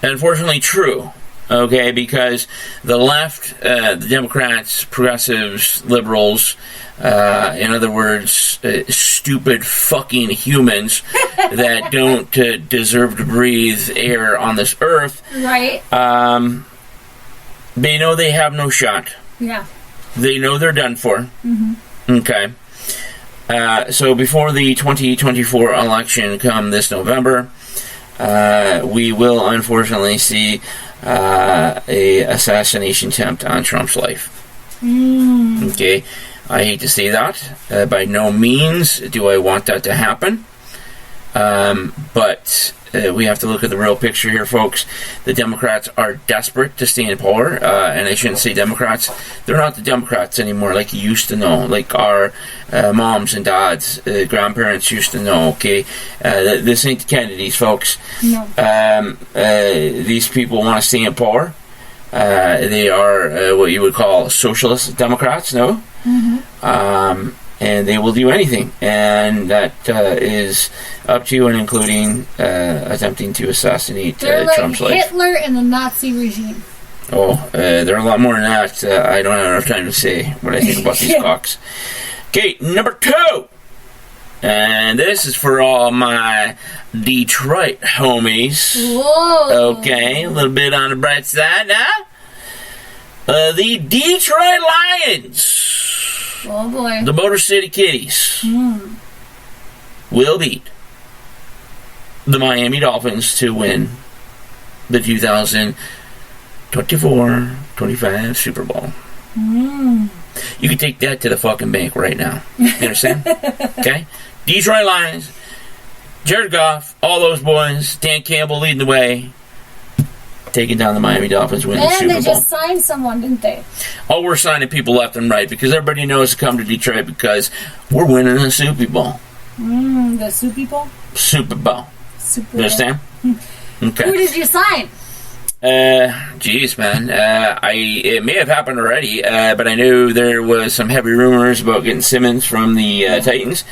unfortunately true, okay, because the left, the Democrats, progressives, liberals, in other words, stupid fucking humans that don't deserve to breathe air on this earth, right? They know they have no shot. Yeah. They know they're done for. Mm-hmm. Okay. So before the 2024 election come this November, we will unfortunately see a assassination attempt on Trump's life. Okay, I hate to say that. By no means do I want that to happen. But we have to look at the real picture here, folks. The Democrats are desperate to stay in power, and I shouldn't say Democrats. They're not the Democrats anymore like you used to know, like our moms and dads, grandparents used to know, okay? This ain't the Kennedys, folks. No. These people want to stay in power. They are what you would call socialist Democrats, no? Mm-hmm. And they will do anything, and that is up to and including attempting to assassinate Trump's life. Hitler and the Nazi regime. Oh, they're a lot more than that. I don't have enough time to say what I think about these cocks. Okay, number 2. And this is for all my Detroit homies. Whoa. Okay, a little bit on the bright side now. The Detroit Lions. Oh boy. The Motor City Kitties will beat the Miami Dolphins to win the 2024-25 Super Bowl. You can take that to the fucking bank right now. You understand? Okay? Detroit Lions, Jared Goff, all those boys, Dan Campbell leading the way, taking down the Miami Dolphins, winning the Super And Bowl. they just signed someone, didn't they? Oh, we're signing people left and right because everybody knows to come to Detroit because we're winning the Super Bowl. The Super Bowl? Super Bowl. Super You understand? Okay. Who did you sign? Geez, man. It may have happened already, but I knew there was some heavy rumors about getting Simmons from the Titans.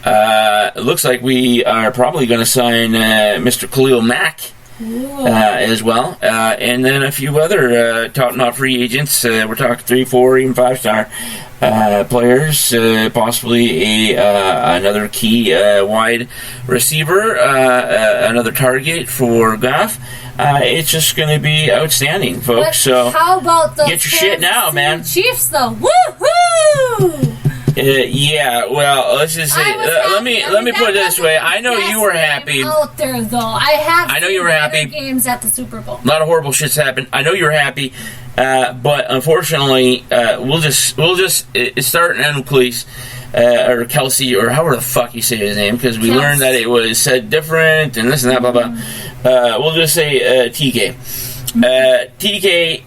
It looks like we are probably going to sign Mr. Khalil Mack as well, and then a few other top-notch free agents. We're talking 3, 4, even 5-star players, possibly another key wide receiver, another target for Goff. It's just going to be outstanding, folks. But so how about the get your shit now, man. Chiefs, though? Woohoo! Yeah, well, let's just say. Let me put it this way. I know you were happy. Out there, though, I know you were happy. Games at the Super Bowl. A lot of horrible shit's happened. I know you were happy, but unfortunately, we'll just start and end with Cleese. Or Kelsey, or however the fuck you say his name, because we learned that it was said different, and this and that, blah, blah. We'll just say TK. TK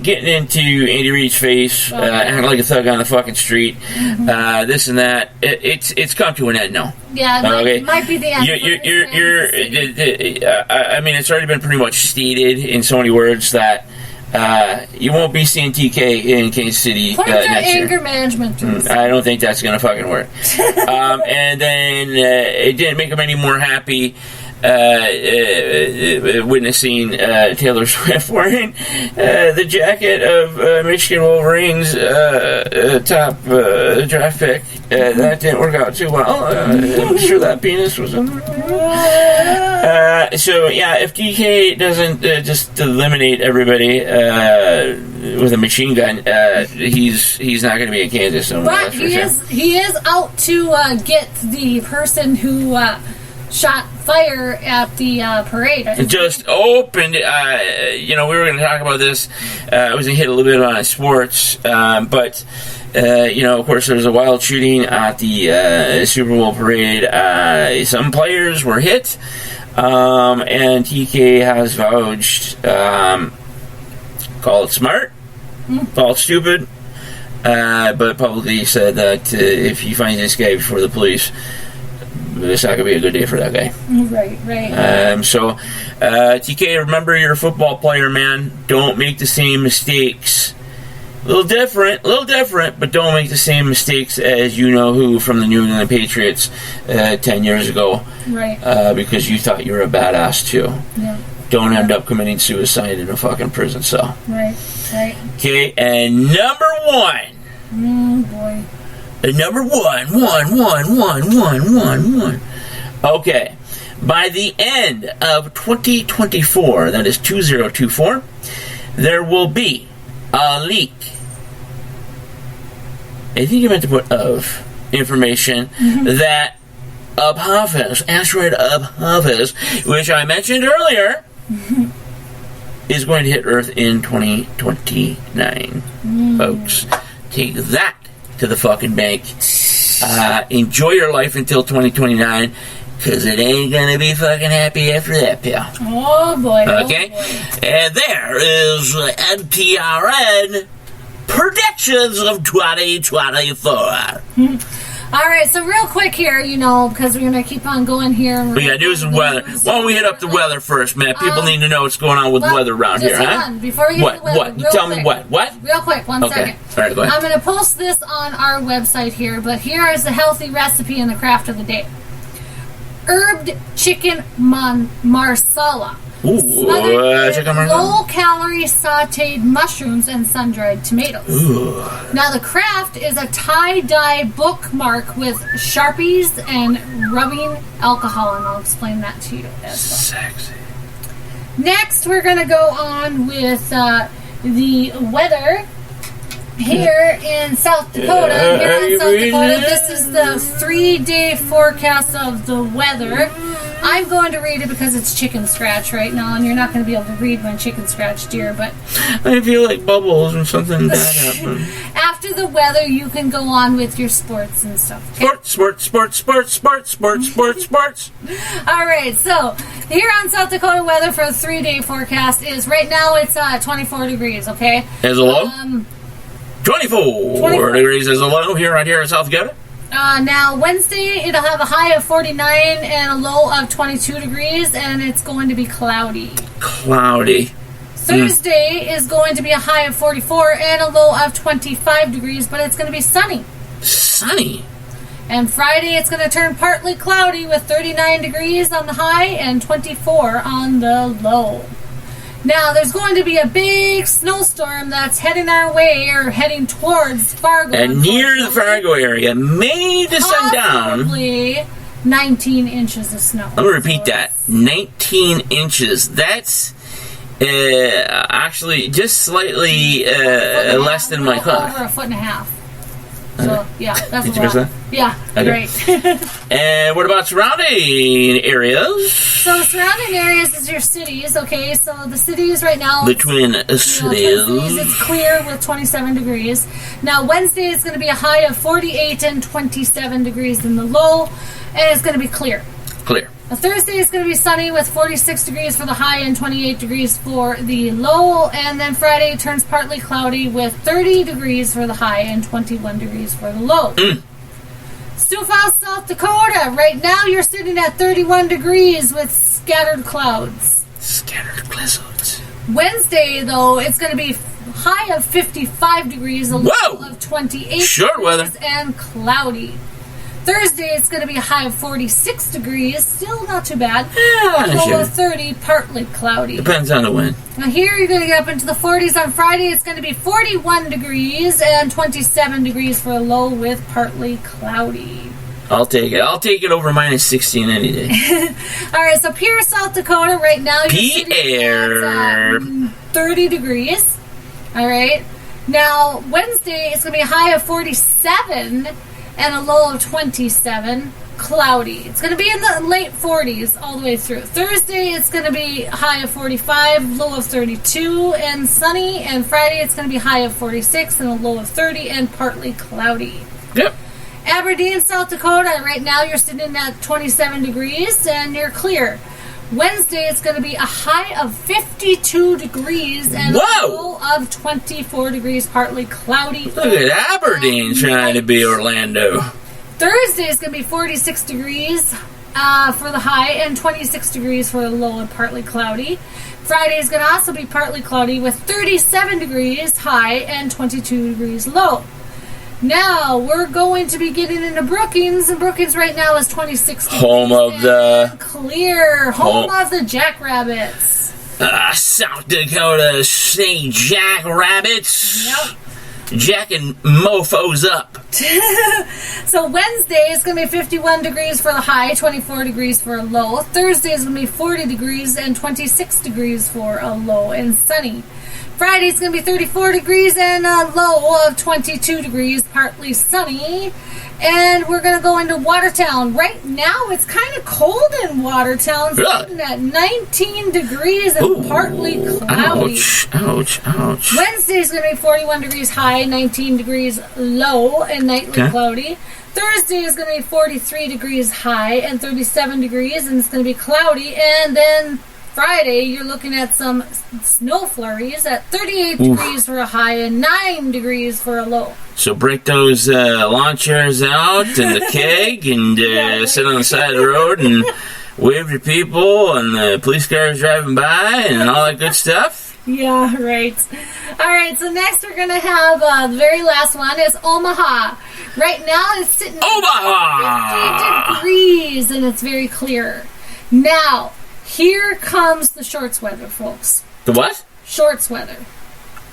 getting into Andy Reid's face, acting like a thug on the fucking street, this and that. It's come to an end now. Yeah, it might be the end. I mean, it's already been pretty much stated in so many words that you won't be seeing TK in Kansas City Put next year. anger management. I don't think that's going to fucking work. And then it didn't make him any more happy witnessing Taylor Swift wearing the jacket of Michigan Wolverines top draft pick. That didn't work out too well. I'm sure that penis was in there. So yeah, if DK doesn't just eliminate everybody with a machine gun, he's not going to be in Kansas anymore. But he is out to get the person who shot fire at the parade. Just opened. We were going to talk about this. I was going to hit a little bit on sports, but. Of course, there was a wild shooting at the Super Bowl parade. Some players were hit, and TK has vouched, call it smart, call it stupid, but publicly said that if he finds this guy before the police, it's not going to be a good day for that guy. Right. TK, remember you're a football player, man. Don't make the same mistakes. A little different, but don't make the same mistakes as you-know-who from the New England Patriots 10 years ago. Right. Because you thought you were a badass, too. Yeah. Don't end up committing suicide in a fucking prison cell. Right. Okay, and number one. Boy. Number one. Okay. By the end of 2024, that is 2024, there will be a leak. I think you meant to put of information that Apophis, asteroid Apophis, which I mentioned earlier, is going to hit Earth in 2029. Folks, take that to the fucking bank. Enjoy your life until 2029, because it ain't going to be fucking happy after that, pal. Oh, boy. Okay? And there is NTRN predictions of 2024. All right, so real quick here, because we're going to keep on going here. We got news and weather. Why don't we hit up the weather first, man? People need to know what's going on with the weather around here, huh? Before we get to the weather, What? Tell me what? What? Real quick, one second. All right, go ahead. I'm going to post this on our website here, but here is the healthy recipe and the craft of the day. herbed chicken marsala. Ooh, Smothered with low-calorie sautéed mushrooms and sun-dried tomatoes. Ooh. Now, the craft is a tie-dye bookmark with Sharpies and rubbing alcohol, and I'll explain that to you as well. Sexy. Next, we're going to go on with the weather here in South Dakota. Here in South Dakota, this is the 3-day forecast of the weather. I'm going to read it because it's chicken scratch right now, and you're not going to be able to read when chicken scratch, dear, but I feel like bubbles or something bad happened. After the weather, you can go on with your sports and stuff. Okay? Sports. All right, so here on South Dakota weather for the 3-day forecast is right now it's 24 degrees, okay? As a low? 24 degrees as a low right here in South Dakota. Now, Wednesday, it'll have a high of 49 and a low of 22 degrees, and it's going to be cloudy. Thursday is going to be a high of 44 and a low of 25 degrees, but it's going to be sunny. Sunny? And Friday, it's going to turn partly cloudy with 39 degrees on the high and 24 on the low. Now, there's going to be a big snowstorm that's heading our way, or heading towards Fargo. And near the Fargo area, May to sundown. Probably 19 inches of snow. I'm going to repeat that. 19 inches. That's actually just slightly less than my car. Over a foot and a half. So, yeah, that's Did a you lot. miss that? Yeah, okay. Great. And what about surrounding areas? So, surrounding areas is your cities, okay? So, the cities right now... The Twin Cities. It's clear with 27 degrees. Now, Wednesday is going to be a high of 48 and 27 degrees in the low, and it's going to be clear. Now, Thursday is going to be sunny with 46 degrees for the high and 28 degrees for the low. And then Friday turns partly cloudy with 30 degrees for the high and 21 degrees for the low. Sioux Falls, South Dakota. Right now you're sitting at 31 degrees with scattered clouds. Wednesday, though, it's going to be high of 55 degrees, a low of 28 Short weather. and cloudy. Thursday, it's going to be a high of 46 degrees. Still not too bad. Low of 30, partly cloudy. Depends on the wind. Now here you're going to get up into the 40s. On Friday, it's going to be 41 degrees and 27 degrees for a low with partly cloudy. I'll take it. I'll take it over minus 16 any day. All right, so Pierre, South Dakota, right now you're sitting at 30 degrees. All right. Now, Wednesday, it's going to be a high of 47 and a low of 27, cloudy. It's going to be in the late 40s all the way through. Thursday, it's going to be high of 45, low of 32, and sunny. And Friday, it's going to be high of 46 and a low of 30 and partly cloudy. Yep. Aberdeen, South Dakota, right now you're sitting at 27 degrees and you're clear. Wednesday, it's going to be a high of 52 degrees and a low of 24 degrees, partly cloudy. Look at Aberdeen trying to be Orlando. Thursday is going to be 46 degrees for the high and 26 degrees for the low and partly cloudy. Friday is going to also be partly cloudy with 37 degrees high and 22 degrees low. Now, we're going to be getting into Brookings, and Brookings right now is 26 degrees. Home of the... Clear. Home of the Jackrabbits. South Dakota State Jackrabbits. Yep. Jacking mofos up. So Wednesday is going to be 51 degrees for the high, 24 degrees for a low. Thursday is going to be 40 degrees and 26 degrees for a low and sunny. Friday is going to be 34 degrees and a low of 22 degrees, partly sunny. And we're going to go into Watertown. Right now, it's kind of cold in Watertown. Sitting at 19 degrees and partly cloudy. Ouch. Wednesday is going to be 41 degrees high, 19 degrees low, and nightly cloudy. Thursday is going to be 43 degrees high and 37 degrees, and it's going to be cloudy. And then Friday, you're looking at some snow flurries at 38 degrees for a high and 9 degrees for a low. So break those lawn chairs out and the keg and sit on the side of the road and wave to people and the police cars driving by and all that good stuff. Yeah, right. All right, so next we're going to have the very last one is Omaha. Right now it's sitting at 50 degrees and it's very clear. Now, here comes the shorts weather, folks. The what? Shorts weather.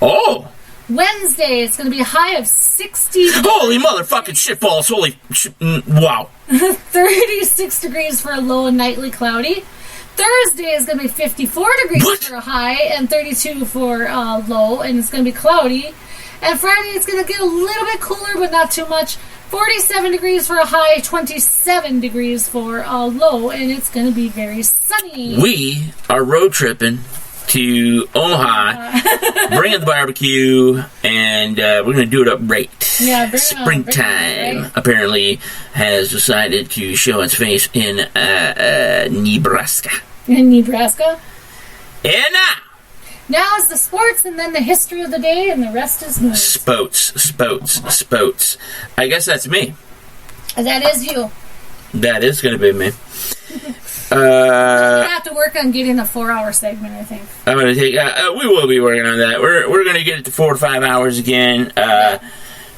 Oh. Wednesday, it's going to be a high of 60. Holy motherfucking shitballs. Wow. 36 degrees for a low and nightly cloudy. Thursday is going to be 54 degrees for a high and 32 for low, and it's going to be cloudy. And Friday, it's going to get a little bit cooler, but not too much. 47 degrees for a high, 27 degrees for a low, and it's going to be very sunny. We are road tripping to Omaha, bringing the barbecue, and we're going to do it up right. Yeah, Springtime apparently has decided to show its face in Nebraska. In Nebraska? And now is the sports, and then the history of the day, and the rest is news. Spoats. I guess that's me. That is you. That is going to be me. We have to work on getting a 4-hour segment, I think. I'm going to take. We will be working on that. We're going to get it to 4 to 5 hours again.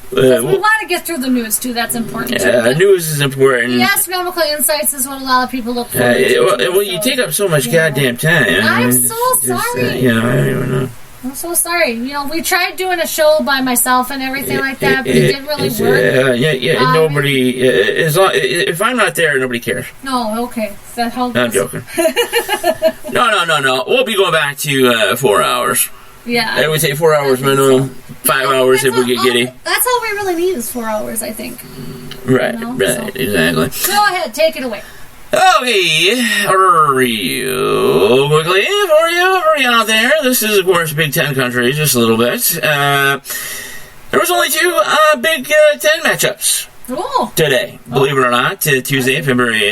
We want to get through the news too. That's important. News is important. The astronomical insights is what a lot of people look for. Well, you take up so much goddamn time. I'm so sorry. I don't even know. I'm so sorry. We tried doing a show by myself and everything like that, but it didn't really work. Nobody. If I'm not there, nobody cares. No, okay. Is that how? I'm joking. No. We'll be going back to 4 hours. Yeah. It would take 4 hours minimum. 5 hours if we get giddy. That's all we really need is 4 hours, I think. Right, exactly. Go ahead, take it away. Okay, real quickly for you out there. This is, of course, Big Ten country, just a little bit. There was only 2 Big Ten matchups today, believe it or not. Tuesday, February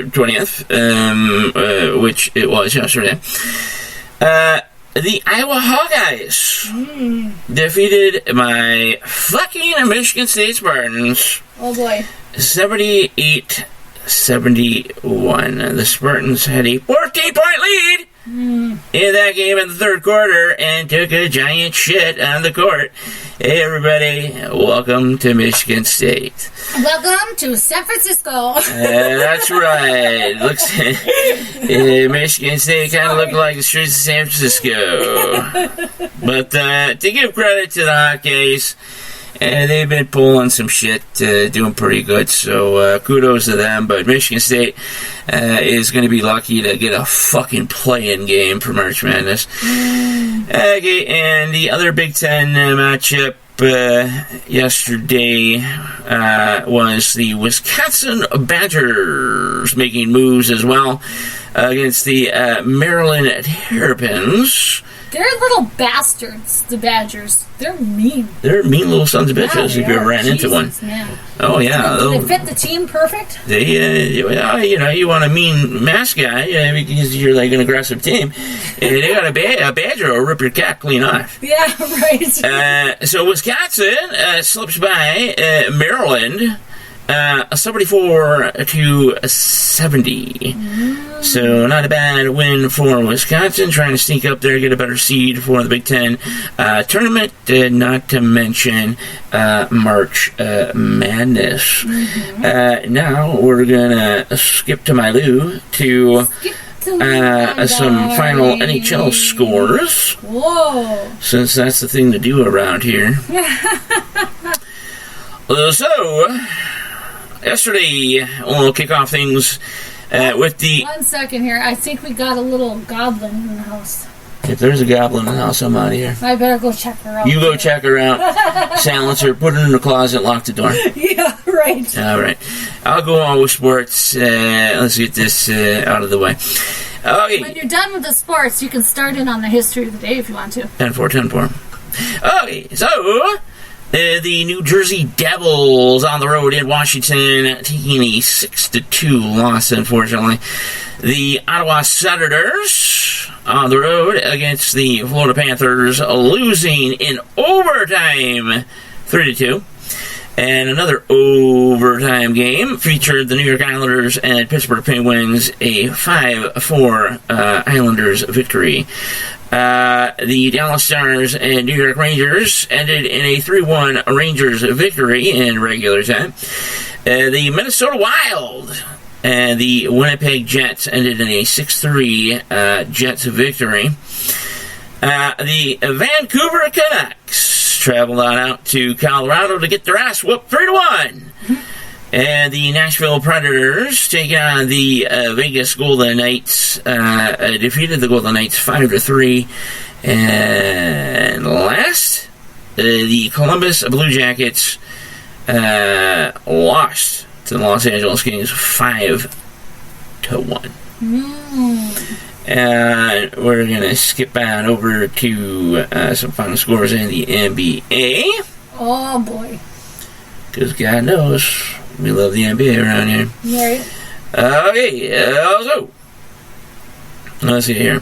20th, which it was yesterday. The Iowa Hawkeyes defeated my fucking Michigan State Spartans. Oh boy. 78-71. The Spartans had a 14-point lead in that game in the third quarter and took a giant shit on the court. Hey everybody, welcome to Michigan State. Welcome to San Francisco. That's right. Michigan State kind of looked like the streets of San Francisco. But to give credit to the Hawkeyes, they've been pulling some shit, doing pretty good, so kudos to them. But Michigan State is going to be lucky to get a fucking play-in game for March Madness. Okay, and the other Big Ten matchup yesterday was the Wisconsin Badgers making moves as well against the Maryland Terrapins. They're little bastards, the Badgers. They're mean. They're mean little sons of bitches if you ever ran into one. Man. Oh, yeah. Do they fit the team perfect? You want a mean mascot because you're like an aggressive team. They got a badger will rip your cat clean off. Yeah, right. So Wisconsin slips by Maryland 74-70. So not a bad win for Wisconsin, trying to sneak up there, get a better seed for the Big Ten tournament, not to mention March Madness. Now we're gonna skip to my Lou to some final NHL scores. Whoa! Since that's the thing to do around here. So, yesterday, we'll kick off things with the... 1 second here. I think we got a little goblin in the house. If there's a goblin in the house, I'm out of here. I better go check her out. You go check her out. Silence her. Put her in the closet. Lock the door. Yeah, right. All right. I'll go on with sports. Let's get this out of the way. Okay. When you're done with the sports, you can start in on the history of the day if you want to. 10-4. Okay, so... the New Jersey Devils on the road in Washington, taking a 6-2 loss, unfortunately. The Ottawa Senators on the road against the Florida Panthers, losing in overtime 3-2. And another overtime game featured the New York Islanders and Pittsburgh Penguins, a 5-4 Islanders victory. The Dallas Stars and New York Rangers ended in a 3-1 Rangers victory in regular time. The Minnesota Wild and the Winnipeg Jets ended in a 6-3 Jets victory. The Vancouver Canucks traveled on out to Colorado to get their ass whooped 3-1. And the Nashville Predators, taking on the Vegas Golden Knights, defeated the Golden Knights 5-3. And last, the Columbus Blue Jackets lost to the Los Angeles Kings 5-1. And we're going to skip on over to some final scores in the NBA. Oh, boy. Because God knows, we love the NBA around here. Right. Okay, so, let's see here.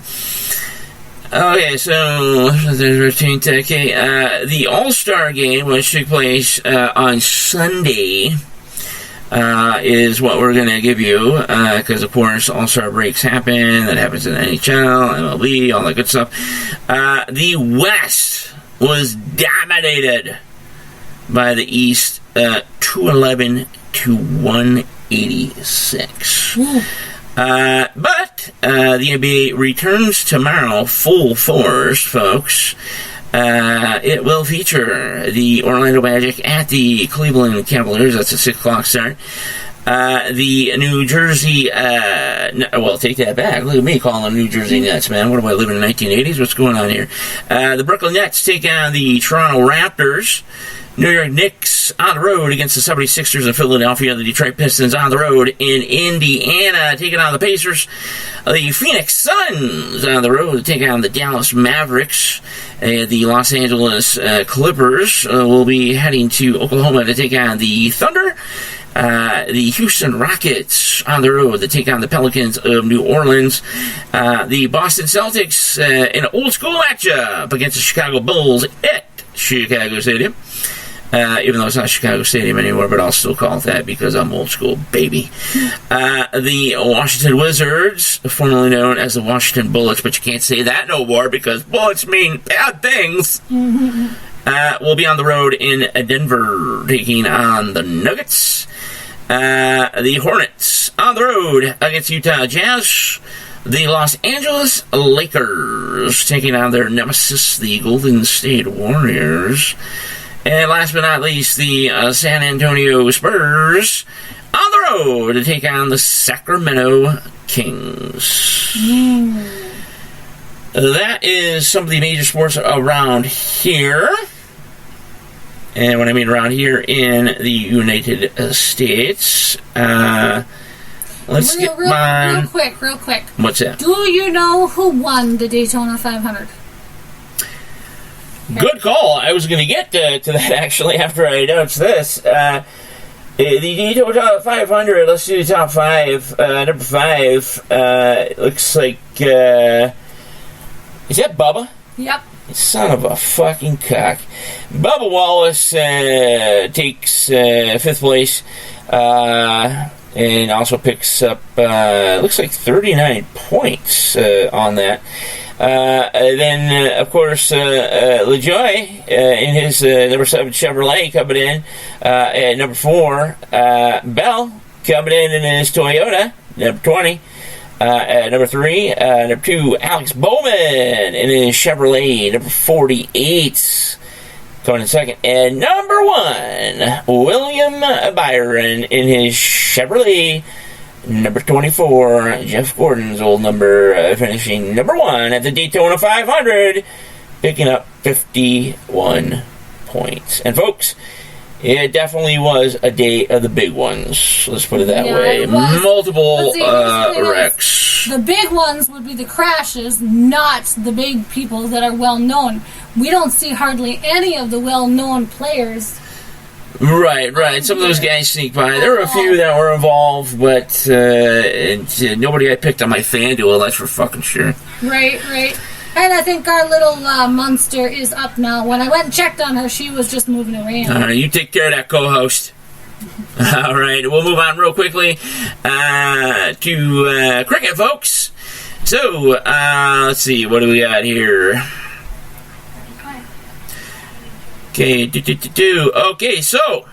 Okay, so, the All-Star game, which took place on Sunday, is what we're going to give you, because, of course, All-Star breaks happen. That happens in the NHL, MLB, all that good stuff. The West was dominated by the East, 211-186. But the NBA returns tomorrow full force, folks. It will feature the Orlando Magic at the Cleveland Cavaliers. That's a 6 o'clock start. The New Jersey, well, take that back. Look at me calling them New Jersey Nets, man. What do I live in the 1980s? What's going on here? The Brooklyn Nets take on the Toronto Raptors. New York Knicks on the road against the 76ers in Philadelphia. The Detroit Pistons on the road in Indiana, taking on the Pacers. The Phoenix Suns on the road to take on the Dallas Mavericks. The Los Angeles Clippers will be heading to Oklahoma to take on the Thunder. The Houston Rockets on the road to take on the Pelicans of New Orleans. The Boston Celtics in an old school matchup against the Chicago Bulls at Chicago Stadium. Even though it's not Chicago Stadium anymore, but I'll still call it that because I'm old school, baby. The Washington Wizards, formerly known as the Washington Bullets, but you can't say that no more because bullets mean bad things, will be on the road in Denver, taking on the Nuggets. The Hornets on the road against Utah Jazz. The Los Angeles Lakers taking on their nemesis, the Golden State Warriors. And last but not least, the San Antonio Spurs on the road to take on the Sacramento Kings. That is some of the major sports around here. And when I mean around here in the United States, let's get real quick. What's that? Do you know who won the Daytona 500? Good call. I was going to get to that actually after I announced this. The Daytona 500, let's do the top 5. Number 5 looks like, is that Bubba? Yep. Son of a fucking cock. Bubba Wallace takes 5th place and also picks up, looks like 39 points on that. Then, of course, LaJoy in his number 7 Chevrolet coming in at number 4. Bell coming in his Toyota, number 20. At number 3. Number 2, Alex Bowman in his Chevrolet, number 48. Coming in second. And number 1, William Byron in his Chevrolet, number 24, Jeff Gordon's old number, finishing number 1 at the Daytona 500, picking up 51 points. And folks, it definitely was a day of the big ones. Let's put it that way. Multiple wrecks. The big ones would be the crashes, not the big people that are well known. We don't see hardly any of the well known players. Right. Some of those guys sneak by. There were a few that were involved, but nobody I picked on my FanDuel, that's for fucking sure. Right. And I think our little monster is up now. When I went and checked on her, she was just moving around. All right, you take care of that co-host. All right, we'll move on real quickly to cricket, folks. So, let's see, what do we got here? Okay, Okay, so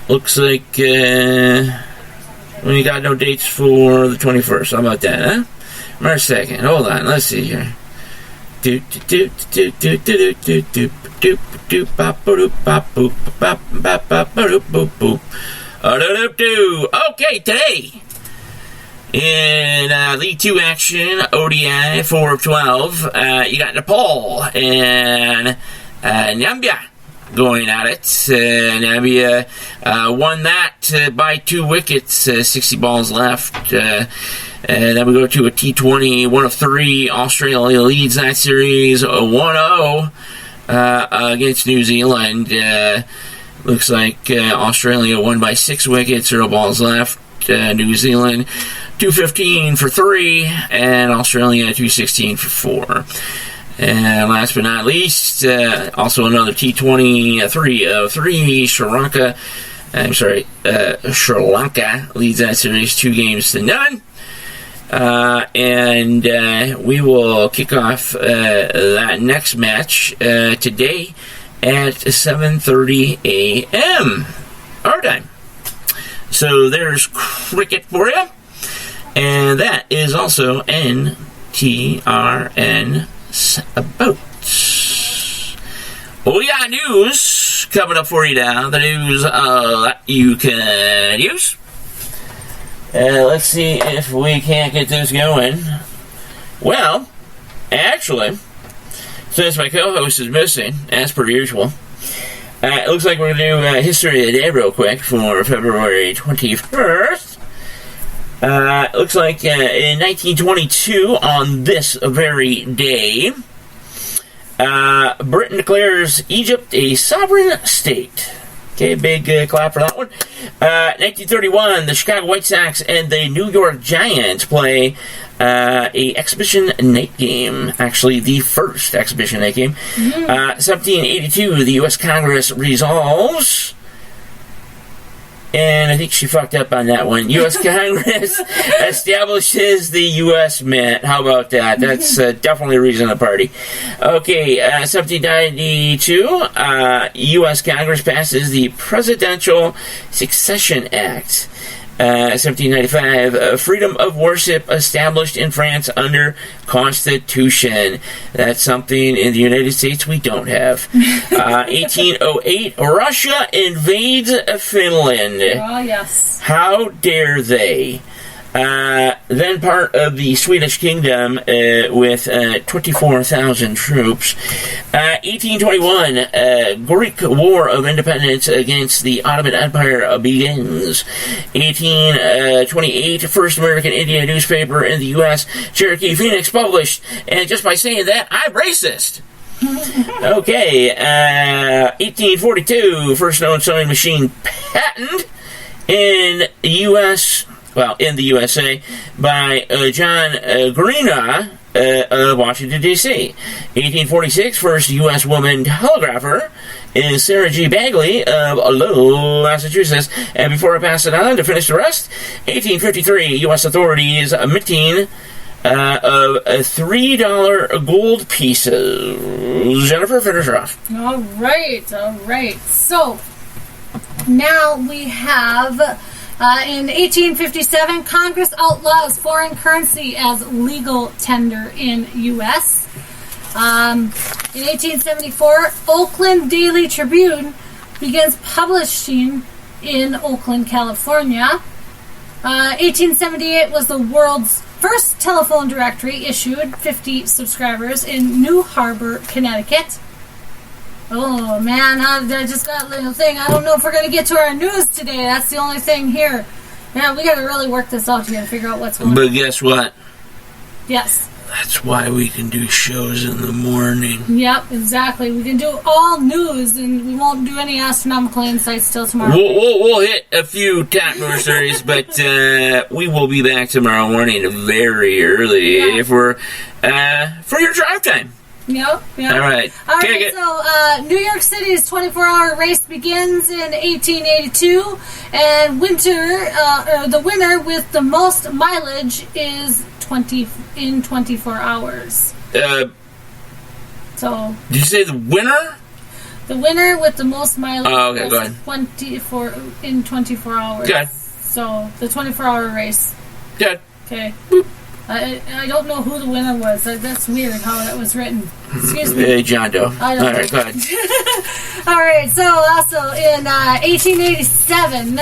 looks like we got no dates for the 21st. How about that, huh? March 2nd. Hold on, let's see here. Okay, today in League 2 action, ODI 4 of 12, you got Nepal and Namibia going at it. Namibia won that by 2 wickets, 60 balls left. And then we go to a T20, 1 of 3. Australia leads that series 1-0 against New Zealand. Looks like Australia won by 6 wickets, 0 balls left. New Zealand 215 for 3, and Australia 216 for 4. And last but not least, also another T20, 3 of 3. Sri Lanka leads that series 2-0. And we will kick off that next match today at 7:30 a.m. our time. So there's cricket for you. And that is also NTRN about. Well, we got news coming up for you now. The news that you can use. Let's see if we can't get this going. Well, actually, since my co-host is missing, as per usual, it looks like we're going to do History of the Day real quick for February 21st. It looks like in 1922, on this very day, Britain declares Egypt a sovereign state. Okay, big clap for that one. 1931, the Chicago White Sox and the New York Giants play a exhibition night game. Actually, the first exhibition night game. 1782, the U.S. Congress resolves, and I think she fucked up on that one. U.S. Congress establishes the U.S. Mint. How about that? That's definitely a reason to party. Okay, 1792, U.S. Congress passes the Presidential Succession Act. 1795, freedom of worship established in France under Constitution. That's something in the United States we don't have. 1808, Russia invades Finland. Oh, yes. How dare they? Then part of the Swedish kingdom with 24,000 troops. 1821, Greek War of Independence against the Ottoman Empire begins. 1828, first American Indian newspaper in the U.S., Cherokee Phoenix, published. And just by saying that, I'm racist. Okay, 1842, first known sewing machine patent in the U.S., well, in the USA, by John Greena of Washington, D.C. 1846, first U.S. woman telegrapher is Sarah G. Bagley of Lowell, Massachusetts. And before I pass it on to finish the rest, 1853, U.S. authorities minting of $3 gold pieces. Jennifer, finish her off. All right. So, now we have... in 1857, Congress outlaws foreign currency as legal tender in U.S. In 1874, Oakland Daily Tribune begins publishing in Oakland, California. 1878 was the world's first telephone directory issued, 50 subscribers, in New Harbor, Connecticut. Oh, man, I just got a little thing. I don't know if we're going to get to our news today. That's the only thing here. Yeah, we got to really work this out here to figure out what's going on. But guess what? Yes. That's why we can do shows in the morning. Yep, exactly. We can do all news, and we won't do any astronomical insights till tomorrow. We'll hit a few top news stories, but we will be back tomorrow morning very early for your drive time. Yep. All right. So New York City's 24-hour race begins in 1882, and the winner with the most mileage is 24 hours. So. Did you say the winner? The winner with the most mileage okay, go ahead. 24 hours. Good. So the 24-hour race. Good. Okay. I don't know who the winner was. That's weird how that was written. Excuse me. Hey, John Doe. All right, go ahead. All right, so also in 1887,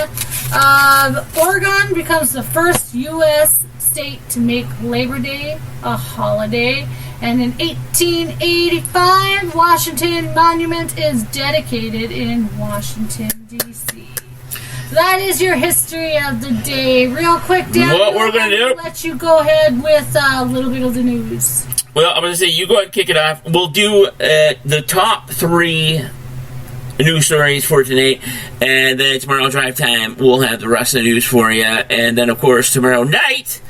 Oregon becomes the first U.S. state to make Labor Day a holiday. And in 1885, Washington Monument is dedicated in Washington, D.C. That is your history of the day. Real quick, Dan. What we're going to do? Let you go ahead with a little bit of the news. Well, I'm going to say you go ahead and kick it off. We'll do the top 3 news stories for tonight, and then tomorrow drive time we'll have the rest of the news for you, and then of course tomorrow night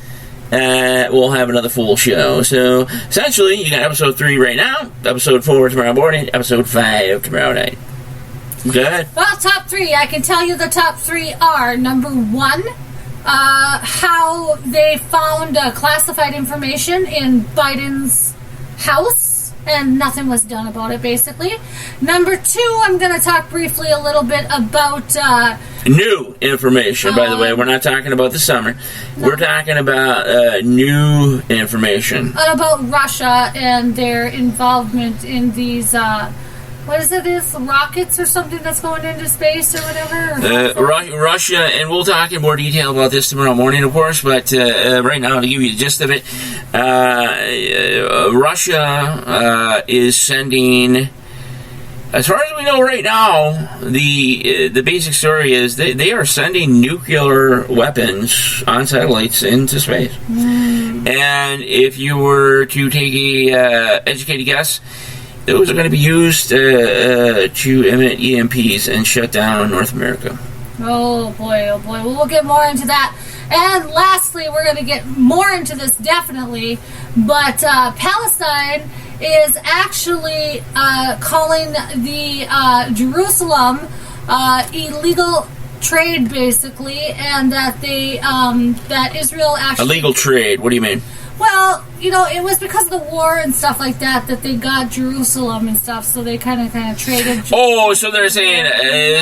we'll have another full show. So essentially, you got episode 3 right now, episode 4 tomorrow morning, episode 5 tomorrow night. Go ahead. Well, top 3. I can tell you the top 3 are, number 1, how they found classified information in Biden's house, and nothing was done about it, basically. Number 2, I'm going to talk briefly a little bit about... new information, by the way. We're not talking about the summer. No. We're talking about new information. About Russia and their involvement in these... what is it? Rockets or something that's going into space or whatever? Russia, and we'll talk in more detail about this tomorrow morning, of course, but right now, to give you the gist of it, Russia is sending, as far as we know right now, the basic story is they are sending nuclear weapons on satellites into space. And if you were to take a educated guess, those are going to be used to emit EMPs and shut down North America. Oh boy. Well, we'll get more into that. And lastly, we're going to get more into this, definitely. But Palestine is actually calling the Jerusalem illegal trade, basically, and that that Israel actually... Illegal trade? What do you mean? Well, it was because of the war and stuff like that they got Jerusalem and stuff, so they kind of traded. Oh, so they're saying,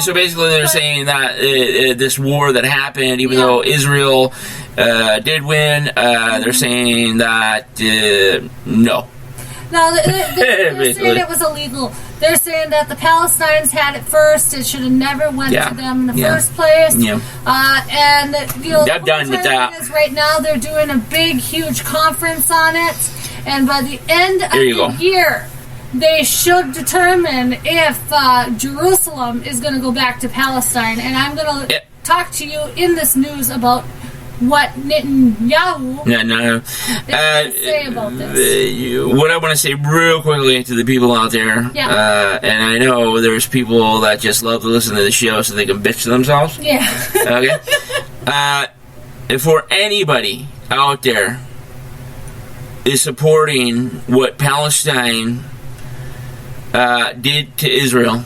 so basically they're saying that this war that happened, even though Israel did win, they're saying that no. No, they're saying it was illegal. They're saying that the Palestinians had it first. It should have never went to them in the first place. Yeah. And they're done with that. Right now, they're doing a big, huge conference on it. And by the end of the year, they should determine if Jerusalem is going to go back to Palestine. And I'm going to talk to you in this news about what Netanyahu say about this. What I want to say real quickly to the people out there, and I know there's people that just love to listen to the show so they can bitch to themselves. Yeah. Okay? For anybody out there is supporting what Palestine did to Israel,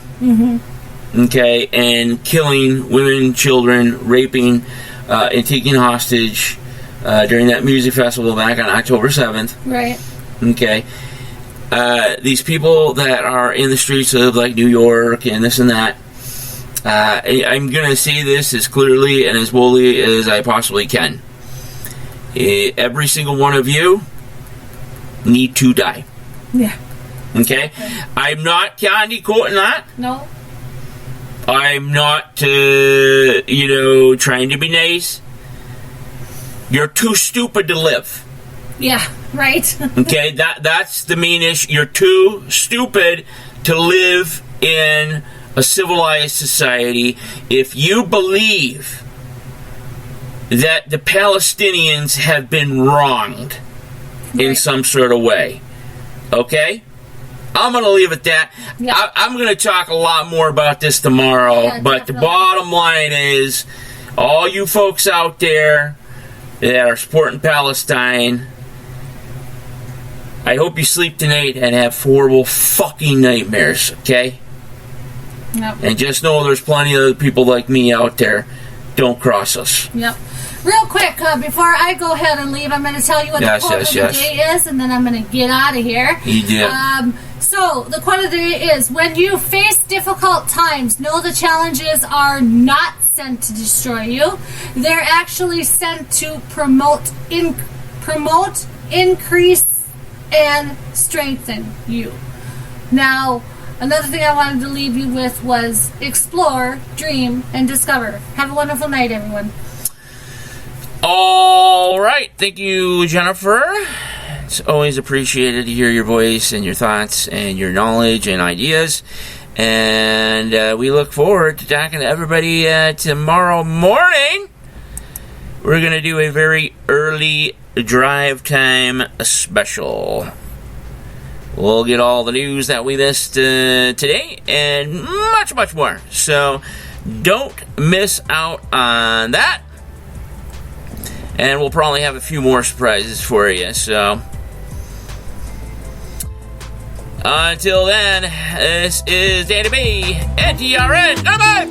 okay, and killing women, children, raping, and taking hostage during that music festival back on October 7th. Right. Okay. These people that are in the streets of like New York and this and that, I'm going to say this as clearly and as boldly as I possibly can. Every single one of you need to die. Yeah. Okay? I'm not candy coating that. No. I'm not, trying to be nice. You're too stupid to live. Yeah, right. Okay, that's the main issue. You're too stupid to live in a civilized society. If you believe that the Palestinians have been wronged, in some sort of way. Okay? I'm going to leave it at that. Yeah. I'm going to talk a lot more about this tomorrow, but the bottom line is, all you folks out there that are supporting Palestine, I hope you sleep tonight and have horrible fucking nightmares, okay? Yep. And just know there's plenty of other people like me out there. Don't cross us. Yep. Real quick, before I go ahead and leave, I'm going to tell you what the quote of the day is, and then I'm going to get out of here. You did. So, the quote of the day is, when you face difficult times, know the challenges are not sent to destroy you. They're actually sent to promote, increase, and strengthen you. Now, another thing I wanted to leave you with was explore, dream, and discover. Have a wonderful night, everyone. All right. Thank you, Jennifer. It's always appreciated to hear your voice and your thoughts and your knowledge and ideas. And we look forward to talking to everybody tomorrow morning. We're going to do a very early drive time special. We'll get all the news that we missed today and much, much more. So don't miss out on that. And we'll probably have a few more surprises for you. So until then, this is Danny B, NTRN. Bye-bye.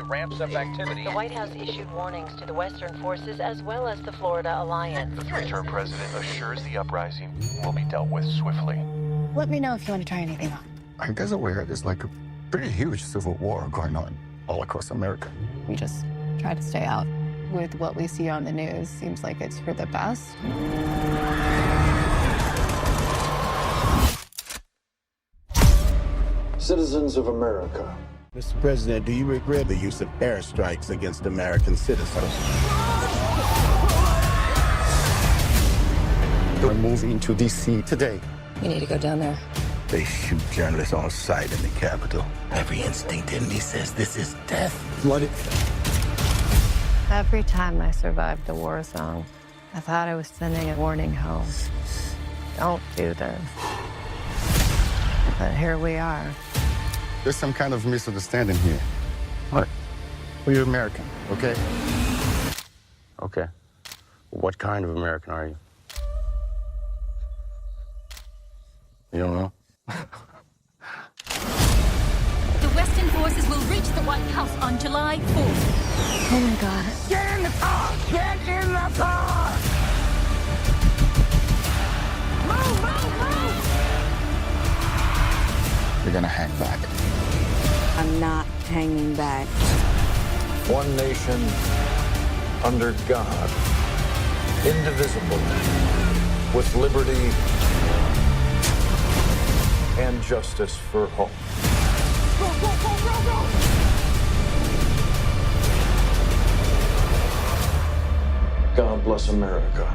Ramps up activity. The White House issued warnings to the Western forces as well as the Florida Alliance. The three-term president assures the uprising will be dealt with swiftly. Let me know if you want to try anything on. Are you guys aware there's like a pretty huge civil war going on all across America? We just try to stay out. With what we see on the news, seems like it's for the best. Citizens of America. Mr. President, do you regret the use of airstrikes against American citizens? They're moving to D.C. today. We need to go down there. They shoot journalists on sight in the Capitol. Every instinct in me says this is death. Flooded. Every time I survived a war zone, I thought I was sending a warning home. Don't do this. But here we are. There's some kind of misunderstanding here. What? Well, you're American, okay? Okay. What kind of American are you? You don't know? The Western forces will reach the White House on July 4th. Oh my God. Get in the car! Get in the car! Move, move, move! You're gonna hang back. I'm not hanging back. One nation, under God, indivisible, with liberty and justice for all. Go, go, go, go, go! God bless America.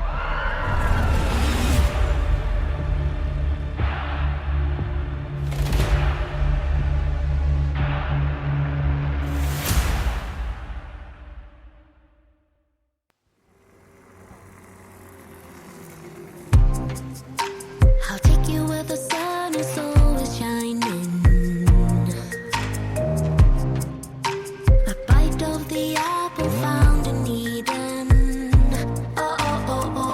I'll take you where the sun is always shining. A bite of the apple found in Eden. Oh, oh, oh, oh.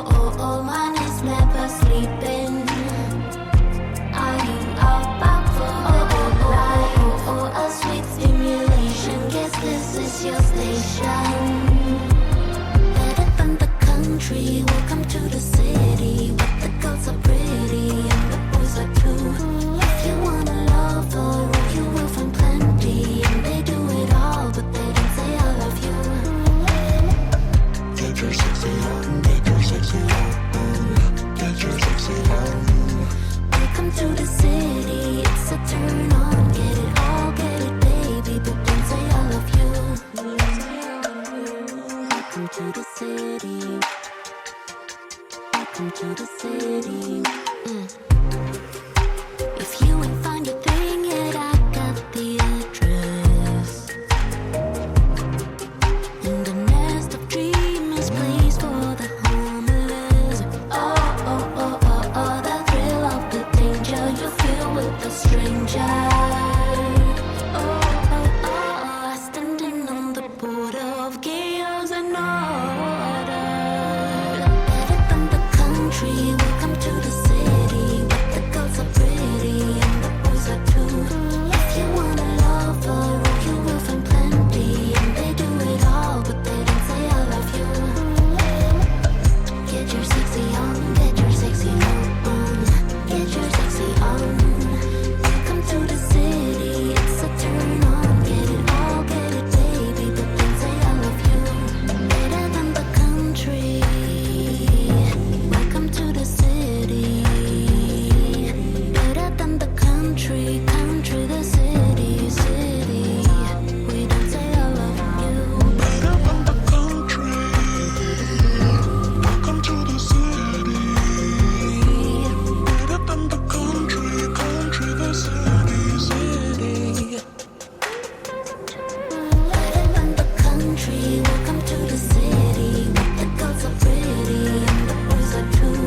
welcome to the city. If you ain't find your thing yet, I got the address. In the nest of dreamers, place for the homeless. Oh, the thrill of the danger you feel with a stranger. Standing on the border of chaos and order. Better than the country, welcome to the city. But the girls are pretty and the boys are too. If you want a lover, you will find plenty. And they do it all, but they don't say I love you. Get your sexy on, get your sexy on, get your sexy on. Welcome to the city, it's a turn on. Get it all, get it baby, but don't say I love you. Better than the country, welcome to the city. Better than the country, country, the city, city. We don't say I love you. Better than the country, welcome to the city. Better than the country, country, the city, city. Better than the country, welcome to the city. The girls are pretty and the boys are too.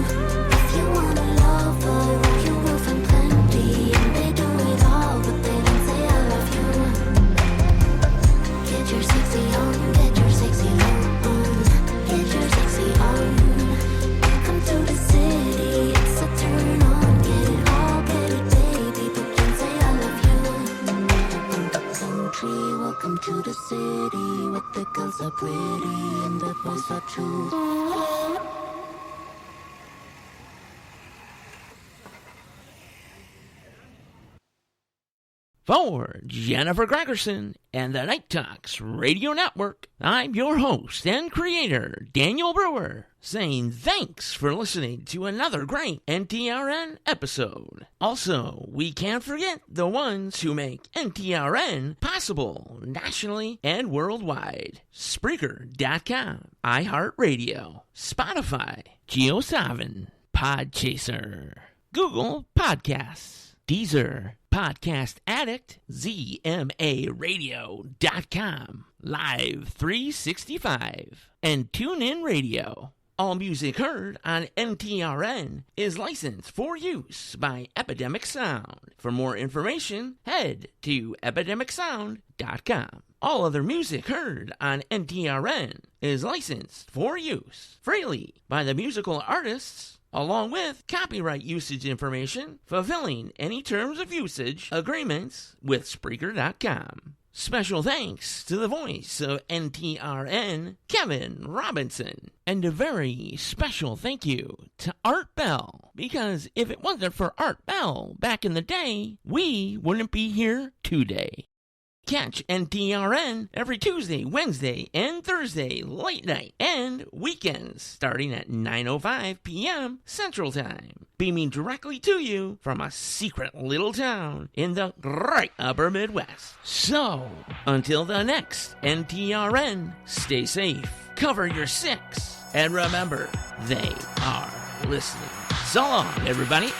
If you want a lover, you will find plenty. And they do it all, but they don't say I love you. Get your sexy on, get your sexy on, get your sexy on. Welcome to the city, it's a turn on. Get it all, get it baby, but don't say I love you. Welcome to country, welcome to the city. Where the girls are pretty and the boys are too. For Jennifer Gregerson and the Night Talks Radio Network, I'm your host and creator, Daniel Brewer, saying thanks for listening to another great NTRN episode. Also, we can't forget the ones who make NTRN possible nationally and worldwide. Spreaker.com, iHeartRadio, Spotify, Geo7, Podchaser, Google Podcasts, Deezer, Podcast Addict, ZMARadio.com, Live 365, and TuneIn Radio. All music heard on NTRN is licensed for use by Epidemic Sound. For more information, head to epidemicsound.com. All other music heard on NTRN is licensed for use freely by the musical artists, along with copyright usage information, fulfilling any terms of usage agreements with Spreaker.com. Special thanks to the voice of NTRN, Kevin Robinson. And a very special thank you to Art Bell, because if it wasn't for Art Bell back in the day, we wouldn't be here today. Catch NTRN every Tuesday, Wednesday, and Thursday late night and weekends starting at 9:05 p.m. Central Time, beaming directly to you from a secret little town in the great upper Midwest. So, until the next NTRN, stay safe, cover your six, and remember, they are listening. So long, everybody.